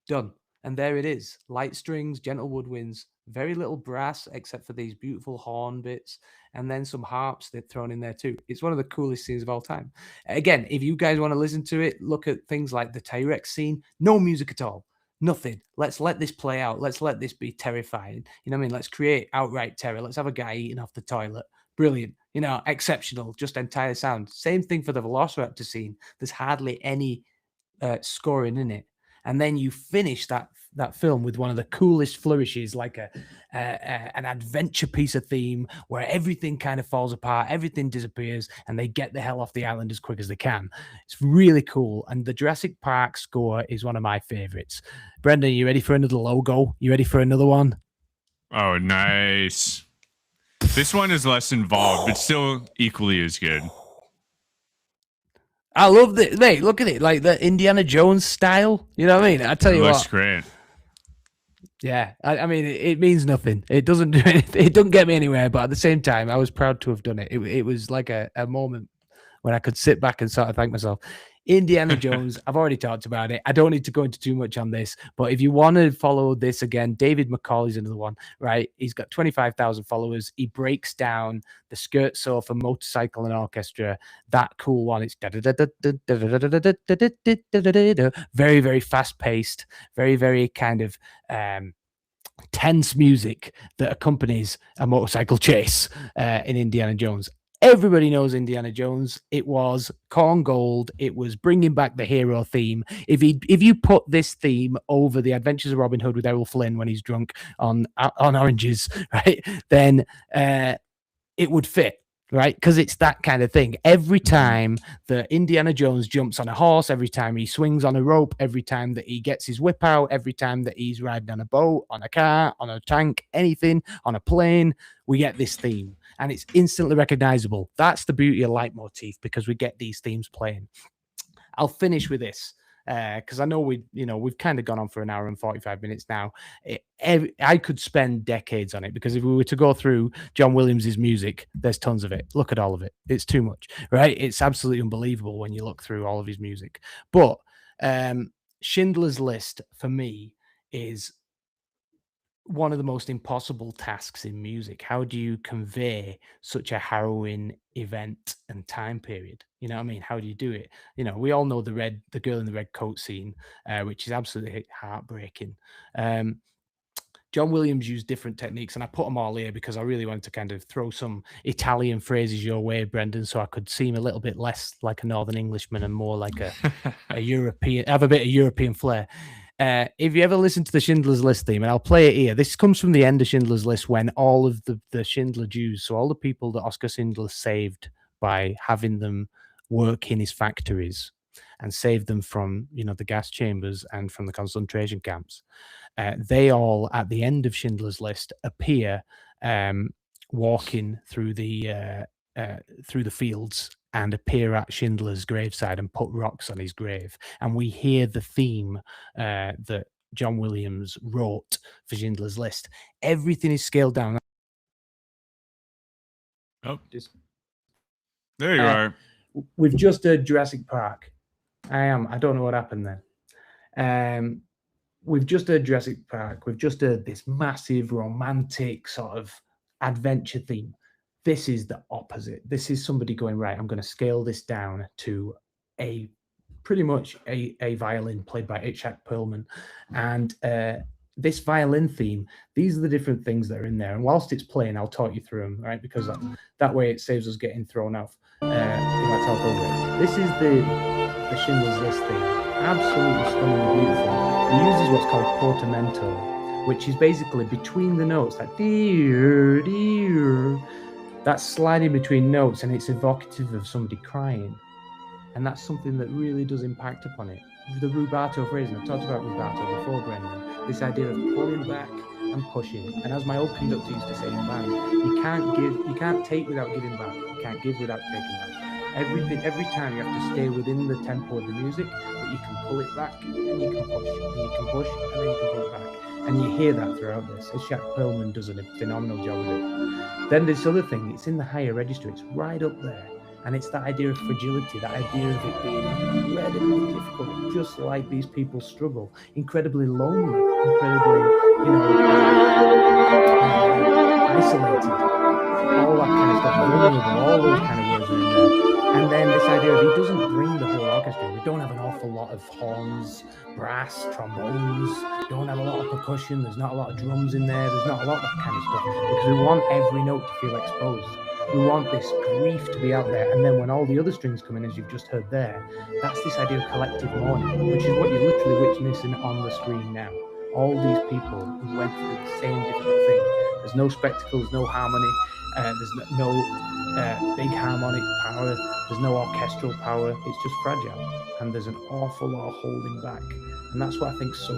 Speaker 2: Done. And there it is. Light strings, gentle woodwinds, very little brass except for these beautiful horn bits, and then some harps that thrown in there too. It's one of the coolest scenes of all time. Again, if you guys want to listen to it, look at things like the T-Rex scene. No music at all. Nothing. Let's let this play out. Let's let this be terrifying. You know what I mean? Let's create outright terror. Let's have a guy eating off the toilet. Brilliant. You know, exceptional. Just entire sound. Same thing for the Velociraptor scene. There's hardly any scoring in it. And then you finish that film with one of the coolest flourishes, like an adventure piece of theme where everything kind of falls apart, everything disappears, and they get the hell off the island as quick as they can. It's really cool. And the Jurassic Park score is one of my favorites. Brendan, you ready for another logo? You ready for another one?
Speaker 1: Oh, nice. This one is less involved, but still equally as good.
Speaker 2: I love it. Mate, look at it. Like the Indiana Jones style. You know what I mean? I tell you what.
Speaker 1: Looks great.
Speaker 2: Yeah. I mean, it means nothing. It doesn't do anything. It doesn't get me anywhere. But at the same time, I was proud to have done it. It was like a moment when I could sit back and sort of thank myself. Indiana Jones, I've already talked about it. I don't need to go into too much on this, but if you want to follow this again, David McCauley's another one, right? He's got 25,000 followers. He breaks down the skirt sofa, motorcycle, and orchestra. That cool one. It's very, very fast paced, very, very kind of tense music that accompanies a motorcycle chase in Indiana Jones. Everybody knows Indiana Jones. It was corn gold. It was bringing back the hero theme. If you put this theme over the Adventures of Robin Hood with Errol Flynn when he's drunk on oranges, right, then it would fit, right? Because it's that kind of thing. Every time that Indiana Jones jumps on a horse, every time he swings on a rope, every time that he gets his whip out, every time that he's riding on a boat, on a car, on a tank, anything, on a plane, we get this theme. And it's instantly recognizable. That's the beauty of leitmotif, because we get these themes playing. I'll finish with this because I know we've kind of gone on for an hour and 45 minutes now. I could spend decades on it, because if we were to go through John Williams's music, there's tons of it. Look at all of it. It's too much, right? It's absolutely unbelievable when you look through all of his music. But Schindler's List for me is one of the most impossible tasks in music. How do you convey such a harrowing event and time period? You know what I mean? How do you do it? You know, we all know the girl in the red coat scene, which is absolutely heartbreaking. John Williams used different techniques, and I put them all here because I really wanted to kind of throw some Italian phrases your way, Brendan, so I could seem a little bit less like a Northern Englishman and more like a European, have a bit of European flair. If you ever listen to the Schindler's List theme, and I'll play it here, this comes from the end of Schindler's List when all of the Schindler Jews, so all the people that Oskar Schindler saved by having them work in his factories and save them from, the gas chambers and from the concentration camps, they all, at the end of Schindler's List, appear walking through the fields and appear at Schindler's graveside and put rocks on his grave. And we hear the theme that John Williams wrote for Schindler's List. Everything is scaled down.
Speaker 1: Oh, there you are.
Speaker 2: We've just heard Jurassic Park. I don't know what happened then. We've just heard Jurassic Park. We've just heard this massive romantic sort of adventure theme. This is the opposite. This is somebody going, right, I'm going to scale this down to pretty much a violin played by Itzhak Perlman. And this violin theme, these are the different things that are in there. And whilst it's playing, I'll talk you through them, right? Because that way it saves us getting thrown off if I talk over it. This is the Schindler's List theme. Absolutely stunningly beautiful. He uses what's called portamento, which is basically between the notes, like dear, dear. That's sliding between notes, and it's evocative of somebody crying. And that's something that really does impact upon it. The rubato phrasing, I've talked about rubato before, Brendan. This idea of pulling back and pushing. And as my old conductor used to say in band, you can't take without giving back. You can't give without taking back. every time you have to stay within the tempo of the music, but you can pull it back and you can push and you can push and then you can pull it back. And you hear that throughout this. Jack Perlman does a phenomenal job with it. Then this other thing, it's in the higher register, it's right up there. And it's that idea of fragility, that idea of it being incredibly difficult, just like these people struggle, incredibly lonely, incredibly, isolated, all that kind of stuff, vulnerable, all those kind of words are in there. And then this idea of he doesn't bring the whole orchestra. We don't have an awful lot of horns, brass, trombones, don't have a lot of percussion, there's not a lot of drums in there, there's not a lot of that kind of stuff, because we want every note to feel exposed. We want this grief to be out there, and then when all the other strings come in, as you've just heard there, that's this idea of collective mourning, which is what you're literally witnessing on the screen now. All these people who went through the same difficult thing. There's no spectacles, no harmony, there's no big harmonic power, there's no orchestral power, it's just fragile, and there's an awful lot of holding back, and that's what I think is so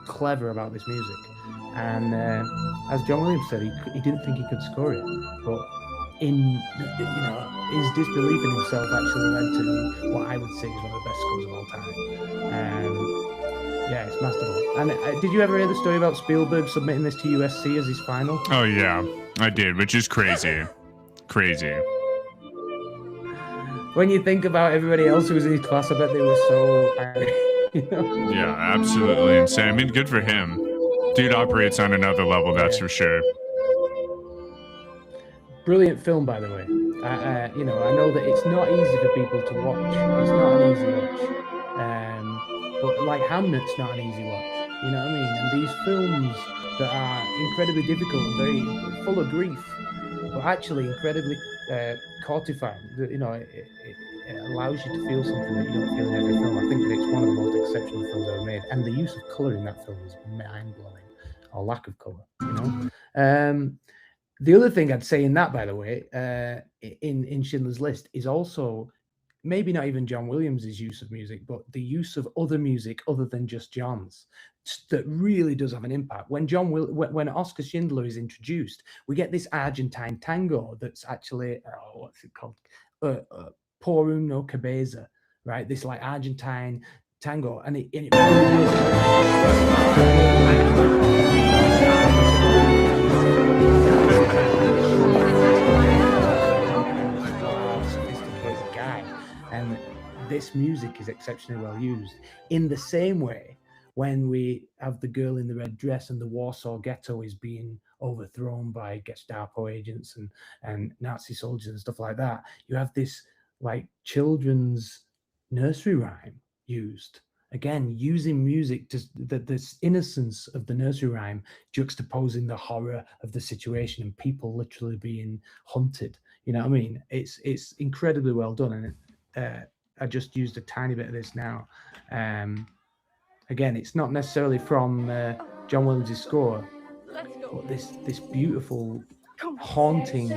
Speaker 2: clever about this music. And as John Williams said, he didn't think he could score it, but his disbelief in himself actually led to what I would say is one of the best scores of all time. Yeah, it's masterful. And did you ever hear the story about Spielberg submitting this to USC as his final?
Speaker 1: Oh yeah, I did, which is crazy. Crazy.
Speaker 2: When you think about everybody else who was in his class, I bet they were so angry.
Speaker 1: Yeah, absolutely insane. I mean, good for him. Dude operates on another level, that's for sure.
Speaker 2: Brilliant film, by the way. I know that it's not easy for people to watch. It's not an easy watch. But like Hamlet's not an easy watch. You know what I mean? And these films that are incredibly difficult and very full of grief, but actually incredibly cautifying. It allows you to feel something that you don't feel in every film. I think that it's one of the most exceptional films ever made. And the use of colour in that film is mind-blowing, or lack of colour, The other thing I'd say in that, by the way, in Schindler's List is also maybe not even John Williams' use of music, but the use of other music other than just John's that really does have an impact. When when Oscar Schindler is introduced, we get this Argentine tango that's actually, what's it called? Por uno cabeza, right? This like Argentine tango, and it really sophisticated guy, and this music is exceptionally well used. In the same way, when we have the girl in the red dress and the Warsaw ghetto is being overthrown by Gestapo agents and Nazi soldiers and stuff like that, you have this like children's nursery rhyme used. Again, using music to this innocence of the nursery rhyme juxtaposing the horror of the situation and people literally being hunted. You know what I mean? It's incredibly well done. And I just used a tiny bit of this now. Again, it's not necessarily from John Williams' score, but this beautiful, haunting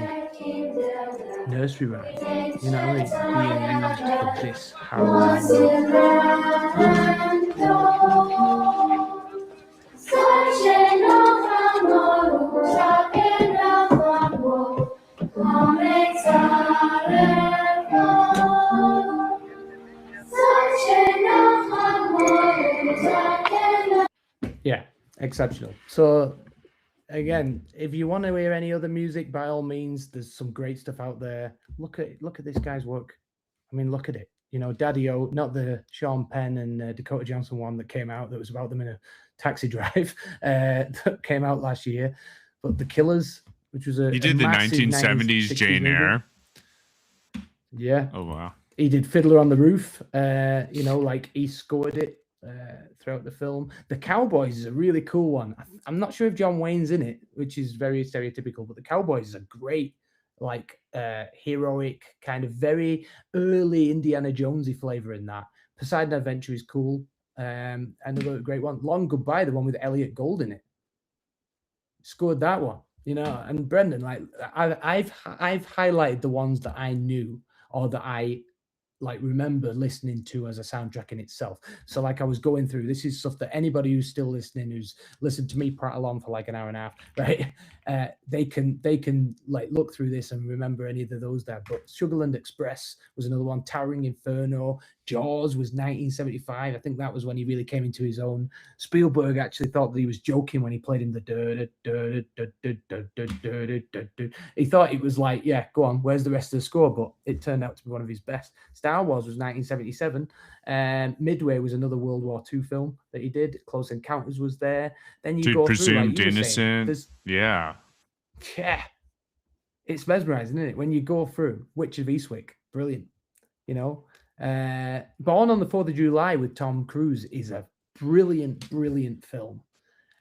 Speaker 2: nursery rhyme, you know what I mean, being used for this harrowing. Yeah, exceptional. So again, if you want to hear any other music, by all means, there's some great stuff out there. Look at this guy's work. I mean, look at it. You know, Daddy-O, not the Sean Penn and Dakota Johnson one that came out that was about them in a taxi drive that came out last year, but The Killers, which was
Speaker 1: he did the 1970s Jane Eyre.
Speaker 2: Yeah.
Speaker 1: Oh wow.
Speaker 2: He did Fiddler on the Roof. Like he scored it throughout the film. The Cowboys is a really cool one. I'm not sure if John Wayne's in it, which is very stereotypical, but The Cowboys is a great, heroic, kind of very early Indiana Jonesy flavor in that. Poseidon Adventure is cool. Another great one. Long Goodbye, the one with Elliot Gould in it. Scored that one, and Brendan, I've highlighted the ones that I knew or that I like remember listening to as a soundtrack in itself. So like I was going through, this is stuff that anybody who's still listening, who's listened to me prattle on for like an hour and a half, right? They can like look through this and remember any of those there. But Sugarland Express was another one. Towering Inferno. Jaws was 1975. I think that was when he really came into his own. Spielberg actually thought that he was joking when he played him the he thought it was like, yeah, go on, where's the rest of the score? But it turned out to be one of his best. Star Wars was 1977. Midway was another World War II film that he did. Close Encounters was there. Then you go
Speaker 1: Presumed
Speaker 2: through, like
Speaker 1: Innocent. Yeah.
Speaker 2: It's mesmerizing, isn't it? When you go through Witch of Eastwick, brilliant. You know, Born on the 4th of July with Tom Cruise is a brilliant film.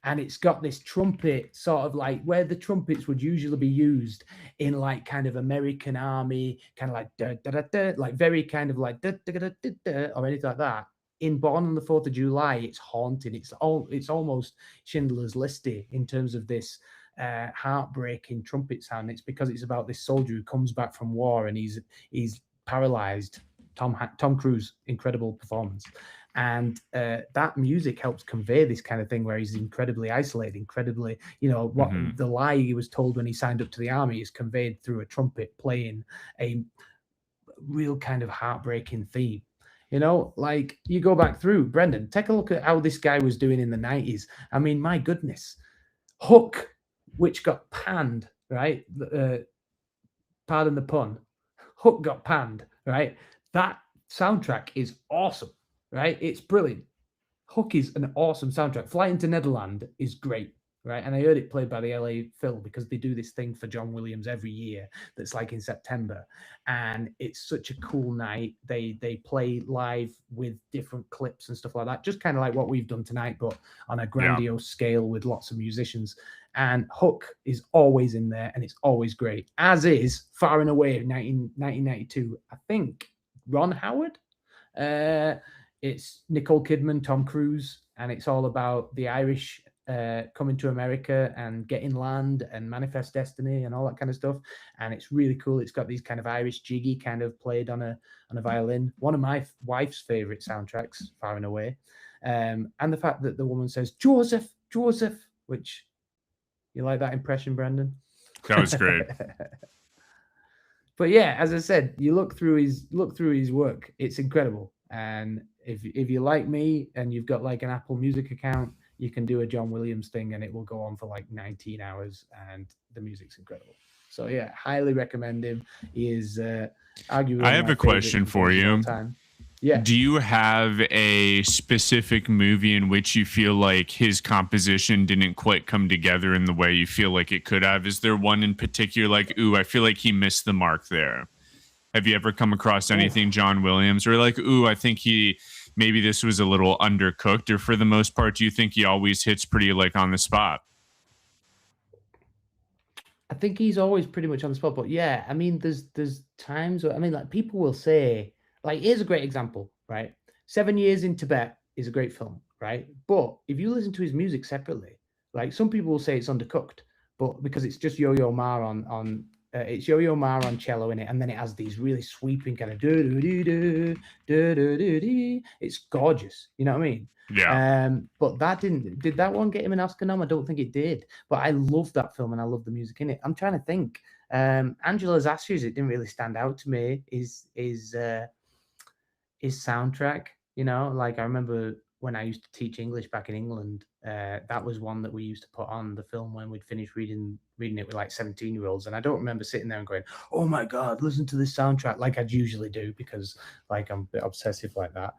Speaker 2: And it's got this trumpet sort of like where the trumpets would usually be used in like kind of American Army, kind of like da, da, da, da, like very kind of like da, da, da, da, da, or anything like that. In Born on the 4th of July, it's haunting. It's almost Schindler's Listy in terms of this heartbreaking trumpet sound. It's because it's about this soldier who comes back from war and he's paralyzed. Tom Cruise, incredible performance. And that music helps convey this kind of thing where he's incredibly isolated, incredibly, you know, what the lie he was told when he signed up to the army is conveyed through a trumpet playing a real kind of heartbreaking theme. You know, like you go back through, Brendan, take a look at how this guy was doing in the 90s. I mean, my goodness. Hook, which got panned, right? Pardon the pun. Hook got panned, right? That soundtrack is awesome. Right, it's brilliant. Hook is an awesome soundtrack. Flying to Netherland is great, right? And I heard it played by the LA Phil because they do this thing for John Williams every year that's like in September, and it's such a cool night. They play live with different clips and stuff like that, just kind of like what we've done tonight, but on a grandiose scale with lots of musicians. And Hook is always in there, and it's always great. As is Far and Away, 1992. I think Ron Howard. It's Nicole Kidman, Tom Cruise, and it's all about the Irish coming to America and getting land and manifest destiny and all that kind of stuff. And it's really cool. It's got these kind of Irish jiggy kind of played on a violin. One of my wife's favorite soundtracks, Far and Away. And the fact that the woman says, Joseph, which you like that impression, Brendan?
Speaker 1: That was great.
Speaker 2: But yeah, as I said, you look through his work, it's incredible. And if you like me and you've got like an Apple Music account, you can do a John Williams thing and it will go on for like 19 hours and the music's incredible. So yeah, highly recommend him. He is arguably.
Speaker 1: I have a question for you.
Speaker 2: Yeah.
Speaker 1: Do you have a specific movie in which you feel like his composition didn't quite come together in the way you feel like it could have? Is there one in particular like, ooh, I feel like he missed the mark there? Have you ever come across anything John Williams or like, ooh, I think maybe this was a little undercooked, or for the most part, do you think he always hits pretty like on the spot?
Speaker 2: I think he's always pretty much on the spot, but yeah, I mean, there's times where, I mean, like people will say, like, here's a great example, right? 7 Years in Tibet is a great film, right? But if you listen to his music separately, like some people will say it's undercooked, but because it's just Yo-Yo Ma on it's Yo-Yo Ma on cello in it, and then it has these really sweeping kind of it's gorgeous, you know what I mean?
Speaker 1: Yeah.
Speaker 2: But did that one get him an Oscar nom? I don't think it did. But I love that film and I love the music in it. I'm trying to think. Angela's Ashes, it didn't really stand out to me. His soundtrack, you know, like I remember when I used to teach English back in England, that was one that we used to put on the film when we'd finish reading it with like 17-year-olds. And I don't remember sitting there and going, oh my God, listen to this soundtrack like I'd usually do, because like I'm a bit obsessive like that.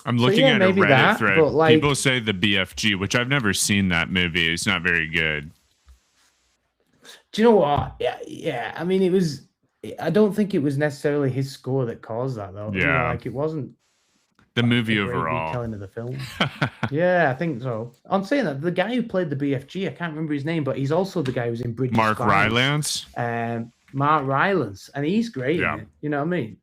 Speaker 1: I'm looking at a Reddit thread.
Speaker 2: Like,
Speaker 1: people say the BFG, which I've never seen that movie. It's not very good.
Speaker 2: Do you know what? Yeah. I mean, I don't think it was necessarily his score that caused that, though.
Speaker 1: Yeah.
Speaker 2: You know, like it wasn't
Speaker 1: the movie overall.
Speaker 2: Retelling of the film. Yeah, I think so. I'm saying that the guy who played the BFG, I can't remember his name, but he's also the guy who's in Bridge of Spies.
Speaker 1: Mark Rylance.
Speaker 2: Mark Rylance, and he's great.
Speaker 1: Yeah.
Speaker 2: In it, you know what I mean?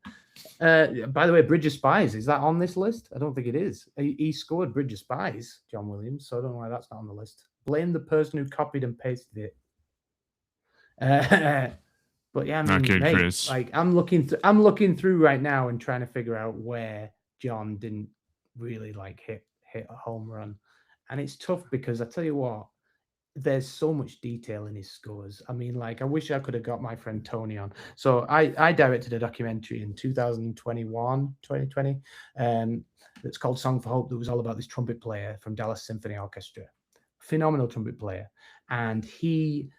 Speaker 2: By the way, Bridge of Spies, is that on this list? I don't think it is. He scored Bridge of Spies, John Williams, so I don't know why that's not on the list. Blame the person who copied and pasted it. But yeah, I
Speaker 1: Not
Speaker 2: mean,
Speaker 1: good,
Speaker 2: mate,
Speaker 1: Chris.
Speaker 2: like I'm looking through right now and trying to figure out where John didn't really like hit a home run, and it's tough because I tell you what, there's so much detail in his scores. I mean, like I wish I could have got my friend Tony on. So I directed a documentary in 2020, that's called Song for Hope, that was all about this trumpet player from Dallas Symphony Orchestra, phenomenal trumpet player, and he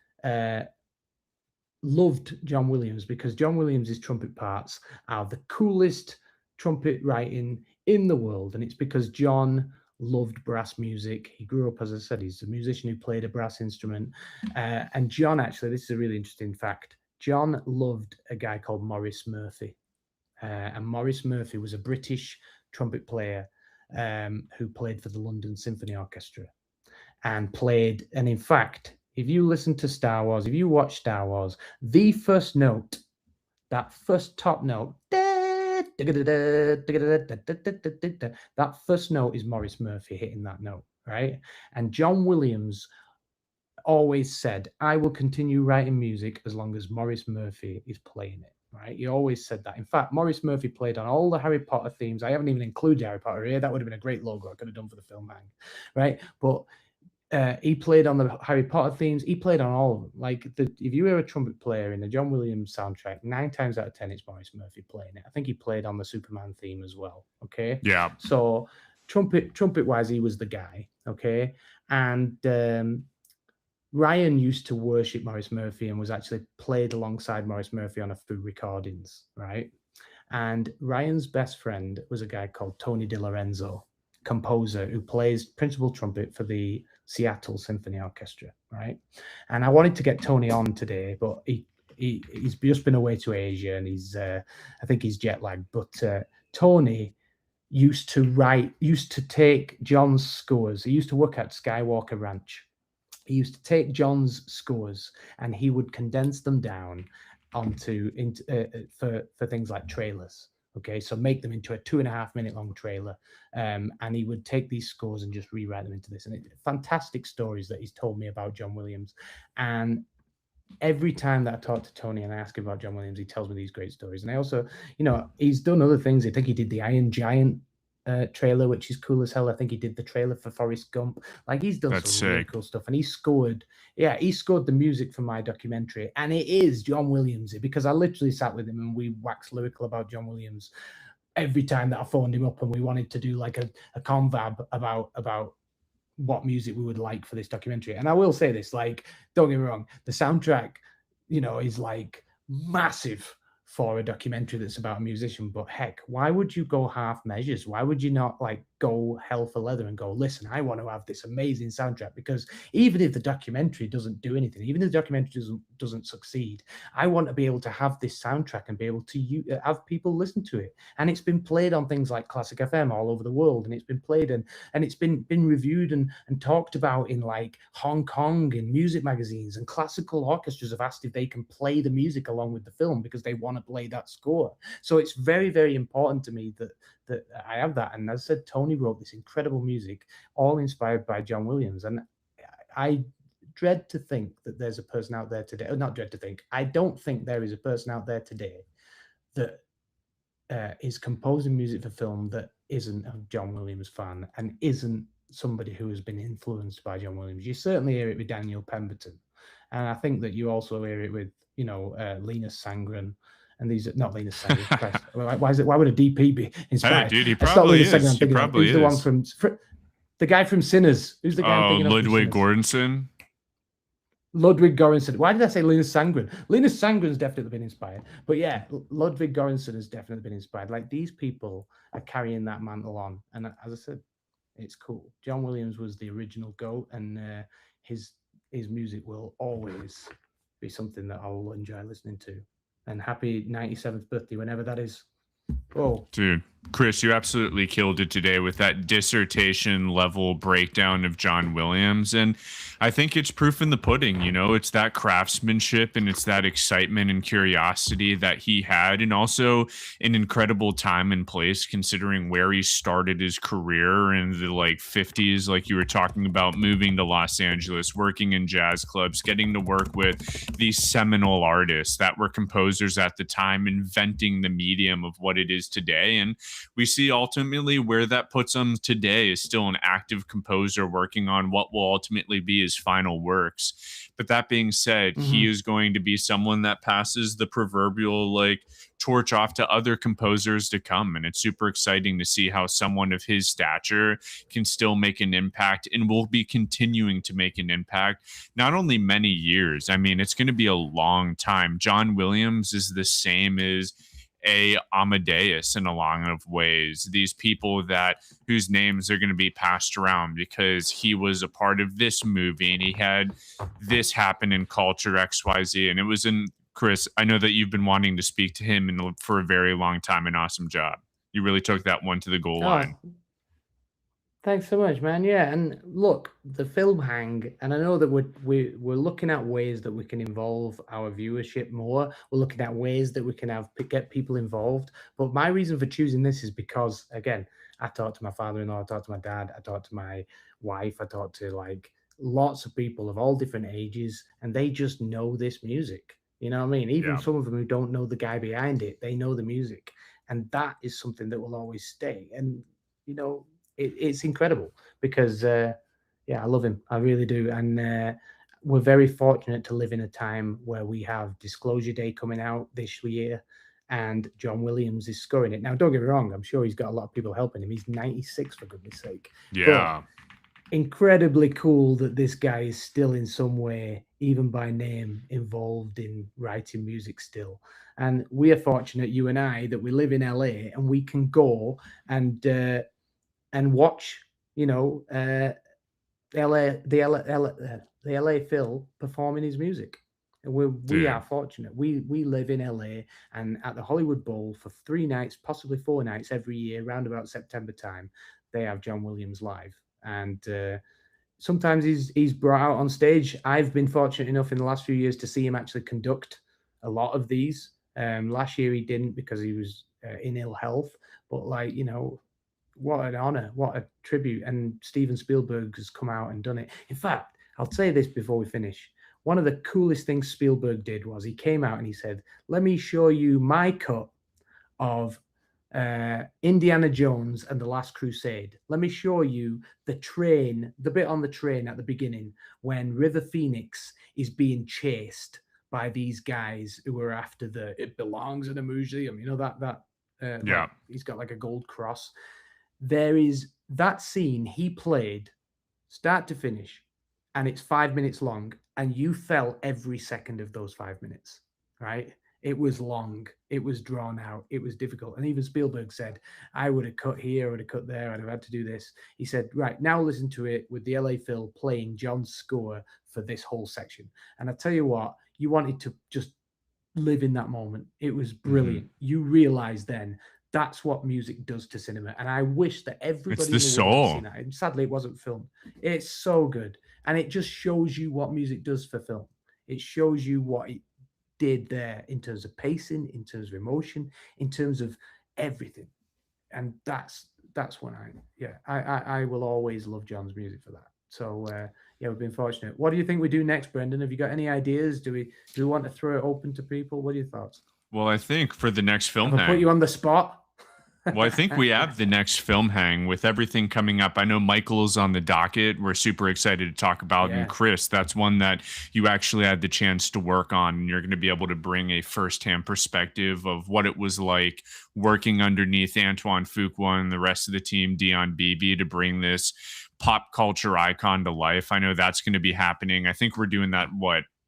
Speaker 2: loved John Williams because John Williams's trumpet parts are the coolest trumpet writing in the world, and it's because John loved brass music. He grew up, as I said, he's a musician who played a brass instrument, and John, actually, this is a really interesting fact, John loved a guy called Maurice Murphy, and Maurice Murphy was a British trumpet player who played for the London Symphony Orchestra, and in fact, if you listen to Star Wars, if you watch Star Wars, the first note, that first top note, that first note is Maurice Murphy hitting that note, right? And John Williams always said, I will continue writing music as long as Maurice Murphy is playing it, right? He always said that. In fact, Maurice Murphy played on all the Harry Potter themes. I haven't even included Harry Potter here. That would have been a great logo I could have done for the film, right? But he played on the Harry Potter themes. He played on all of them. Like, if you hear a trumpet player in the John Williams soundtrack, 9 times out of 10, it's Maurice Murphy playing it. I think he played on the Superman theme as well. Okay.
Speaker 1: Yeah.
Speaker 2: So trumpet wise, he was the guy. Okay. And Ryan used to worship Maurice Murphy and was actually played alongside Maurice Murphy on a few recordings, right? And Ryan's best friend was a guy called Tony DiLorenzo, composer who plays principal trumpet for the Seattle Symphony Orchestra, right? And I wanted to get Tony on today, but he's just been away to Asia, and I think he's jet lagged. But Tony used to take John's scores. He used to work at Skywalker Ranch. He used to take John's scores and he would condense them down for things like trailers. Okay, so make them into a 2.5 minute long trailer, and he would take these scores and just rewrite them into this. And fantastic stories that he's told me about John Williams. And every time that I talk to Tony and I ask him about John Williams, he tells me these great stories. And I also, he's done other things. I think he did the Iron Giant trailer, which is cool as hell. I think he did the trailer for Forrest Gump. Like, he's done some really cool stuff, and he scored the music for my documentary, and it is John Williams, because I literally sat with him and we waxed lyrical about John Williams every time that I phoned him up, and we wanted to do like a confab about what music we would like for this documentary. And I will say this, like, don't get me wrong, the soundtrack, is like massive for a documentary that's about a musician, but heck, why would you go half measures? Why would you not like go hell for leather and go, listen, I want to have this amazing soundtrack? Because even if the documentary doesn't do anything, even if the documentary doesn't succeed, I want to be able to have this soundtrack and be able to have people listen to it. And it's been played on things like Classic FM all over the world, and it's been played and it's been reviewed and talked about in like Hong Kong in music magazines, and classical orchestras have asked if they can play the music along with the film because they want to play that score. So it's very, very important to me that I have that. And as I said, Tony wrote this incredible music, all inspired by John Williams. And I dread to think that there's a person out there today, or not dread to think, I don't think there is a person out there today that is composing music for film that isn't a John Williams fan and isn't somebody who has been influenced by John Williams. You certainly hear it with Daniel Pemberton. And I think that you also hear it with, Linus Sangren. And these are not Linus Sangren. Why would a DP be inspired?
Speaker 1: Hey, dude, he probably is. He probably is.
Speaker 2: The one from the guy from Sinners. Who's the guy?
Speaker 1: Oh, Ludwig Göransson.
Speaker 2: Ludwig Göransson. Why did I say Linus Sangren? Linus Sangren's definitely been inspired. But yeah, Ludwig Göransson has definitely been inspired. Like, these people are carrying that mantle on. And as I said, it's cool. John Williams was the original GOAT, and his music will always be something that I will enjoy listening to. And happy 97th birthday, whenever that is. Oh,
Speaker 1: dude, Chris, you absolutely killed it today with that dissertation level breakdown of John Williams. And I think it's proof in the pudding. It's that craftsmanship and it's that excitement and curiosity that he had, and also an incredible time and place considering where he started his career in the 50s, like you were talking about, moving to Los Angeles, working in jazz clubs, getting to work with these seminal artists that were composers at the time, inventing the medium of what it is today. And we see ultimately where that puts him today is still an active composer working on what will ultimately be his final works. But that being said, he is going to be someone that passes the proverbial torch off to other composers to come. And it's super exciting to see how someone of his stature can still make an impact and will be continuing to make an impact, not only many years. I mean, it's going to be a long time. John Williams is the same as a Amadeus in a lot of ways. These people whose names are going to be passed around because he was a part of this movie and he had this happen in culture XYZ. And it was in Chris. I know that you've been wanting to speak to him for a very long time. An awesome job. You really took that one to the goal line.
Speaker 2: Thanks so much, man. Yeah, and look, the film hang, and I know that we're looking at ways that we can involve our viewership more. We're looking at ways that we can get people involved. But my reason for choosing this is because, again, I talked to my father-in-law, I talked to my dad, I talked to my wife, I talked to lots of people of all different ages, and they just know this music. You know what I mean? Even some of them who don't know the guy behind it, they know the music, and that is something that will always stay. And it's incredible because I love him. I really do. And we're very fortunate to live in a time where we have Disclosure Day coming out this year and John Williams is scoring it. Now, don't get me wrong. I'm sure he's got a lot of people helping him. He's 96, for goodness sake.
Speaker 1: Yeah.
Speaker 2: But incredibly cool that this guy is still in some way, even by name, involved in writing music still. And we are fortunate, you and I, that we live in LA and we can go and watch, the LA Phil performing his music. And we are fortunate. We live in LA, and at the Hollywood Bowl for 3 nights, possibly 4 nights every year, around about September time, they have John Williams live. And sometimes he's brought out on stage. I've been fortunate enough in the last few years to see him actually conduct a lot of these. Last year he didn't because he was in ill health, but what an honor, what a tribute. And Steven Spielberg has come out and done it. In fact, I'll say this before we finish. One of the coolest things Spielberg did was he came out and he said, let me show you my cut of Indiana Jones and the Last Crusade. Let me show you the bit on the train at the beginning when River Phoenix is being chased by these guys who are after it belongs in a museum. He's got a gold cross. There is that scene he played start to finish, and it's 5 minutes long, and you felt every second of those 5 minutes, right? It was long, it was drawn out, it was difficult. And even Spielberg said, I would have cut here, I would have cut there, I'd have had to do this. He said, right, now listen to it with the LA Phil playing John's score for this whole section. And I tell you what, you wanted to just live in that moment. It was brilliant. You realize then that's what music does to cinema. And I wish that everybody in the world had seen that. And sadly, it wasn't filmed. It's so good. And it just shows you what music does for film. It shows you what it did there in terms of pacing, in terms of emotion, in terms of everything. And that's when I will always love John's music for that. So we've been fortunate. What do you think we do next, Brendan? Have you got any ideas? Do we want to throw it open to people? What are your thoughts?
Speaker 1: Well, I think for the next film
Speaker 2: hang, put you on the spot.
Speaker 1: Well, I think we have the next film hang with everything coming up. I know Michael's on the docket. We're super excited to talk about. Yeah. And Chris, that's one that you actually had the chance to work on. And you're going to be able to bring a firsthand perspective of what it was like working underneath Antoine Fuqua and the rest of the team, Dion Beebe, to bring this pop culture icon to life. I know that's going to be happening. I think we're doing that,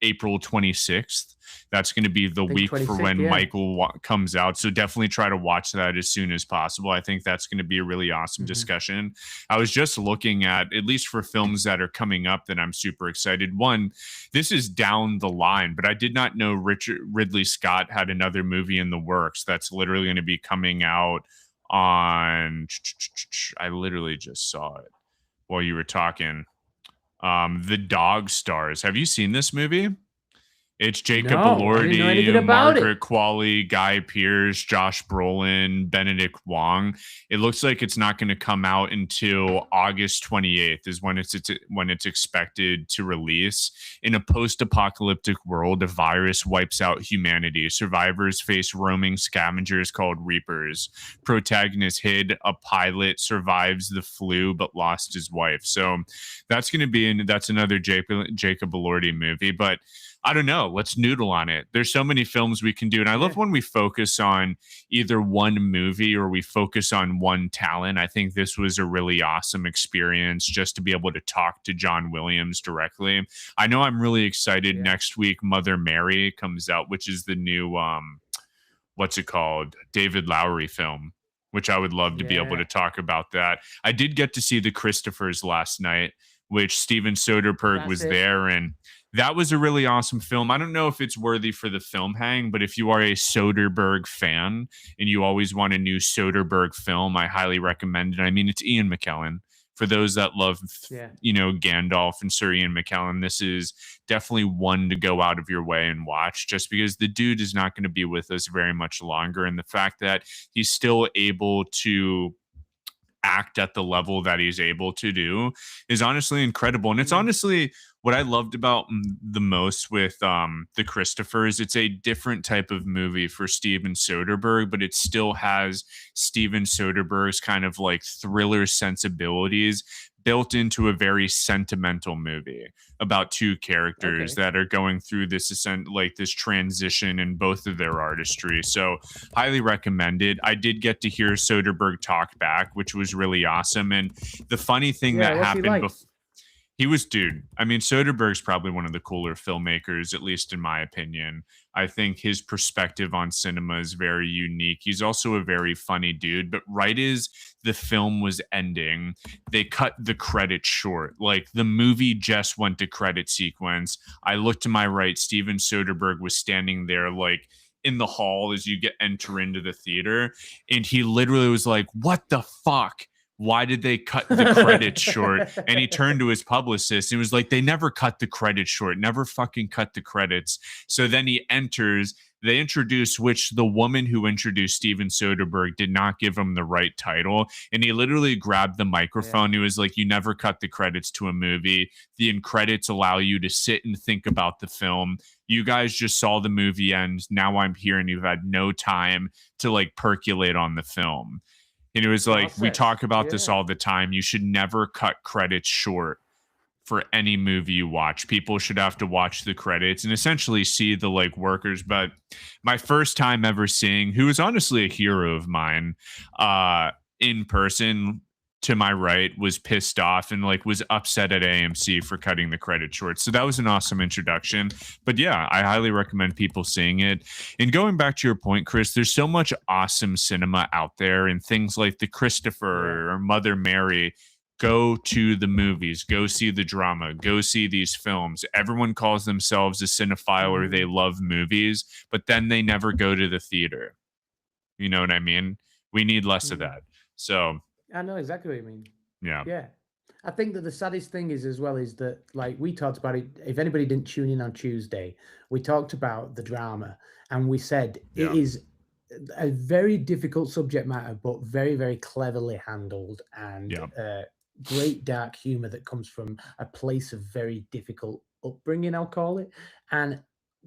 Speaker 1: April 26th. That's going to be the week for when Michael comes out. So definitely try to watch that as soon as possible. I think that's going to be a really awesome discussion. I was just looking at least for films that are coming up that I'm super excited. One, this is down the line, but I did not know Ridley Scott had another movie in the works that's literally going to be coming out on. I literally just saw it while you were talking. The Dog Stars. Have you seen this movie? It's Jacob
Speaker 2: No, I didn't know anything
Speaker 1: Elordi,
Speaker 2: about it.
Speaker 1: Margaret Qualley, Guy Pearce, Josh Brolin, Benedict Wong. It looks like it's not going to come out until August 28th is when it's expected to release. In a post-apocalyptic world, a virus wipes out humanity. Survivors face roaming scavengers called Reapers. Protagonist Hid, a pilot, survives the flu but lost his wife. So that's going to be that's another Jacob Elordi movie, but I don't know. Let's noodle on it. There's so many films we can do. And I love when we focus on either one movie or we focus on one talent. I think this was a really awesome experience just to be able to talk to John Williams directly. I know I'm really excited. Next week, Mother Mary comes out, which is the new, what's it called? David Lowery film, which I would love to be able to talk about that. I did get to see the Christophers last night, which Steven Soderbergh was there, and that was a really awesome film. I don't know if it's worthy for the film hang, but if you are a Soderbergh fan and you always want a new Soderbergh film, I highly recommend it. I mean, it's Ian McKellen. For those that love, Gandalf and Sir Ian McKellen, this is definitely one to go out of your way and watch, just because the dude is not going to be with us very much longer. And the fact that he's still able to act at the level that he's able to do is honestly incredible. And it's honestly what I loved about the most with the Christophers. It's a different type of movie for Steven Soderbergh, but it still has Steven Soderbergh's kind of like thriller sensibilities built into a very sentimental movie about two characters that are going through this this transition in both of their artistry. So highly recommended. I did get to hear Soderbergh talk back, which was really awesome. And the funny thing that happened before, he was, dude, I mean, Soderbergh's probably one of the cooler filmmakers, at least in my opinion. I think his perspective on cinema is very unique. He's also a very funny dude, but right as the film was ending, they cut the credits short. Like, the movie just went to credit sequence. I looked to my right, Steven Soderbergh was standing there, like, in the hall as you enter into the theater, and he literally was like, "What the fuck? Why did they cut the credits short?" And he turned to his publicist and was like, "They never cut the credits short, never fucking cut the credits." So then he enters, they introduce, which the woman who introduced Steven Soderbergh did not give him the right title. And he literally grabbed the microphone. He was like, "You never cut the credits to a movie. The end credits allow you to sit and think about the film. You guys just saw the movie end. Now I'm here and you've had no time to like percolate on the film." And it was like, we talk about this all the time. You should never cut credits short for any movie you watch. People should have to watch the credits and essentially see the like workers. But my first time ever seeing, who was honestly a hero of mine, in person, to my right, was pissed off and like was upset at AMC for cutting the credit short. So that was an awesome introduction. But yeah, I highly recommend people seeing it. And going back to your point, Chris, there's so much awesome cinema out there, and things like the Christopher or Mother Mary. Go to the movies, go see the drama, go see these films. Everyone calls themselves a cinephile or they love movies, but then they never go to the theater. You know what I mean? We need less of that. So
Speaker 2: I know exactly what you mean.
Speaker 1: Yeah.
Speaker 2: I think that the saddest thing is as well is that, like, we talked about it. If anybody didn't tune in on Tuesday, we talked about the drama, and we said it is a very difficult subject matter, but very, very cleverly handled, and great dark humor that comes from a place of very difficult upbringing, I'll call it. And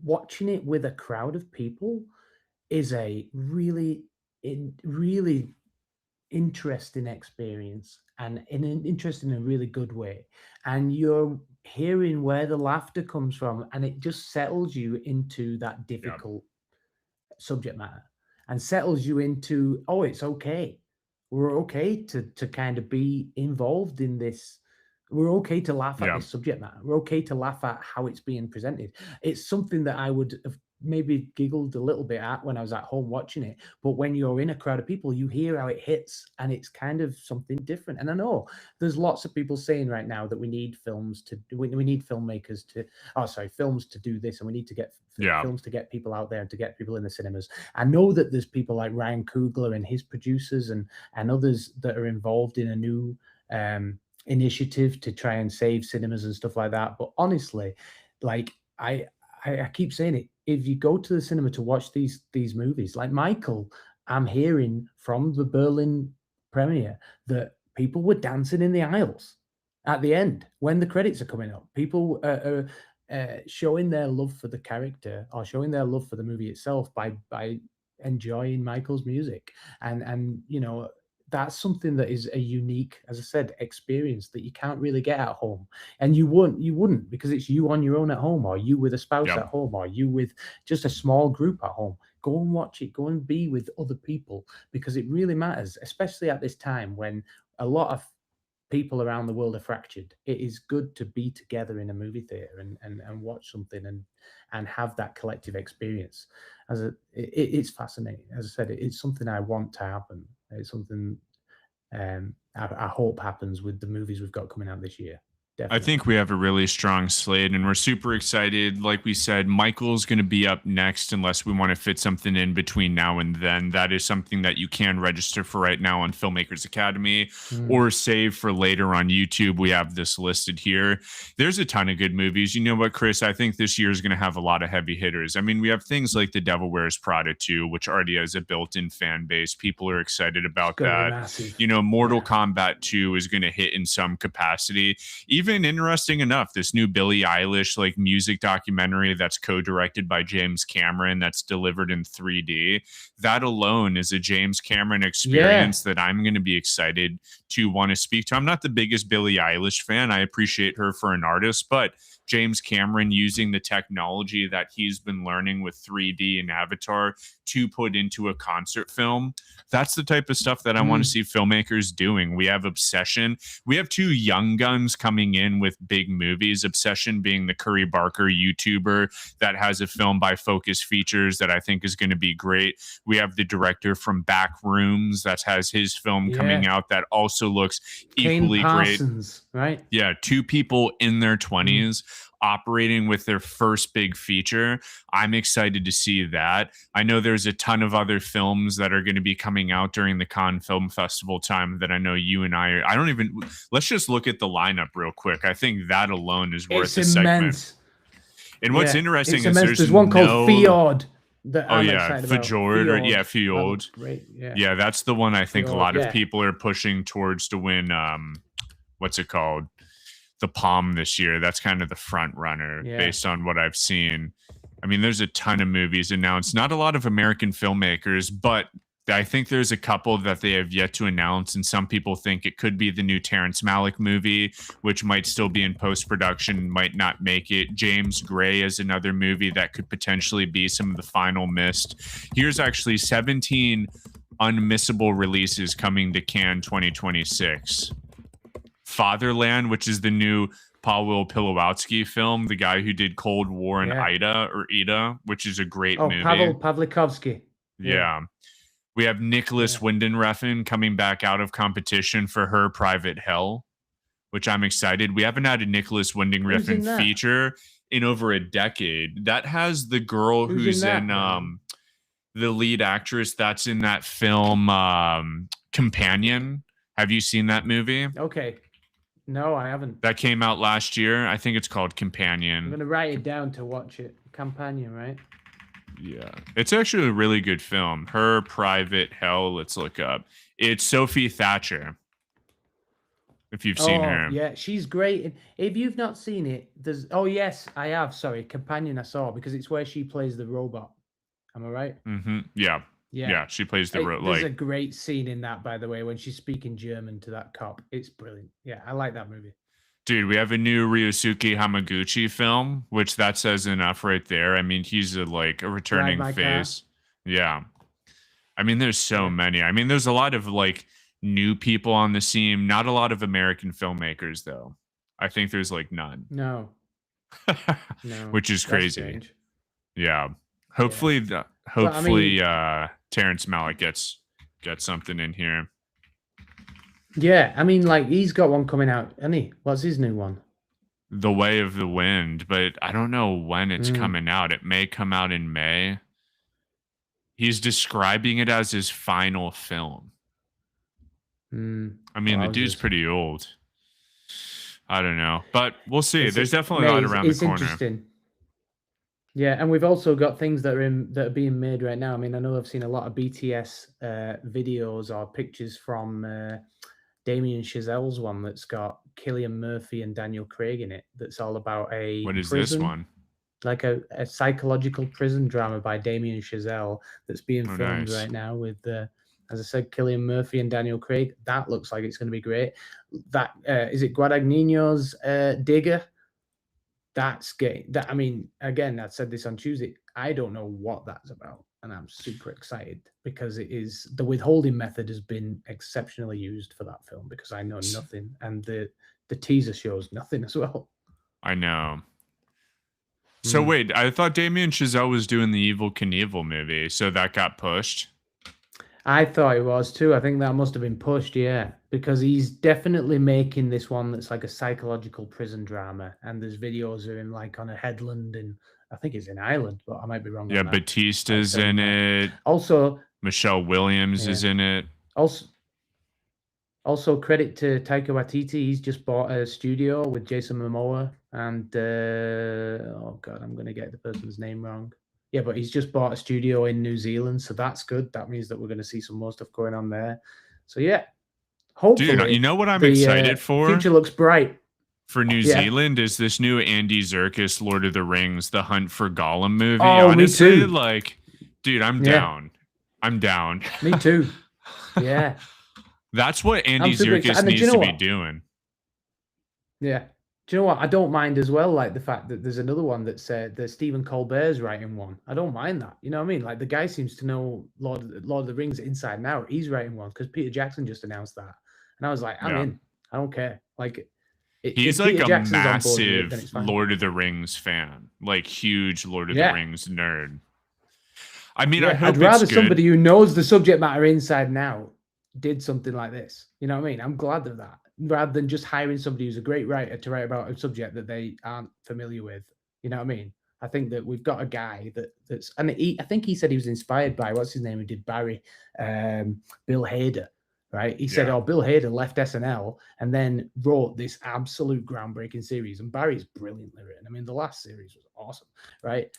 Speaker 2: watching it with a crowd of people is a really interesting experience, and interesting in a really good way. And you're hearing where the laughter comes from, and it just settles you into that difficult subject matter and settles you into, oh, it's okay. We're okay to kind of be involved in this. We're okay to laugh at this subject matter. We're okay to laugh at how it's being presented. It's something that I would have maybe giggled a little bit at when I was at home watching it. But when you're in a crowd of people, you hear how it hits, and it's kind of something different. And I know there's lots of people saying right now that we need films to, we need filmmakers to, films to do this, and we need to get films to get people out there and to get people in the cinemas. I know that there's people like Ryan Coogler and his producers and others that are involved in a new initiative to try and save cinemas and stuff like that. But honestly, like I keep saying it, if you go to the cinema to watch these movies, like Michael, I'm hearing from the Berlin premiere that people were dancing in the aisles at the end when the credits are coming up. People are showing their love for the character or showing their love for the movie itself by enjoying Michael's music. And you know, that's something that is a unique, as I said, experience that you can't really get at home. And you wouldn't because it's you on your own at home, or you with a spouse at home, or you with just a small group at home. Go and watch it. Go and be with other people, because it really matters, especially at this time when a lot of people around the world are fractured. It is good to be together in a movie theater and watch something and have that collective experience. It's fascinating. As I said, it's something I want to happen. It's something I hope happens with the movies we've got coming out this year. Definitely.
Speaker 1: I think we have a really strong slate, and we're super excited. Like we said, Michael's going to be up next unless we want to fit something in between now and then. That is something that you can register for right now on Filmmakers Academy or save for later on YouTube. We have this listed here. There's a ton of good movies. You know what, Chris? I think this year is going to have a lot of heavy hitters. I mean, we have things like The Devil Wears Prada 2, which already has a built-in fan base. People are excited about that. You know, Mortal Kombat 2 is going to hit in some capacity. Even interesting enough, this new Billie Eilish like music documentary that's co-directed by James Cameron, that's delivered in 3D. That alone is a James Cameron experience that I'm going to be excited to want to speak to. I'm not the biggest Billie Eilish fan. I appreciate her for an artist, but James Cameron using the technology that he's been learning with 3D and Avatar to put into a concert film. That's the type of stuff that I want to see filmmakers doing. We have Obsession. We have two young guns coming in with big movies. Obsession being the Curry Barker YouTuber that has a film by Focus Features that I think is going to be great. We have the director from Backrooms that has his film coming out that also looks equally great.
Speaker 2: Right?
Speaker 1: Yeah, two people in their 20s operating with their first big feature. I'm excited to see that. I know there's a ton of other films that are going to be coming out during the Cannes Film Festival time that I know you and let's just look at the lineup real quick. I think that alone is worth a segment. And what's interesting is
Speaker 2: there's one called Fjord.
Speaker 1: Fjord. Yeah, Fjord.
Speaker 2: Great.
Speaker 1: Yeah, that's the one I think
Speaker 2: Fjord,
Speaker 1: a lot of people are pushing towards to win. What's it called? The Palm this year. That's kind of the front runner based on what I've seen. I mean, there's a ton of movies announced, not a lot of American filmmakers, but I think there's a couple that they have yet to announce. And some people think it could be the new Terrence Malick movie, which might still be in post-production, might not make it. James Gray is another movie that could potentially be some of the final missed. Here's actually 17 unmissable releases coming to Cannes 2026. Fatherland, which is the new Paweł Pilowski film, the guy who did Cold War and Ida, which is a great movie.
Speaker 2: Paweł Pawlikowski.
Speaker 1: Yeah. We have Nicholas Winding Refn coming back out of competition for Her Private Hell, which I'm excited. We haven't had a Nicholas Winding Refn feature in over a decade. That has the girl who's in the lead actress that's in that film Companion. Have you seen that movie?
Speaker 2: Okay. No, I haven't.
Speaker 1: That came out last year. I think it's called Companion.
Speaker 2: I'm going to write it down to watch it. Companion, right?
Speaker 1: Yeah. It's actually a really good film. Her Private Hell. Let's look up. It's Sophie Thatcher. If you've seen her.
Speaker 2: Yeah, she's great. If you've not seen it, there's... Oh, yes, I have. Sorry. Companion I saw, because it's where she plays the robot. Am I right?
Speaker 1: Mm-hmm. Yeah. Yeah, she plays the
Speaker 2: There's a great scene in that, by the way, when she's speaking German to that cop. It's brilliant. Yeah, I like that movie.
Speaker 1: Dude, we have a new Ryosuke Hamaguchi film, which that says enough right there. I mean, he's a returning face. Yeah. I mean, there's so many. I mean, there's a lot of new people on the scene. Not a lot of American filmmakers, though. I think there's none.
Speaker 2: No.
Speaker 1: Which is crazy.
Speaker 2: Strange.
Speaker 1: Yeah. Hopefully,
Speaker 2: But,
Speaker 1: Terrence Malick gets something in here.
Speaker 2: Yeah, I mean, like he's got one coming out, hasn't he? What's his new one?
Speaker 1: The Way of the Wind, but I don't know when it's coming out. It may come out in May. He's describing it as his final film. I mean, the dude's pretty old. I don't know, but we'll see. There's definitely a lot around the corner.
Speaker 2: Interesting. Yeah, and we've also got things that are being made right now. I mean, I know I've seen a lot of BTS videos or pictures from Damien Chazelle's one that's got Cillian Murphy and Daniel Craig in it. That's all about a
Speaker 1: what is
Speaker 2: prison,
Speaker 1: this one?
Speaker 2: Like a psychological prison drama by Damien Chazelle that's being filmed right now with, as I said, Cillian Murphy and Daniel Craig. That looks like it's going to be great. That is it Guadagnino's Digger? That's great. That, I mean, again, I said this on Tuesday. I don't know what that's about, and I'm super excited because it is the withholding method has been exceptionally used for that film because I know nothing, and the teaser shows nothing as well.
Speaker 1: I know. So wait, I thought Damien Chazelle was doing the Evel Knievel movie, so that got pushed.
Speaker 2: I thought it was too. I think that must have been pushed, yeah, because he's definitely making this one that's like a psychological prison drama, and there's videos of him like on a headland, and I think it's in Ireland, but I might be wrong.
Speaker 1: Yeah, Batista's in it.
Speaker 2: Also,
Speaker 1: Michelle Williams is in it.
Speaker 2: Also, credit to Taika Waititi. He's just bought a studio with Jason Momoa and oh god, I'm going to get the person's name wrong. Yeah, but he's just bought a studio in New Zealand, so that's good. That means that we're going to see some more stuff going on there. So yeah, hopefully.
Speaker 1: Dude, you know what I'm excited for?
Speaker 2: Future looks bright.
Speaker 1: For New Zealand is this new Andy Serkis Lord of the Rings, The Hunt for Gollum movie.
Speaker 2: Oh,
Speaker 1: honestly,
Speaker 2: me too.
Speaker 1: like, dude, I'm down. I'm down.
Speaker 2: Me too. Yeah.
Speaker 1: That's what Andy Serkis needs to be doing.
Speaker 2: Yeah. Do you know what? I don't mind as well, like the fact that there's another one that said that Stephen Colbert's writing one. I don't mind that. You know what I mean? Like the guy seems to know Lord of the Rings inside and out. He's writing one because Peter Jackson just announced that. And I was like, I'm in. I don't care. Like
Speaker 1: he's like a massive Lord of the Rings fan, like huge Lord of the Rings nerd. I mean, I hope
Speaker 2: I'd rather
Speaker 1: it's good.
Speaker 2: somebody who knows the subject matter inside and out did something like this. You know what I mean? I'm glad of that. Rather than just hiring somebody who's a great writer to write about a subject that they aren't familiar with. You know what I mean? I think that we've got a guy that's, and I think he said he was inspired by, what's his name, who did Barry, Bill Hader, right? He said, Bill Hader left SNL and then wrote this absolute groundbreaking series. And Barry's brilliantly written. I mean, the last series was awesome, right?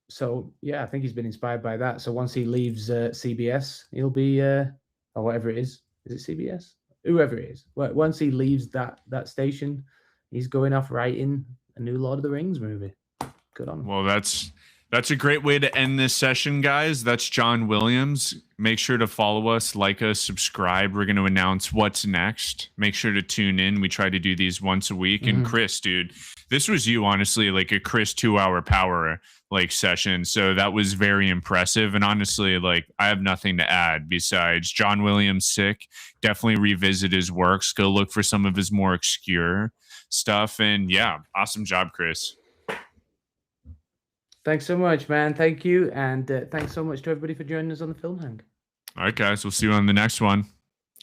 Speaker 2: So, yeah, I think he's been inspired by that. So once he leaves CBS, he'll be, or whatever it is it CBS? Whoever it is, once he leaves that station, he's going off writing a new Lord of the Rings movie. Good on him.
Speaker 1: Well, that's a great way to end this session, guys. That's John Williams. Make sure to follow us, like us, subscribe. We're going to announce what's next. Make sure to tune in. We try to do these once a week. And Chris, dude, this was you, honestly, like a Chris 2-hour power session. So that was very impressive. And honestly, like I have nothing to add besides John Williams sick. Definitely revisit his works. Go look for some of his more obscure stuff. And yeah, awesome job, Chris.
Speaker 2: Thanks so much, man. Thank you. And thanks so much to everybody for joining us on the Film Hang.
Speaker 1: All right, guys. We'll see you on the next one.